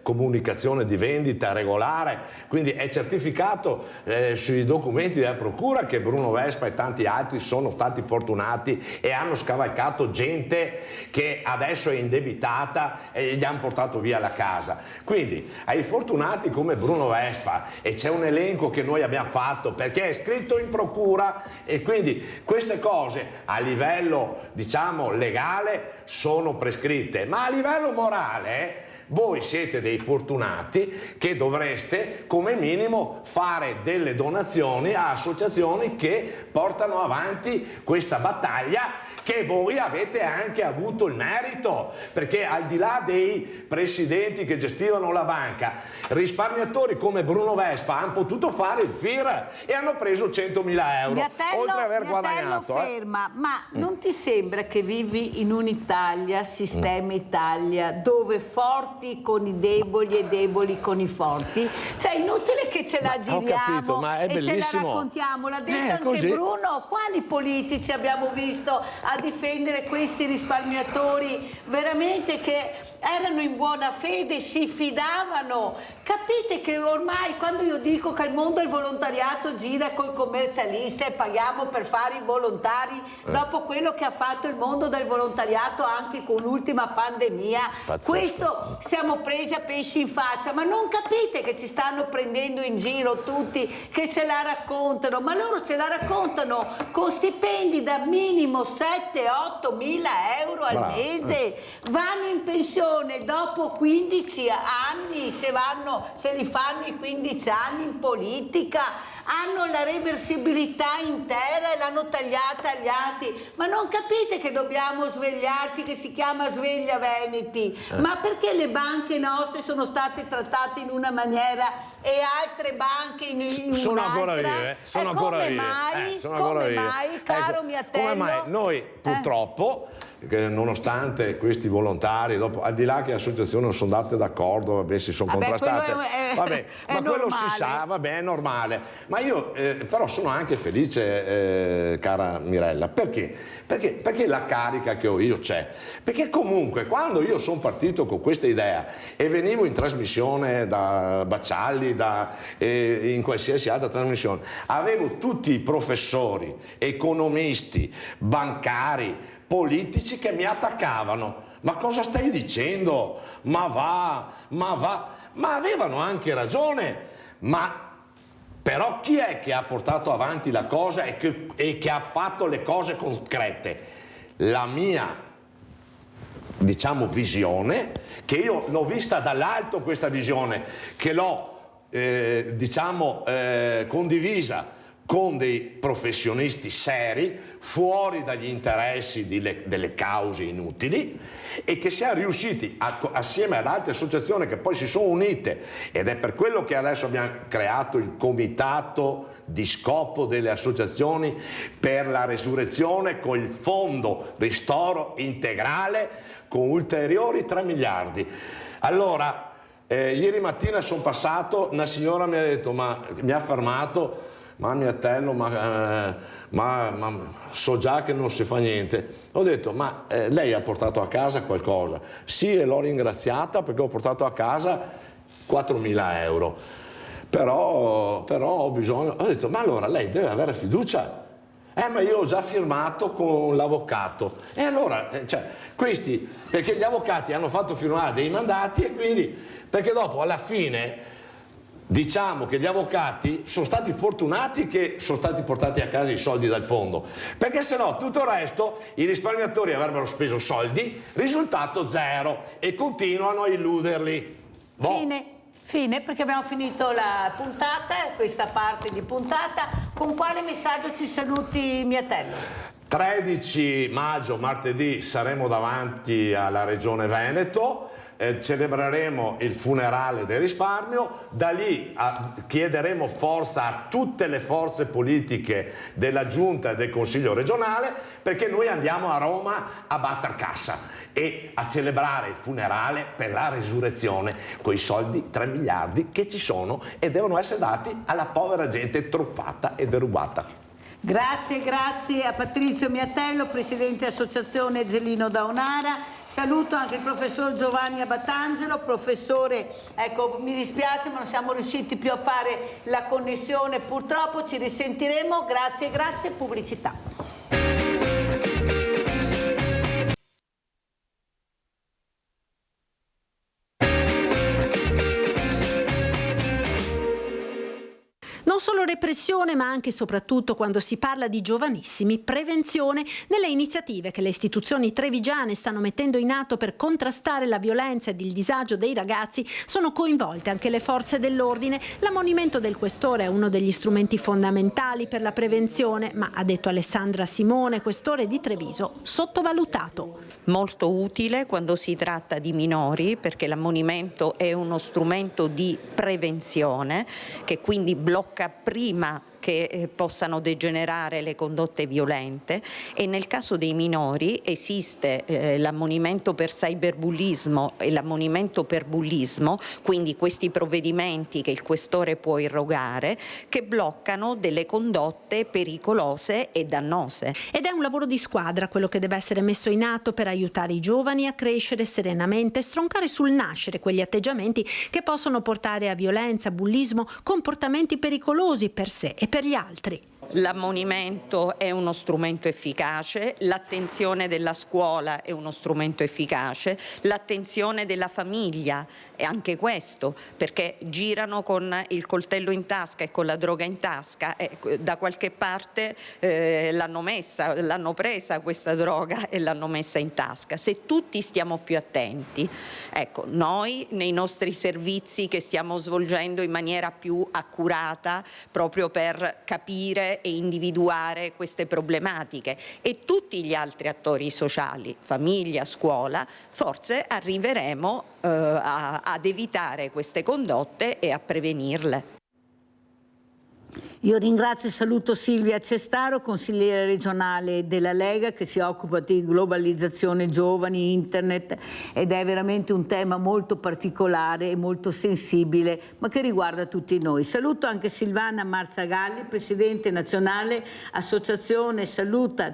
comunicazione di vendita regolare, quindi è certificato sui documenti della procura che Bruno Vespa e tanti altri sono stati fortunati e hanno scavalcato gente che adesso è indebitata e gli hanno portato via la casa. Quindi ai fortunati come Bruno Vespa, e c'è un elenco che noi abbiamo fatto perché è scritto in procura, e quindi queste cose a livello diciamo legale sono prescritte, ma a livello morale voi siete dei fortunati che dovreste come minimo fare delle donazioni a associazioni che portano avanti questa battaglia che voi avete anche avuto il merito, perché al di là dei presidenti che gestivano la banca, risparmiatori come Bruno Vespa hanno potuto fare il FIR e hanno preso 100.000 euro, oltre ad aver guadagnato. Ferma, ma non ti sembra che vivi in un'Italia, sistema Italia, dove forti con i deboli e deboli con i forti? Cioè è inutile che ce la giriamo capito, ma è e ce bellissimo. la raccontiamo, l'ha detto anche così. Bruno, quali politici abbiamo visto a difendere questi risparmiatori veramente che erano in buona fede, si fidavano. Capite che ormai quando io dico che il mondo del volontariato gira col commercialista e paghiamo per fare i volontari, dopo quello che ha fatto il mondo del volontariato anche con l'ultima pandemia, Pazzesco. questo siamo presi a pesci in faccia, ma non capite che ci stanno prendendo in giro tutti, che ce la raccontano, ma loro ce la raccontano con stipendi da minimo 7-8 mila euro al Bravo. mese, vanno in pensione dopo 15 anni, se li fanno i 15 anni in politica, hanno la reversibilità intera e l'hanno tagliata agli altri. Ma non capite che dobbiamo svegliarci, che si chiama Sveglia Veneti? Ma perché le banche nostre sono state trattate in una maniera e altre banche in un'altra? Sono ancora vive, sono ancora vive. Come mai, caro Miatello? Come mai? Noi purtroppo, che nonostante questi volontari, dopo, al di là che le associazioni non sono andate d'accordo, vabbè, si sono contrastate, vabbè, ma quello si sa, vabbè, è normale. Ma io però sono anche felice, cara Mirella, perché? Perché la carica che ho io c'è. Perché comunque quando io sono partito con questa idea e venivo in trasmissione da Baccialli, in qualsiasi altra trasmissione, avevo tutti i professori, economisti, bancari, politici che mi attaccavano. Ma cosa stai dicendo? Ma avevano anche ragione, ma Però chi è che ha portato avanti la cosa e che ha fatto le cose concrete? La mia, diciamo, visione, che io l'ho vista dall'alto questa visione, che l'ho condivisa con dei professionisti seri, fuori dagli interessi delle cause inutili, e che siamo riusciti assieme ad altre associazioni che poi si sono unite, ed è per quello che adesso abbiamo creato il comitato di scopo delle associazioni per la resurrezione, con il fondo ristoro integrale con ulteriori 3 miliardi. Allora, ieri mattina sono passato, una signora mi ha detto, mi ha fermato: ma Miatello, ma so già che non si fa niente. Ho detto: ma lei ha portato a casa qualcosa? Sì, e l'ho ringraziata perché ho portato a casa 4.000 euro. Però ho bisogno. Ho detto: ma allora lei deve avere fiducia. Ma io ho già firmato con l'avvocato. E allora, questi, perché gli avvocati hanno fatto firmare dei mandati, e quindi, perché dopo alla fine diciamo che gli avvocati sono stati fortunati che sono stati portati a casa i soldi dal fondo, perché se no tutto il resto i risparmiatori avrebbero speso soldi, risultato zero, e continuano a illuderli. Fine, perché abbiamo finito la puntata, questa parte di puntata. Con quale messaggio ci saluti, Miatello? 13 maggio, martedì, saremo davanti alla Regione Veneto. Celebreremo il funerale del risparmio, da lì chiederemo forza a tutte le forze politiche della Giunta e del Consiglio regionale, perché noi andiamo a Roma a batter cassa e a celebrare il funerale per la resurrezione con i soldi, 3 miliardi che ci sono e devono essere dati alla povera gente truffata e derubata. Grazie a Patrizio Miatello, Presidente Associazione Ezzelino da Onara. Saluto anche il professor Giovanni Abatangelo. Professore, ecco, mi dispiace ma non siamo riusciti più a fare la connessione, purtroppo ci risentiremo. Grazie, pubblicità. Non solo repressione, ma anche e soprattutto, quando si parla di giovanissimi, prevenzione. Nelle iniziative che le istituzioni trevigiane stanno mettendo in atto per contrastare la violenza ed il disagio dei ragazzi sono coinvolte anche le forze dell'ordine. L'ammonimento del questore è uno degli strumenti fondamentali per la prevenzione, ma, ha detto Alessandra Simone, questore di Treviso, sottovalutato. Molto utile quando si tratta di minori, perché l'ammonimento è uno strumento di prevenzione che quindi blocca prima che possano degenerare le condotte violente, e nel caso dei minori esiste l'ammonimento per cyberbullismo e l'ammonimento per bullismo, quindi questi provvedimenti che il questore può irrogare, che bloccano delle condotte pericolose e dannose. Ed è un lavoro di squadra quello che deve essere messo in atto per aiutare i giovani a crescere serenamente e stroncare sul nascere quegli atteggiamenti che possono portare a violenza, bullismo, comportamenti pericolosi per sé e per gli altri. L'ammonimento è uno strumento efficace, l'attenzione della scuola è uno strumento efficace, l'attenzione della famiglia è anche questo, perché girano con il coltello in tasca e con la droga in tasca, da qualche parte l'hanno presa questa droga e l'hanno messa in tasca. Se tutti stiamo più attenti, ecco, noi nei nostri servizi che stiamo svolgendo in maniera più accurata proprio per capire e individuare queste problematiche, e tutti gli altri attori sociali, famiglia, scuola, forse arriveremo ad evitare queste condotte e a prevenirle. Io ringrazio e saluto Silvia Cestaro, consigliere regionale della Lega, che si occupa di globalizzazione, giovani, internet, ed è veramente un tema molto particolare e molto sensibile, ma che riguarda tutti noi. Saluto anche Silvana Marzagalli, Presidente nazionale Associazione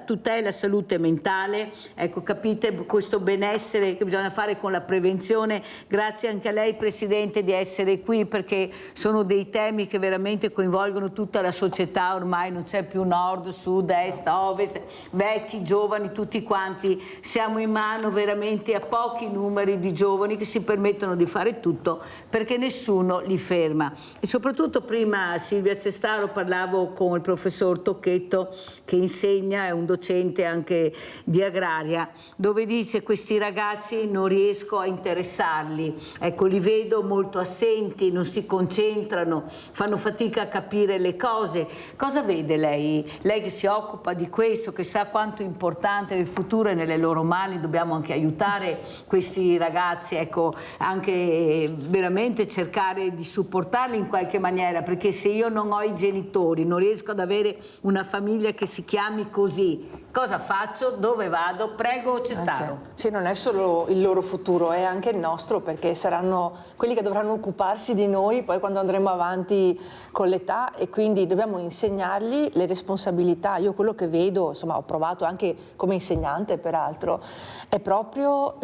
Tutela Salute Mentale. Ecco, capite questo benessere che bisogna fare con la prevenzione. Grazie anche a lei, Presidente, di essere qui, perché sono dei temi che veramente coinvolgono tutti tutta la società, ormai non c'è più nord, sud, est, ovest, vecchi, giovani, tutti quanti siamo in mano veramente a pochi numeri di giovani che si permettono di fare tutto perché nessuno li ferma. E soprattutto prima Silvia Cestaro, parlavo con il professor Tocchetto che insegna, è un docente anche di agraria, dove dice: questi ragazzi non riesco a interessarli, ecco, li vedo molto assenti, non si concentrano, fanno fatica a capire le cose. Cosa vede lei? Lei che si occupa di questo, che sa quanto è importante, il futuro è nelle loro mani, dobbiamo anche aiutare questi ragazzi, ecco, anche veramente cercare di supportarli in qualche maniera, perché se io non ho i genitori, non riesco ad avere una famiglia che si chiami così, cosa faccio? Dove vado? Prego, Cestaro. Sì, non è solo il loro futuro, è anche il nostro, perché saranno quelli che dovranno occuparsi di noi poi quando andremo avanti con l'età, e quindi dobbiamo insegnargli le responsabilità. Io quello che vedo, insomma, ho provato anche come insegnante peraltro, è proprio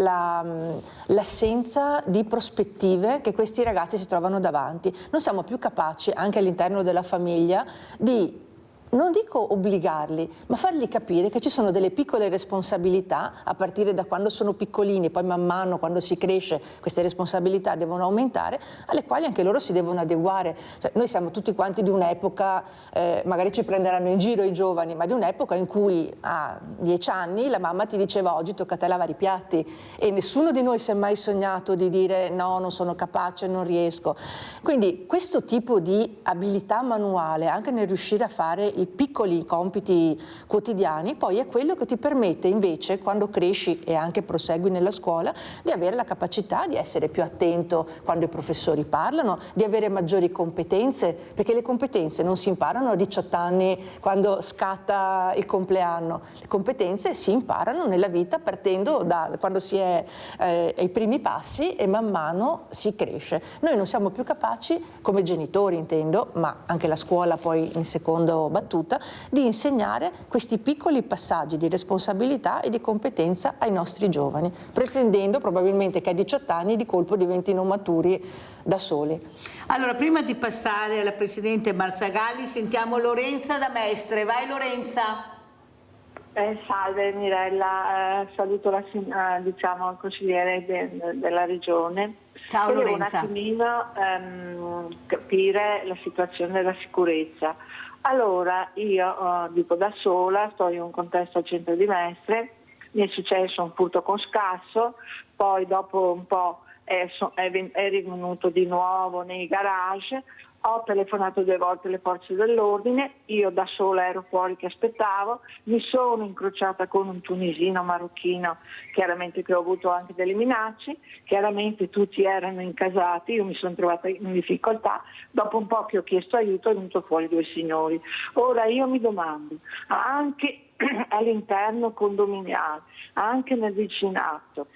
l'assenza di prospettive che questi ragazzi si trovano davanti. Non siamo più capaci, anche all'interno della famiglia, di, non dico obbligarli, ma fargli capire che ci sono delle piccole responsabilità a partire da quando sono piccolini, poi man mano quando si cresce queste responsabilità devono aumentare, alle quali anche loro si devono adeguare. Cioè, noi siamo tutti quanti di un'epoca, magari ci prenderanno in giro i giovani, ma di un'epoca in cui a 10 anni la mamma ti diceva: oggi tocca a te lavare i piatti, e nessuno di noi si è mai sognato di dire no, non sono capace, non riesco. Quindi questo tipo di abilità manuale, anche nel riuscire a fare i piccoli compiti quotidiani, poi è quello che ti permette invece, quando cresci e anche prosegui nella scuola, di avere la capacità di essere più attento quando i professori parlano, di avere maggiori competenze, perché le competenze non si imparano a 18 anni quando scatta il compleanno. Le competenze si imparano nella vita partendo da quando si è ai primi passi e man mano si cresce. Noi non siamo più capaci, come genitori intendo, ma anche la scuola poi in secondo battuta, di insegnare questi piccoli passaggi di responsabilità e di competenza ai nostri giovani, pretendendo probabilmente che a 18 anni di colpo diventino maturi da soli. Allora, prima di passare alla Presidente Marzagalli, sentiamo Lorenza da Mestre. Vai Lorenza. Salve Mirella, saluto la diciamo, il consigliere della Regione. Ciao Lorenza. Volevo un attimino capire la situazione della sicurezza. Allora, io dico da sola, sto in un contesto al centro di Mestre, mi è successo un furto con scasso, poi dopo un po' è rivenuto di nuovo nei garage, ho telefonato 2 volte alle forze dell'ordine, io da sola ero fuori che aspettavo, mi sono incrociata con un tunisino marocchino, chiaramente che ho avuto anche delle minacce, chiaramente tutti erano incasati, io mi sono trovata in difficoltà, dopo un po' che ho chiesto aiuto è venuto fuori 2 signori. Ora io mi domando, anche all'interno condominiale, anche nel vicinato,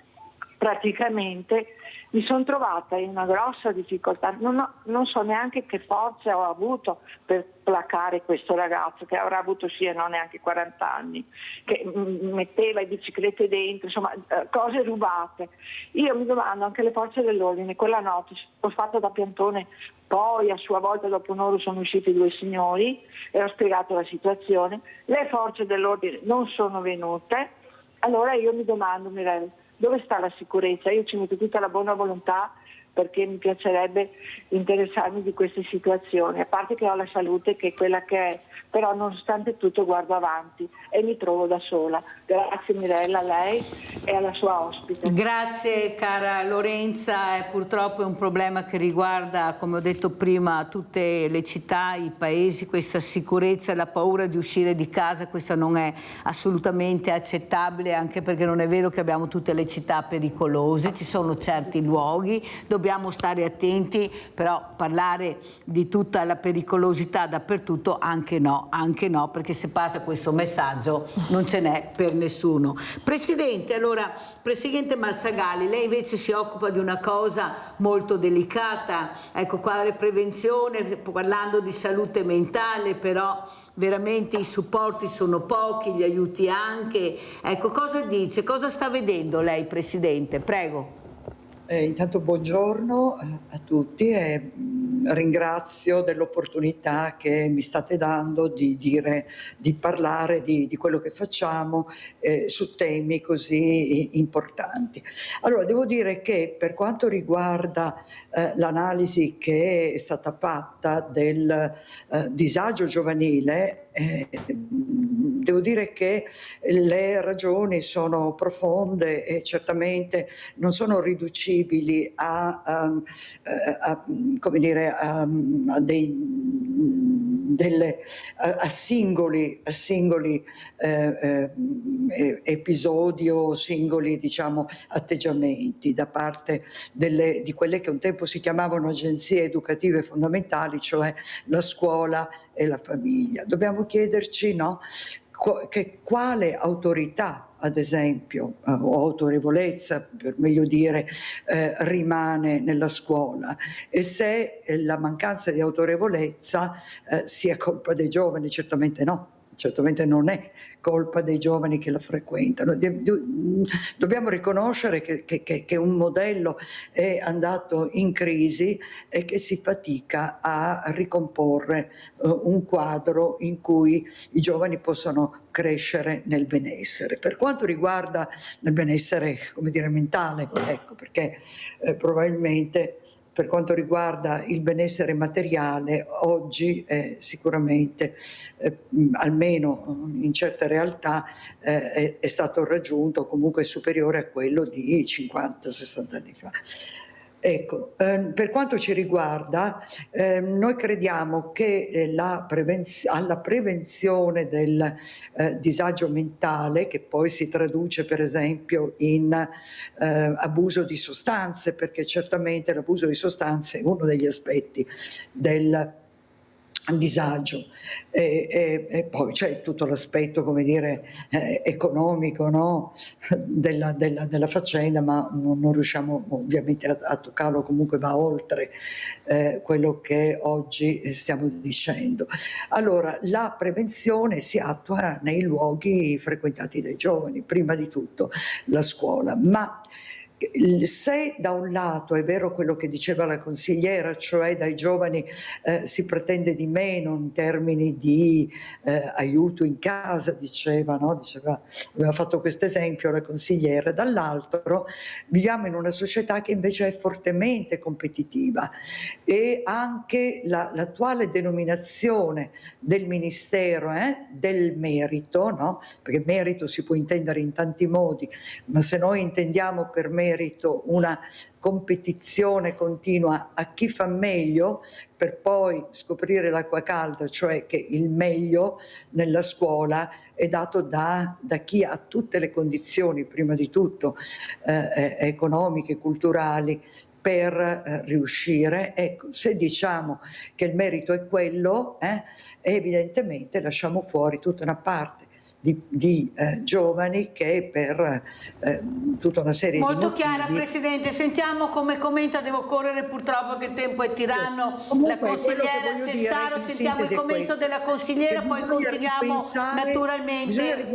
praticamente mi sono trovata in una grossa difficoltà, non so neanche che forze ho avuto per placare questo ragazzo che avrà avuto sì e non neanche 40 anni, che metteva le biciclette dentro, insomma cose rubate. Io mi domando, anche le forze dell'ordine, quella notte ho fatto da piantone, poi a sua volta dopo un'ora sono usciti 2 signori e ho spiegato la situazione, le forze dell'ordine non sono venute, allora io mi domando, Mirella, dove sta la sicurezza? Io ci metto tutta la buona volontà perché mi piacerebbe interessarmi di queste situazioni, a parte che ho la salute che è quella che è, però nonostante tutto guardo avanti e mi trovo da sola. Grazie Mirella, a lei e alla sua ospite. Grazie cara Lorenza, purtroppo è un problema che riguarda, come ho detto prima, tutte le città, i paesi, questa sicurezza, la paura di uscire di casa, questa non è assolutamente accettabile, anche perché non è vero che abbiamo tutte le città pericolose, ci sono certi luoghi, dobbiamo stare attenti, però parlare di tutta la pericolosità dappertutto anche no, perché se passa questo messaggio non ce n'è per nessuno. Presidente, allora, Presidente Marzagalli, lei invece si occupa di una cosa molto delicata, ecco, quale prevenzione, parlando di salute mentale, però veramente i supporti sono pochi, gli aiuti anche, ecco, cosa dice, cosa sta vedendo lei Presidente? Prego. Intanto buongiorno a tutti e ringrazio dell'opportunità che mi state dando di parlare di quello che facciamo su temi così importanti. Allora, devo dire che per quanto riguarda l'analisi che è stata fatta del disagio giovanile, devo dire che le ragioni sono profonde e certamente non sono riducibili a singoli episodi o singoli, diciamo, atteggiamenti da parte di quelle che un tempo si chiamavano agenzie educative fondamentali, cioè la scuola e la famiglia. Dobbiamo chiederci, no, che quale autorità, ad esempio, o autorevolezza, per meglio dire, rimane nella scuola, e se la mancanza di autorevolezza sia colpa dei giovani. Certamente no. Certamente non è colpa dei giovani che la frequentano. Dobbiamo riconoscere che un modello è andato in crisi e che si fatica a ricomporre un quadro in cui i giovani possano crescere nel benessere. Per quanto riguarda il benessere, come dire, mentale, ecco, perché probabilmente per quanto riguarda il benessere materiale, oggi sicuramente, almeno in certe realtà, è stato raggiunto, comunque è superiore a quello di 50-60 anni fa. Ecco, per quanto ci riguarda, noi crediamo che alla prevenzione del disagio mentale, che poi si traduce per esempio in abuso di sostanze, perché certamente l'abuso di sostanze è uno degli aspetti del disagio, e poi c'è tutto l'aspetto, come dire, economico, no? della faccenda, ma non riusciamo ovviamente a toccarlo, comunque va oltre quello che oggi stiamo dicendo. Allora, la prevenzione si attua nei luoghi frequentati dai giovani, prima di tutto la scuola, ma se da un lato è vero quello che diceva la consigliera, cioè dai giovani si pretende di meno in termini di aiuto in casa, diceva, aveva fatto questo esempio la consigliera, dall'altro viviamo in una società che invece è fortemente competitiva, e anche l'attuale denominazione del Ministero del merito, no? Perché merito si può intendere in tanti modi, ma se noi intendiamo per merito una competizione continua a chi fa meglio per poi scoprire l'acqua calda, cioè che il meglio nella scuola è dato da chi ha tutte le condizioni, prima di tutto economiche, culturali, per riuscire. Ecco, se diciamo che il merito è quello, evidentemente lasciamo fuori tutta una parte di giovani che per tutta una serie molto di motivi... chiara, Presidente. Sentiamo come commenta, devo correre purtroppo che il tempo è tiranno, sì. Comunque, la consigliera Cestaro, sentiamo il commento della consigliera, poi continuiamo naturalmente,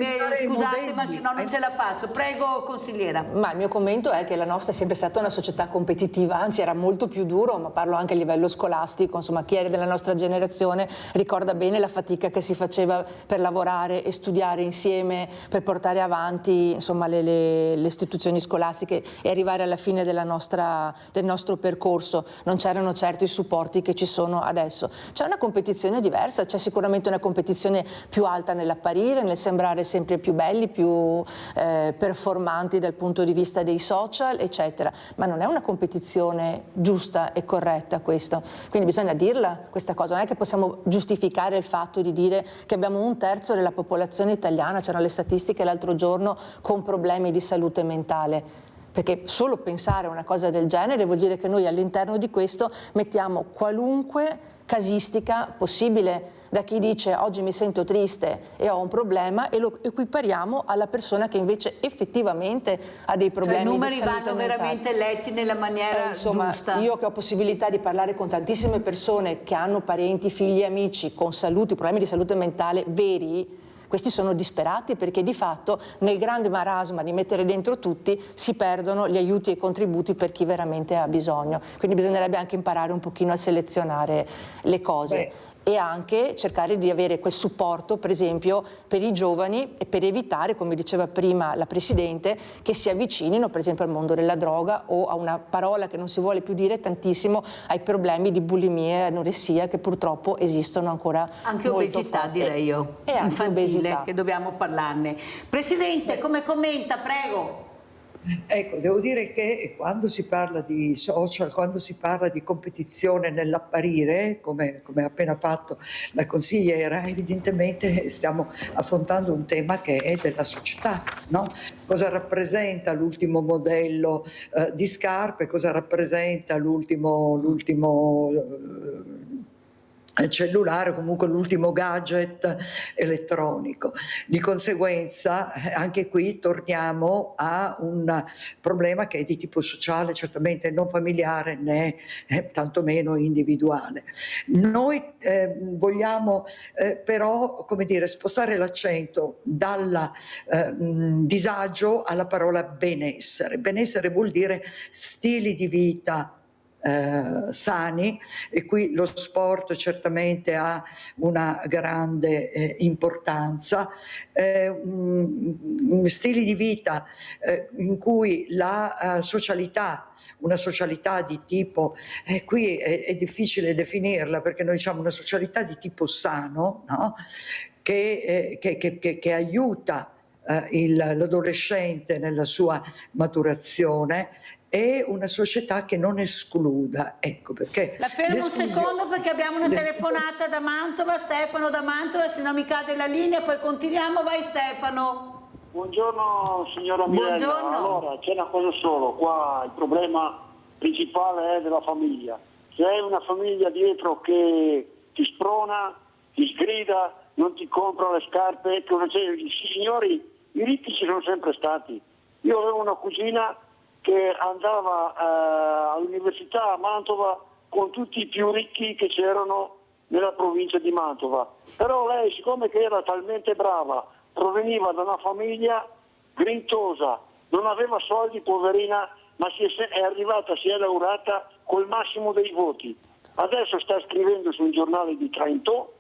scusate ma se no non ce la faccio, prego consigliera. Ma il mio commento è che la nostra è sempre stata una società competitiva, anzi era molto più duro, ma parlo anche a livello scolastico, insomma chi è della nostra generazione ricorda bene la fatica che si faceva per lavorare e studiare insieme, per portare avanti, insomma, le istituzioni scolastiche e arrivare alla fine del nostro percorso. Non c'erano certo i supporti che ci sono adesso. C'è una competizione diversa, c'è sicuramente una competizione più alta nell'apparire, nel sembrare sempre più belli, più performanti dal punto di vista dei social, eccetera, ma non è una competizione giusta e corretta questo. Quindi bisogna dirla questa cosa, non è che possiamo giustificare il fatto di dire che abbiamo 1/3 della popolazione italiana, c'erano le statistiche l'altro giorno, con problemi di salute mentale, perché solo pensare a una cosa del genere vuol dire che noi all'interno di questo mettiamo qualunque casistica possibile, da chi dice oggi mi sento triste e ho un problema, e lo equipariamo alla persona che invece effettivamente ha dei problemi, cioè, i numeri di salute vanno mentale. veramente letti nella maniera giusta. Io che ho possibilità di parlare con tantissime persone che hanno parenti, figli e amici con problemi di salute mentale veri, Questi sono disperati perché di fatto nel grande marasma di mettere dentro tutti si perdono gli aiuti e i contributi per chi veramente ha bisogno. Quindi bisognerebbe anche imparare un pochino a selezionare le cose. E anche cercare di avere quel supporto, per esempio, per i giovani e per evitare, come diceva prima la Presidente, che si avvicinino per esempio al mondo della droga o a una parola che non si vuole più dire tantissimo, ai problemi di bulimia e anoressia che purtroppo esistono ancora anche molto obesità, forti. direi io, E anche infantile, obesità. che dobbiamo parlarne. Presidente, come commenta, prego? Ecco, devo dire che quando si parla di social, quando si parla di competizione nell'apparire, come ha appena fatto la consigliera, evidentemente stiamo affrontando un tema che è della società, no? Cosa rappresenta l'ultimo modello di scarpe, cosa rappresenta l'ultimo cellulare, comunque l'ultimo gadget elettronico. Di conseguenza anche qui torniamo a un problema che è di tipo sociale, certamente non familiare né tantomeno individuale. Noi vogliamo però, come dire, spostare l'accento dal disagio alla parola benessere. Benessere vuol dire stili di vita sani, e qui lo sport certamente ha una grande importanza, stili di vita in cui la socialità, una socialità di tipo, qui è difficile definirla perché noi diciamo una socialità di tipo sano, no? che aiuta l'adolescente nella sua maturazione, è una società che non escluda, ecco perché. La fermo un secondo perché abbiamo una telefonata da Mantova, Stefano da Mantova, se no mi cade la linea, poi continuiamo, vai Stefano. Buongiorno signora Mirella. Buongiorno. Allora, c'è una cosa solo, qua il problema principale è della famiglia. Se hai una famiglia dietro che ti sprona, ti sgrida, non ti compra le scarpe, i signori, i ricchi ci sono sempre stati. Io avevo una cugina che andava all'università a Mantova con tutti i più ricchi che c'erano nella provincia di Mantova, però lei, siccome che era talmente brava, proveniva da una famiglia grintosa, non aveva soldi, poverina, ma è arrivata, si è laureata col massimo dei voti. Adesso sta scrivendo su un giornale di Trento,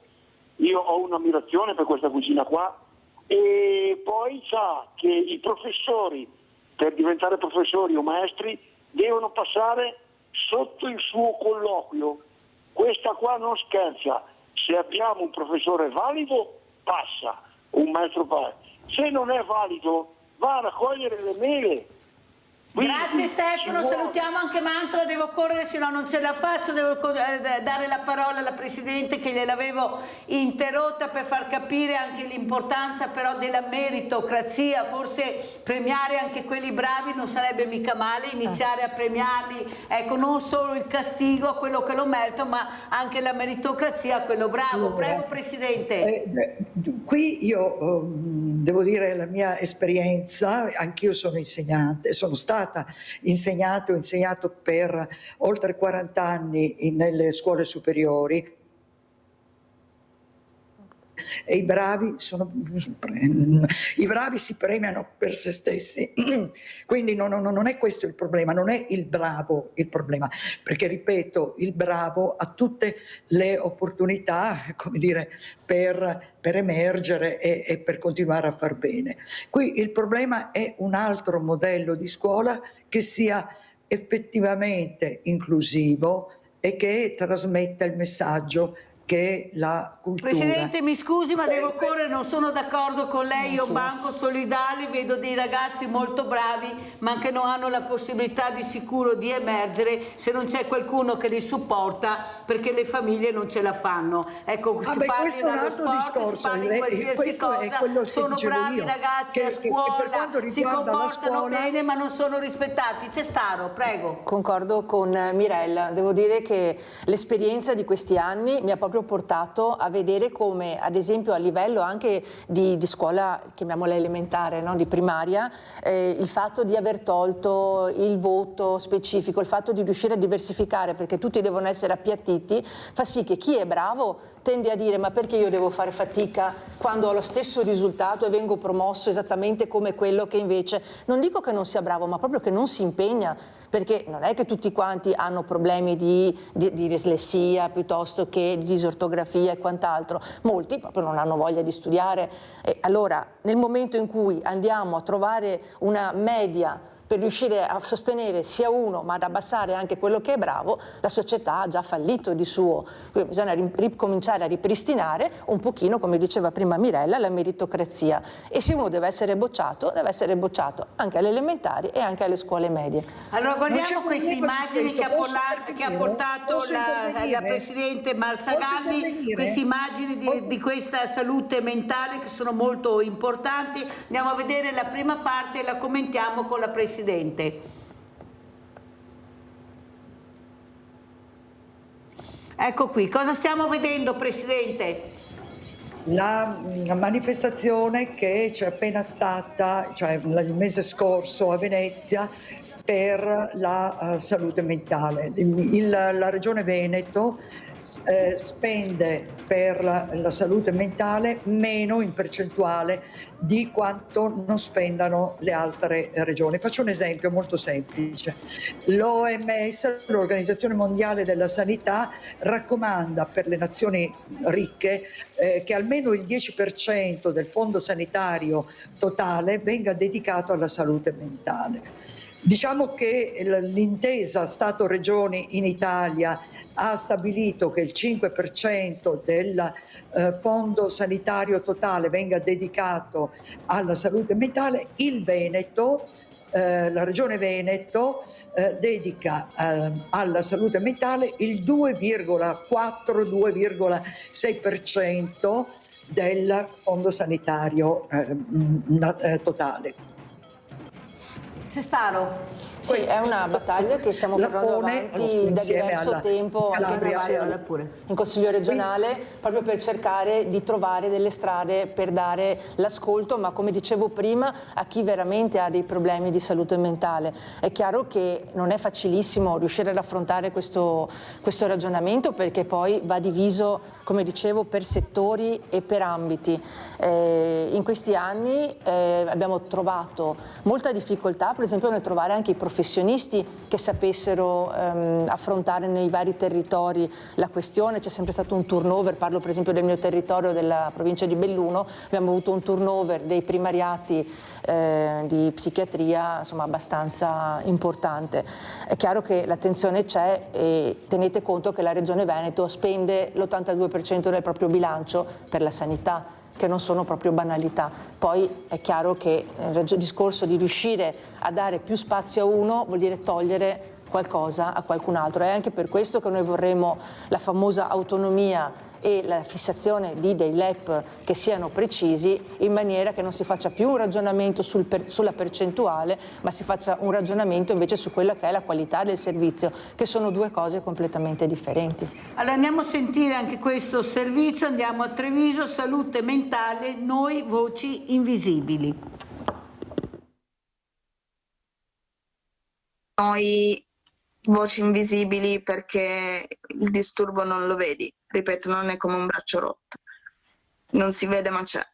io ho un'ammirazione per questa cugina qua, e poi sa che i professori, per diventare professori o maestri, devono passare sotto il suo colloquio. Questa qua non scherza. Se abbiamo un professore valido, passa. Un maestro passa. Se non è valido, va a raccogliere le mele. Quindi, grazie Stefano, salutiamo anche Mantova, devo correre se no non ce la faccio, devo dare la parola alla Presidente che gliel'avevo interrotta per far capire anche l'importanza però della meritocrazia, forse premiare anche quelli bravi non sarebbe mica male, iniziare a premiarli, ecco, non solo il castigo a quello che lo merita ma anche la meritocrazia a quello bravo. Allora, prego Presidente. Qui io devo dire la mia esperienza, anch'io sono insegnante, sono stata insegnante, ho insegnato per oltre 40 anni nelle scuole superiori e i bravi si premiano per se stessi, quindi non è questo il problema, non è il bravo il problema, perché ripeto, il bravo ha tutte le opportunità, come dire, per emergere e per continuare a far bene. Qui il problema è un altro modello di scuola che sia effettivamente inclusivo e che trasmetta il messaggio che la cultura. Presidente, mi scusi ma devo correre, non sono d'accordo con lei, io banco solidale, vedo dei ragazzi molto bravi ma che non hanno la possibilità di sicuro di emergere se non c'è qualcuno che li supporta perché le famiglie non ce la fanno. Ecco, si parli dallo sport, si parli di qualsiasi cosa, sono bravi ragazzi a scuola, si comportano bene ma non sono rispettati. Cestaro, prego. Concordo con Mirella, devo dire che l'esperienza di questi anni mi ha proprio proprio portato a vedere come, ad esempio, a livello anche di scuola, chiamiamola elementare, no? Di primaria, il fatto di aver tolto il voto specifico, il fatto di riuscire a diversificare perché tutti devono essere appiattiti, fa sì che chi è bravo tende a dire ma perché io devo fare fatica quando ho lo stesso risultato e vengo promosso esattamente come quello che invece, non dico che non sia bravo, ma proprio che non si impegna, perché non è che tutti quanti hanno problemi di dislessia piuttosto che di disortografia e quant'altro, molti proprio non hanno voglia di studiare. E allora nel momento in cui andiamo a trovare una media per riuscire a sostenere sia uno ma ad abbassare anche quello che è bravo, la società ha già fallito di suo. Quindi bisogna ricominciare a ripristinare un pochino, come diceva prima Mirella, la meritocrazia, e se uno deve essere bocciato anche alle elementari e anche alle scuole medie. Allora guardiamo queste immagini che ha portato la Presidente Marzagalli, queste immagini di questa salute mentale che sono molto importanti. Andiamo a vedere la prima parte e la commentiamo con la Presidente. Ecco qui, cosa stiamo vedendo, Presidente? La manifestazione che c'è appena stata, cioè il mese scorso a Venezia, per la salute mentale. La Regione Veneto spende per la salute mentale meno in percentuale di quanto non spendano le altre regioni. Faccio un esempio molto semplice. L'OMS, l'Organizzazione Mondiale della Sanità, raccomanda per le nazioni ricche che almeno il 10% del fondo sanitario totale venga dedicato alla salute mentale. Diciamo che l'intesa Stato-Regioni in Italia ha stabilito che il 5% del fondo sanitario totale venga dedicato alla salute mentale. Il Veneto, la Regione dedica alla salute mentale il 2,4-2,6% del fondo sanitario totale. Cestaro. Sì, è una battaglia che stiamo portando avanti da diverso tempo anche in Consiglio regionale, proprio per cercare di trovare delle strade per dare l'ascolto, ma come dicevo prima, a chi veramente ha dei problemi di salute mentale. È chiaro che non è facilissimo riuscire ad affrontare questo ragionamento, perché poi va diviso, come dicevo, per settori e per ambiti. In questi anni abbiamo trovato molta difficoltà, per esempio, nel trovare anche i professionisti che sapessero affrontare nei vari territori la questione. C'è sempre stato un turnover, parlo per esempio del mio territorio, della provincia di Belluno, abbiamo avuto un turnover dei primariati di psichiatria, insomma, abbastanza importante. È chiaro che l'attenzione c'è e tenete conto che la Regione Veneto spende l'82% del proprio bilancio per la sanità, che non sono proprio banalità. Poi è chiaro che il discorso di riuscire a dare più spazio a uno vuol dire togliere qualcosa a qualcun altro. È anche per questo che noi vorremmo la famosa autonomia e la fissazione di dei LEP che siano precisi, in maniera che non si faccia più un ragionamento sulla percentuale, ma si faccia un ragionamento invece su quella che è la qualità del servizio, che sono due cose completamente differenti. Allora andiamo a sentire anche questo servizio, andiamo a Treviso, salute mentale, noi voci invisibili. Noi voci invisibili perché il disturbo non lo vedi, ripeto, non è come un braccio rotto, non si vede ma c'è.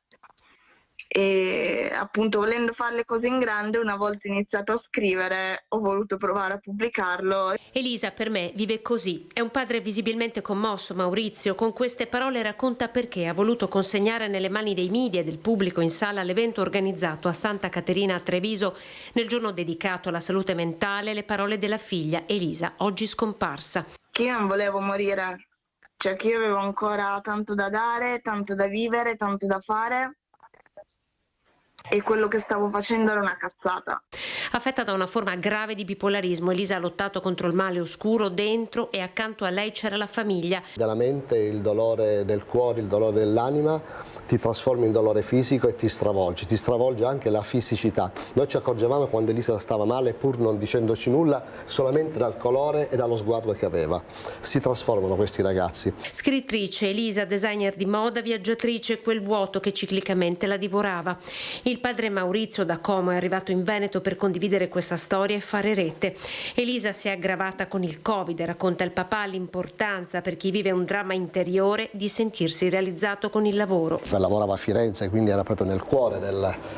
E appunto, volendo fare le cose in grande, una volta iniziato a scrivere ho voluto provare a pubblicarlo. Elisa per me vive così, è un padre visibilmente commosso. Maurizio con queste parole racconta perché ha voluto consegnare nelle mani dei media e del pubblico in sala l'evento organizzato a Santa Caterina a Treviso nel giorno dedicato alla salute mentale, le parole della figlia Elisa, oggi scomparsa. Che io non volevo morire, cioè che io avevo ancora tanto da dare, tanto da vivere, tanto da fare. E quello che stavo facendo era una cazzata. Affetta da una forma grave di bipolarismo, Elisa ha lottato contro il male oscuro dentro e accanto a lei c'era la famiglia. Della mente, il dolore del cuore, il dolore dell'anima, ti trasforma in dolore fisico e ti stravolge anche la fisicità. Noi ci accorgevamo quando Elisa stava male, pur non dicendoci nulla, solamente dal colore e dallo sguardo che aveva. Si trasformano questi ragazzi. Scrittrice, Elisa, designer di moda, viaggiatrice, quel vuoto che ciclicamente la divorava. Il padre Maurizio da Como è arrivato in Veneto per condividere questa storia e fare rete. Elisa si è aggravata con il Covid, racconta il papà l'importanza per chi vive un dramma interiore di sentirsi realizzato con il lavoro. Lavorava a Firenze, quindi era proprio nel cuore,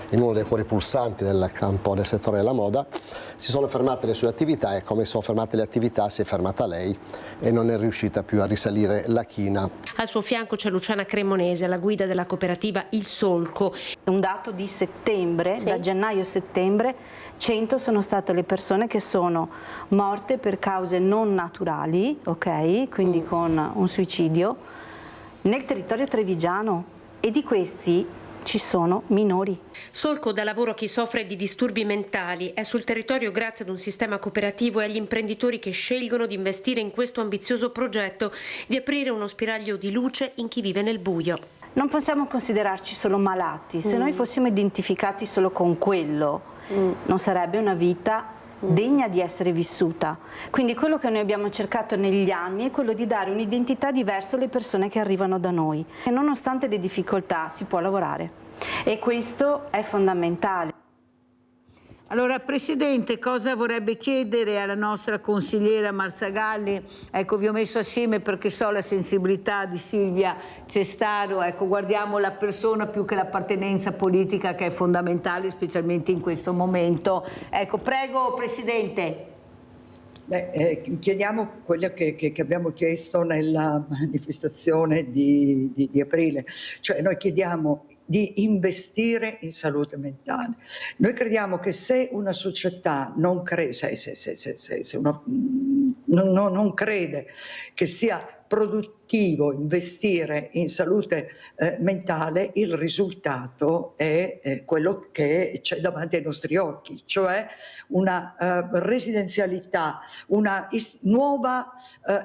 in uno dei cuori pulsanti del campo del settore della moda. Si sono fermate le sue attività e come sono fermate le attività si è fermata lei e non è riuscita più a risalire la china. Al suo fianco c'è Luciana Cremonese, alla guida della cooperativa Il Solco. Un dato di settembre, sì. Da gennaio-settembre, 100 sono state le persone che sono morte per cause non naturali, ok? Quindi con un suicidio, nel territorio trevigiano, e di questi ci sono minori. Solco dà lavoro a chi soffre di disturbi mentali, è sul territorio grazie ad un sistema cooperativo e agli imprenditori che scelgono di investire in questo ambizioso progetto di aprire uno spiraglio di luce in chi vive nel buio. Non possiamo considerarci solo malati, se noi fossimo identificati solo con quello, non sarebbe una vita degna di essere vissuta. Quindi quello che noi abbiamo cercato negli anni è quello di dare un'identità diversa alle persone che arrivano da noi. E nonostante le difficoltà si può lavorare e questo è fondamentale. Allora, Presidente, cosa vorrebbe chiedere alla nostra consigliera Marzagalli? Ecco, vi ho messo assieme perché so la sensibilità di Silvia Cestaro. Ecco, guardiamo la persona più che l'appartenenza politica, che è fondamentale, specialmente in questo momento. Ecco, prego, Presidente. Chiediamo quello che abbiamo chiesto nella manifestazione di aprile, cioè noi chiediamo di investire in salute mentale. Noi crediamo che se una società non crede che sia produttivo investire in salute mentale, il risultato è quello che c'è davanti ai nostri occhi, cioè una residenzialità, una nuova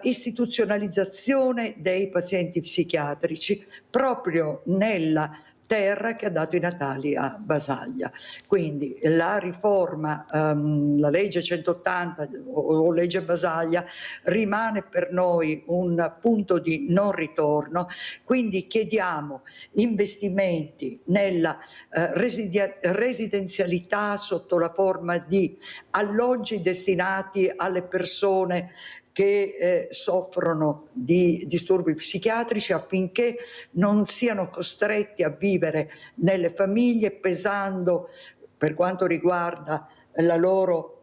istituzionalizzazione dei pazienti psichiatrici proprio nella terra che ha dato i natali a Basaglia. Quindi la riforma, la legge 180 o legge Basaglia rimane per noi un punto di non ritorno, quindi chiediamo investimenti nella residenzialità sotto la forma di alloggi destinati alle persone che soffrono di disturbi psichiatrici, affinché non siano costretti a vivere nelle famiglie, pesando per quanto riguarda la loro,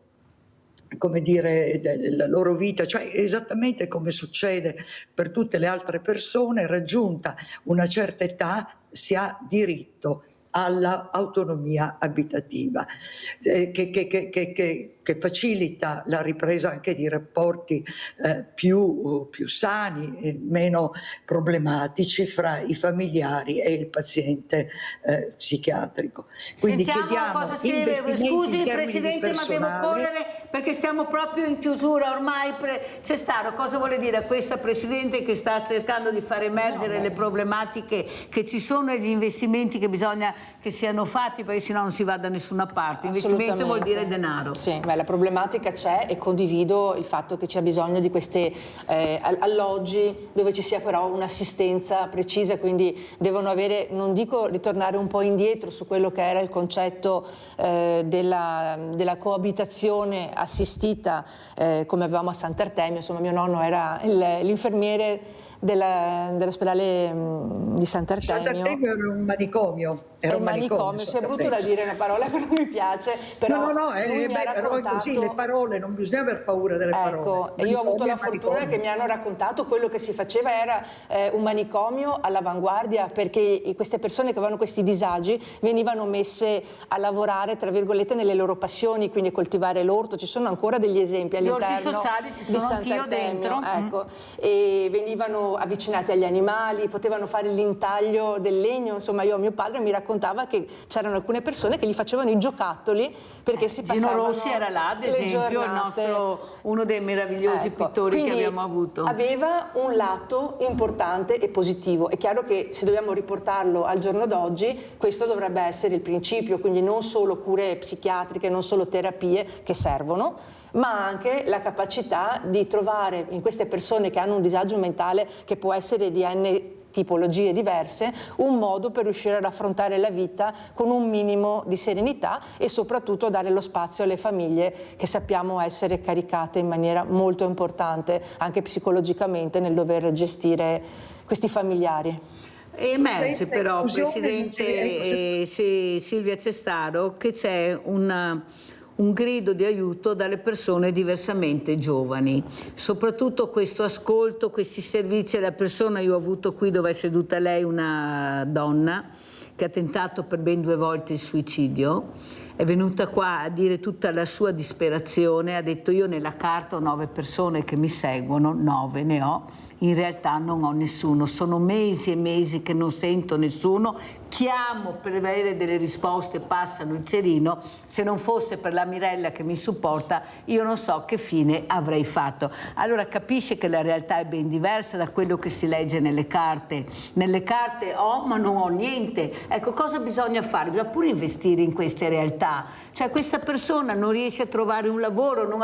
come dire, la loro vita, cioè esattamente come succede per tutte le altre persone. Raggiunta una certa età si ha diritto all'autonomia abitativa, che facilita la ripresa anche di rapporti più sani, meno problematici fra i familiari e il paziente psichiatrico. Quindi chiediamo investimenti. Scusi, in termini Presidente, ma devo correre perché siamo proprio in chiusura ormai. Cestaro, cosa vuole dire a questa Presidente che sta cercando di far emergere le problematiche che ci sono e gli investimenti che bisogna che siano fatti, perché sennò non si va da nessuna parte? Investimento vuol dire denaro. Sì, la problematica c'è e condivido il fatto che c'è bisogno di questi alloggi dove ci sia però un'assistenza precisa, quindi devono avere, non dico ritornare un po' indietro su quello che era il concetto della coabitazione assistita come avevamo a Sant'Artemio. Insomma, mio nonno era l'infermiere dell'ospedale di Sant'Artemio. Sant'Artemio era un manicomio. Era un manicomio, si è brutto da dire una parola che non mi piace, però lui mi ha raccontato... così, le parole, non bisogna aver paura delle parole. Ecco, io ho avuto la fortuna che mi hanno raccontato quello che si faceva era un manicomio all'avanguardia, perché queste persone che avevano questi disagi venivano messe a lavorare, tra virgolette, nelle loro passioni, quindi coltivare l'orto. Ci sono ancora degli esempi all'interno sociali ci sono di Sant'Artemio, dentro. ecco, e venivano erano avvicinati agli animali, potevano fare l'intaglio del legno. Insomma, mio padre mi raccontava che c'erano alcune persone che gli facevano i giocattoli perché si passavano Gino Rossi era là, ad esempio, uno dei meravigliosi pittori che abbiamo avuto. Aveva un lato importante e positivo. È chiaro che se dobbiamo riportarlo al giorno d'oggi, questo dovrebbe essere il principio, quindi non solo cure psichiatriche, non solo terapie che servono, ma anche la capacità di trovare in queste persone che hanno un disagio mentale, che può essere di N tipologie diverse, un modo per riuscire ad affrontare la vita con un minimo di serenità e soprattutto dare lo spazio alle famiglie, che sappiamo essere caricate in maniera molto importante anche psicologicamente nel dover gestire questi familiari. È emerge però, Presidente Silvia Cestaro, che c'è un grido di aiuto dalle persone diversamente giovani, soprattutto questo ascolto, questi servizi alla persona. Io ho avuto qui dove è seduta lei una donna che ha tentato per ben 2 volte il suicidio, è venuta qua a dire tutta la sua disperazione, ha detto: io nella carta ho 9 persone che mi seguono, 9 ne ho, in realtà non ho nessuno, sono mesi e mesi che non sento nessuno, chiamo per avere delle risposte, passano il cerino, se non fosse per la Mirella che mi supporta io non so che fine avrei fatto. Allora capisce che la realtà è ben diversa da quello che si legge nelle carte. Nelle carte ho ma non ho niente. Ecco, cosa bisogna fare? Bisogna pure investire in queste realtà. Cioè questa persona non riesce a trovare un lavoro, non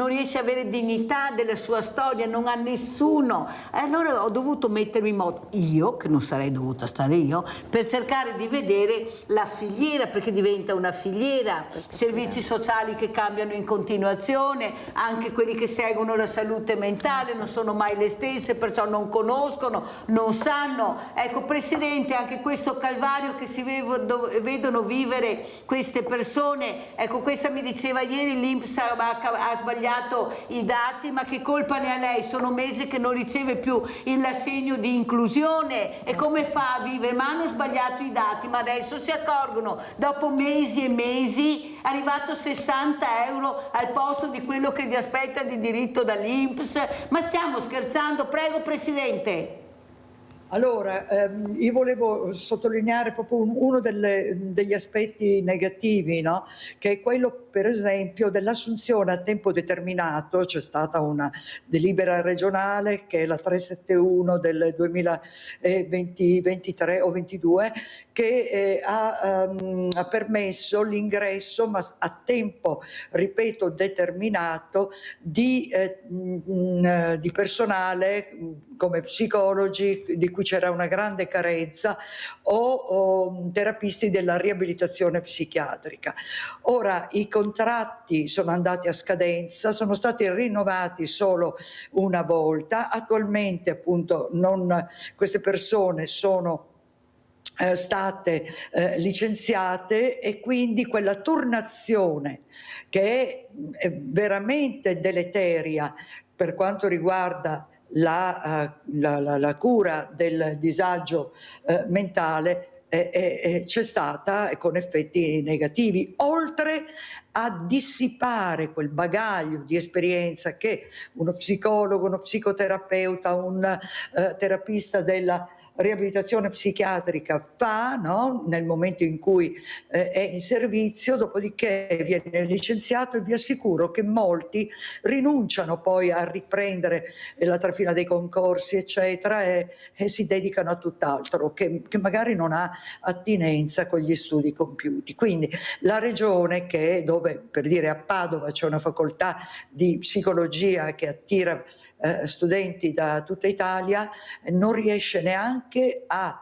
riesce a avere dignità della sua storia, non ha nessuno. Allora ho dovuto mettermi in moto, io, che non sarei dovuta stare io, per cercare di vedere la filiera, perché diventa una filiera, servizi sociali che cambiano in continuazione, anche quelli che seguono la salute mentale non sono mai le stesse, perciò non conoscono, non sanno. Ecco, Presidente, anche questo calvario che si vedono vivere queste persone. Ecco, questa mi diceva ieri l'INPS ha sbagliato i dati, ma che colpa ne ha lei? Sono mesi che non riceve più l'assegno di inclusione, e come fa a vivere? Ma hanno sbagliato i dati, ma adesso si accorgono, dopo mesi e mesi, arrivato 60 euro al posto di quello che gli aspetta di diritto dall'INPS. Ma stiamo scherzando? Prego, Presidente. Allora, io volevo sottolineare proprio uno degli aspetti negativi, no? Che è quello, per esempio, dell'assunzione a tempo determinato. C'è stata una delibera regionale, che è la 371 del 2023 o 22, che ha permesso l'ingresso, ma a tempo, ripeto, determinato, di personale come psicologi, di cui c'era una grande carenza, o terapisti della riabilitazione psichiatrica. Ora i contratti sono andati a scadenza, sono stati rinnovati solo una volta. Attualmente appunto queste persone sono state licenziate, e quindi quella turnazione, che è veramente deleteria per quanto riguarda la cura del disagio mentale, c'è stata, con effetti negativi, oltre a dissipare quel bagaglio di esperienza che uno psicologo, uno psicoterapeuta, un terapista della riabilitazione psichiatrica fa, no? Nel momento in cui è in servizio, dopodiché viene licenziato, e vi assicuro che molti rinunciano poi a riprendere la trafila dei concorsi eccetera, e si dedicano a tutt'altro che magari non ha attinenza con gli studi compiuti. Quindi la regione, dove, per dire, a Padova c'è una facoltà di psicologia che attira studenti da tutta Italia, non riesce neanche a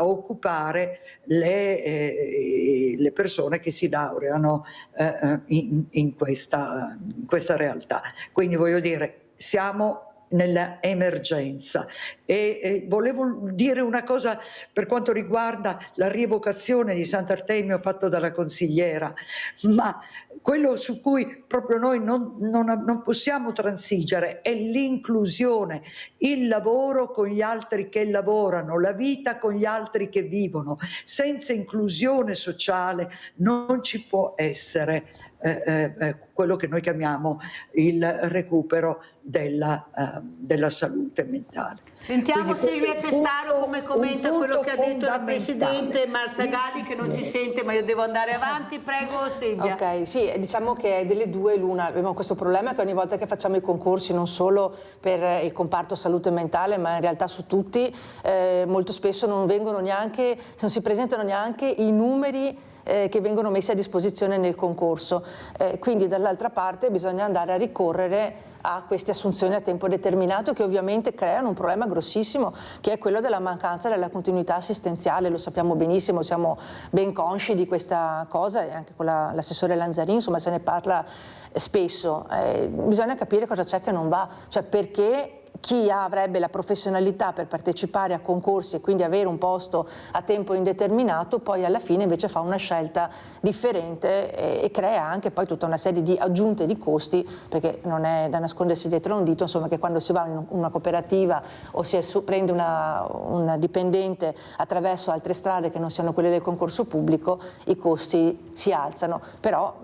occupare le persone che si laureano in questa realtà. Quindi voglio dire, siamo nella emergenza. E volevo dire una cosa per quanto riguarda la rievocazione di Sant'Artemio fatto dalla consigliera, ma quello su cui proprio noi non possiamo transigere è l'inclusione, il lavoro con gli altri che lavorano, la vita con gli altri che vivono. Senza inclusione sociale non ci può essere quello che noi chiamiamo il recupero della salute mentale. Sentiamo Quindi Silvia Cestaro come commenta quello che ha detto la Presidente Marzagalli, che non ci sente, ma io devo andare avanti. Prego Silvia. Ok, sì, diciamo che è delle due l'una. Abbiamo questo problema che ogni volta che facciamo i concorsi, non solo per il comparto salute mentale, ma in realtà su tutti, molto spesso non si presentano neanche i numeri che vengono messi a disposizione nel concorso. Quindi dall'altra parte bisogna andare a ricorrere a queste assunzioni a tempo determinato, che ovviamente creano un problema grossissimo, che è quello della mancanza della continuità assistenziale. Lo sappiamo benissimo, siamo ben consci di questa cosa, e anche con l'assessore Lanzarin, insomma, se ne parla spesso. Bisogna capire cosa c'è che non va, cioè perché chi avrebbe la professionalità per partecipare a concorsi e quindi avere un posto a tempo indeterminato, poi alla fine invece fa una scelta differente e crea anche poi tutta una serie di aggiunte di costi, perché non è da nascondersi dietro un dito, insomma, che quando si va in una cooperativa o prende una dipendente attraverso altre strade che non siano quelle del concorso pubblico, i costi si alzano. Però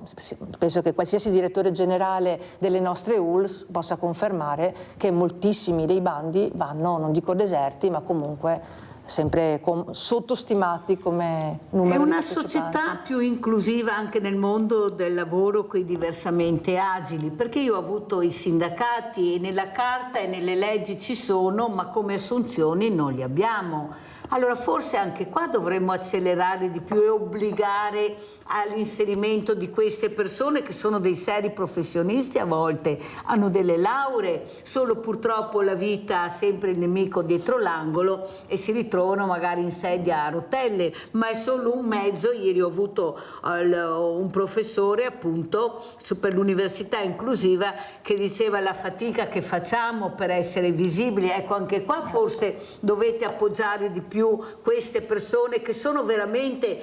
penso che qualsiasi direttore generale delle nostre ULSS possa confermare che moltissimi dei bandi vanno, non dico deserti, ma comunque sempre sottostimati come numero di partecipanti. È una società più inclusiva anche nel mondo del lavoro con i diversamente agili, perché io ho avuto i sindacati e nella carta e nelle leggi ci sono, ma come assunzioni non li abbiamo. Allora forse anche qua dovremmo accelerare di più e obbligare all'inserimento di queste persone che sono dei seri professionisti, a volte hanno delle lauree, solo purtroppo la vita ha sempre il nemico dietro l'angolo e si ritrovano magari in sedia a rotelle, ma è solo un mezzo. Ieri ho avuto un professore appunto per l'università inclusiva che diceva la fatica che facciamo per essere visibili. Ecco, anche qua forse dovete appoggiare di più queste persone che sono veramente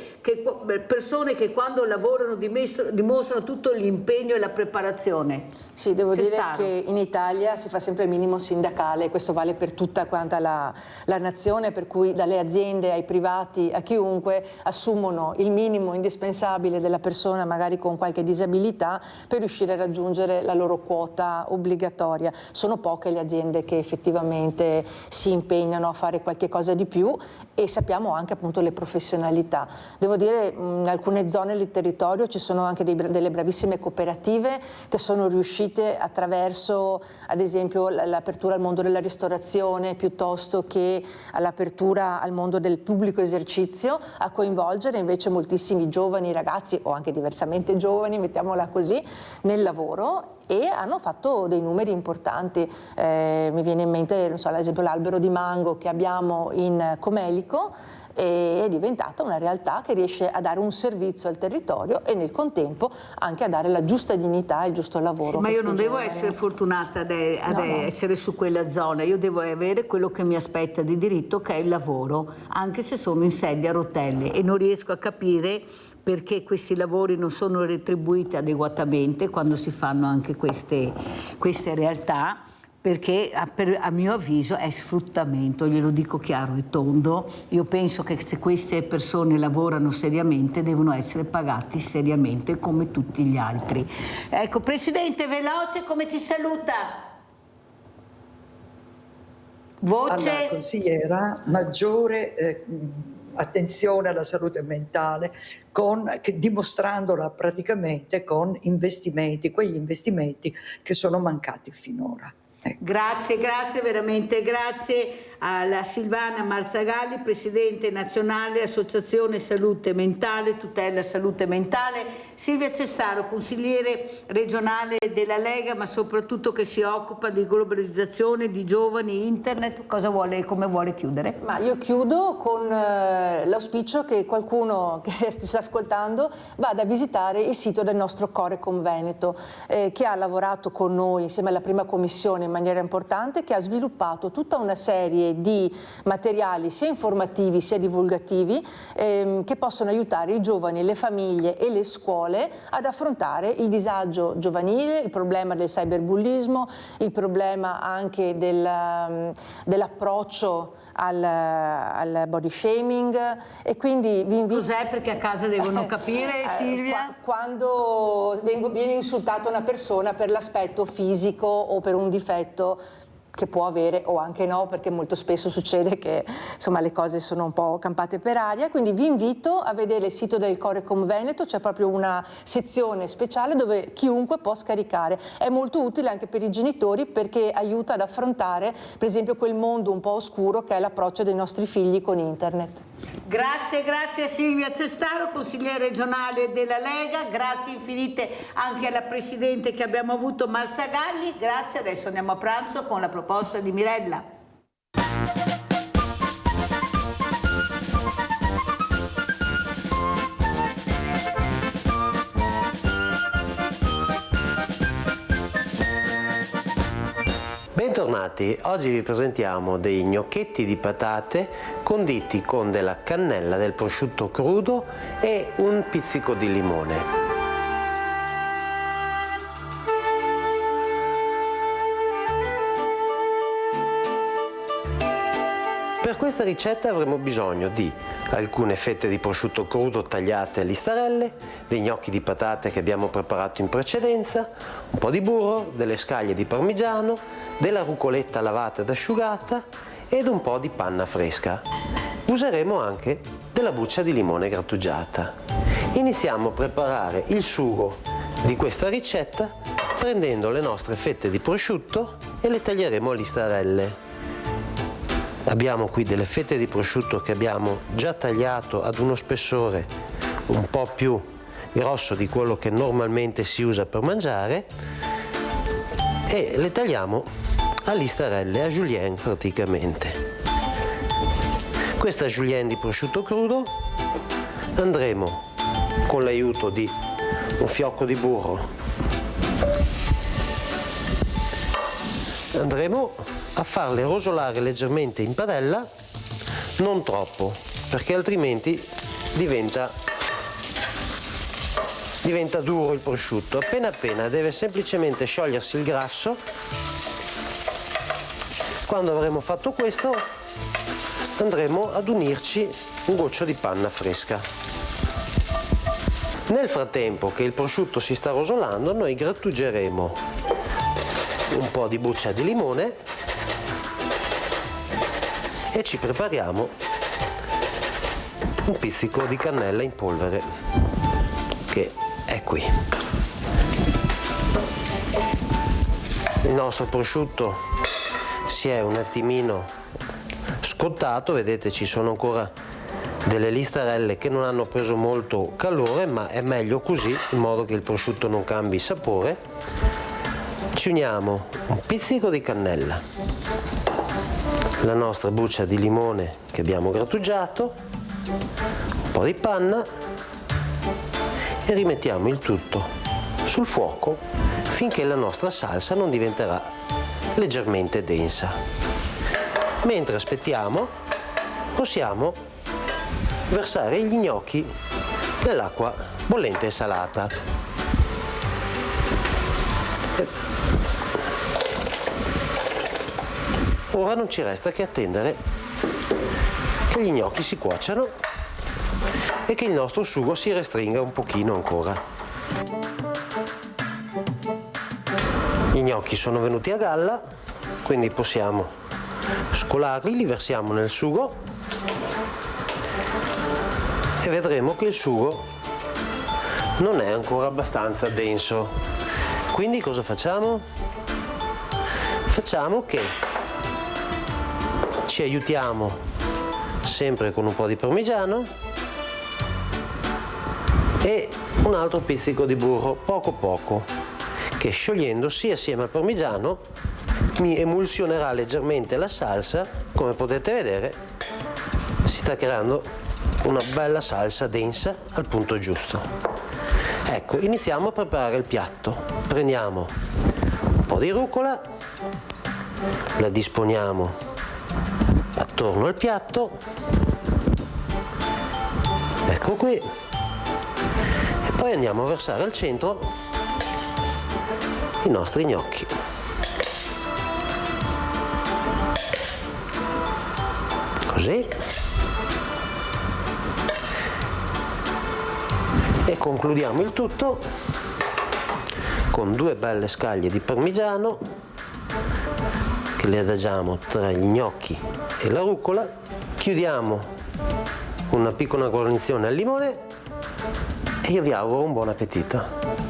persone che quando lavorano dimostrano tutto l'impegno e la preparazione. Sì, devo dire che in Italia si fa sempre il minimo sindacale, questo vale per tutta quanta la nazione, per cui dalle aziende ai privati a chiunque assumono il minimo indispensabile della persona magari con qualche disabilità per riuscire a raggiungere la loro quota obbligatoria. Sono poche le aziende che effettivamente si impegnano a fare qualche cosa di più, e sappiamo anche appunto le professionalità. Devo dire, in alcune zone del territorio ci sono anche delle bravissime cooperative che sono riuscite attraverso ad esempio l'apertura al mondo della ristorazione piuttosto che all'apertura al mondo del pubblico esercizio a coinvolgere invece moltissimi giovani ragazzi, o anche diversamente giovani, mettiamola così, nel lavoro, e hanno fatto dei numeri importanti. Mi viene in mente, non so, ad esempio l'albero di mango che abbiamo in Comelico, è diventata una realtà che riesce a dare un servizio al territorio e nel contempo anche a dare la giusta dignità e il giusto lavoro. Sì, ma io non devo essere fortunata ad essere su quella zona, io devo avere quello che mi aspetta di diritto, che è il lavoro, anche se sono in sedia a rotelle, e non riesco a capire perché questi lavori non sono retribuiti adeguatamente quando si fanno anche queste realtà, perché a mio avviso è sfruttamento, glielo dico chiaro e tondo. Io penso che se queste persone lavorano seriamente devono essere pagati seriamente come tutti gli altri. Ecco, Presidente, veloce, come ci saluta? Voce? Alla consigliera, maggiore attenzione alla salute mentale, dimostrandola praticamente con investimenti, quegli investimenti che sono mancati finora. Grazie, veramente grazie alla Silvana Marzagalli, Presidente nazionale Associazione Salute Mentale, Tutela Salute Mentale, Silvia Cestaro, consigliere regionale della Lega, ma soprattutto che si occupa di globalizzazione, di giovani, internet. Come vuole chiudere? Ma io chiudo con l'auspicio che qualcuno che sta ascoltando vada a visitare il sito del nostro Corecom Veneto, che ha lavorato con noi insieme alla prima commissione in maniera importante, che ha sviluppato tutta una serie serie di materiali sia informativi sia divulgativi che possono aiutare i giovani, le famiglie e le scuole ad affrontare il disagio giovanile, il problema del cyberbullismo, il problema anche dell'approccio al body shaming, e quindi vi invito... Cos'è, perché a casa devono capire, Silvia? Quando viene insultata una persona per l'aspetto fisico o per un difetto che può avere o anche no, perché molto spesso succede che insomma le cose sono un po' campate per aria. Quindi vi invito a vedere il sito del Corecom Veneto, c'è proprio una sezione speciale dove chiunque può scaricare. È molto utile anche per i genitori perché aiuta ad affrontare per esempio quel mondo un po' oscuro che è l'approccio dei nostri figli con internet. Grazie Silvia Cestaro, consigliere regionale della Lega, grazie infinite anche alla Presidente che abbiamo avuto, Marzagalli, grazie, adesso andiamo a pranzo con la proposta di Mirella. Bentornati, oggi vi presentiamo dei gnocchetti di patate conditi con della cannella, del prosciutto crudo e un pizzico di limone. Per questa ricetta avremo bisogno di alcune fette di prosciutto crudo tagliate a listarelle, dei gnocchi di patate che abbiamo preparato in precedenza, un po' di burro, delle scaglie di parmigiano, della rucoletta lavata ed asciugata ed un po' di panna fresca. Useremo anche della buccia di limone grattugiata. Iniziamo a preparare il sugo di questa ricetta prendendo le nostre fette di prosciutto e le taglieremo a listarelle. Abbiamo qui delle fette di prosciutto che abbiamo già tagliato ad uno spessore un po' più grosso di quello che normalmente si usa per mangiare e le tagliamo a listarelle, a julienne praticamente. Questa julienne di prosciutto crudo andremo con l'aiuto di un fiocco di burro, andremo a farle rosolare leggermente in padella, non troppo, perché altrimenti diventa duro il prosciutto. Appena appena deve semplicemente sciogliersi il grasso. Quando avremo fatto questo andremo ad unirci un goccio di panna fresca. Nel frattempo che il prosciutto si sta rosolando, noi grattugeremo un po' di buccia di limone e ci prepariamo un pizzico di cannella in polvere che è qui. Il nostro prosciutto si è un attimino scottato, vedete ci sono ancora delle listarelle che non hanno preso molto calore, ma è meglio così in modo che il prosciutto non cambi sapore. Ci uniamo un pizzico di cannella, la nostra buccia di limone che abbiamo grattugiato, un po' di panna e rimettiamo il tutto sul fuoco finché la nostra salsa non diventerà leggermente densa. Mentre aspettiamo possiamo versare gli gnocchi nell'acqua bollente e salata. Ora non ci resta che attendere che gli gnocchi si cuociano e che il nostro sugo si restringa un pochino ancora. Gli gnocchi sono venuti a galla, quindi possiamo scolarli, li versiamo nel sugo e vedremo che il sugo non è ancora abbastanza denso. Quindi cosa facciamo? Facciamo che ci aiutiamo sempre con un po' di parmigiano e un altro pizzico di burro, poco poco, che sciogliendosi assieme al parmigiano mi emulsionerà leggermente la salsa. Come potete vedere si sta creando una bella salsa densa al punto giusto. Ecco, iniziamo a preparare il piatto. Prendiamo un po' di rucola, la disponiamo Torno al piatto, ecco qui, e poi andiamo a versare al centro i nostri gnocchi. Così. E concludiamo il tutto con 2 belle scaglie di parmigiano che le adagiamo tra gli gnocchi e la rucola, chiudiamo una piccola guarnizione al limone e io vi auguro un buon appetito.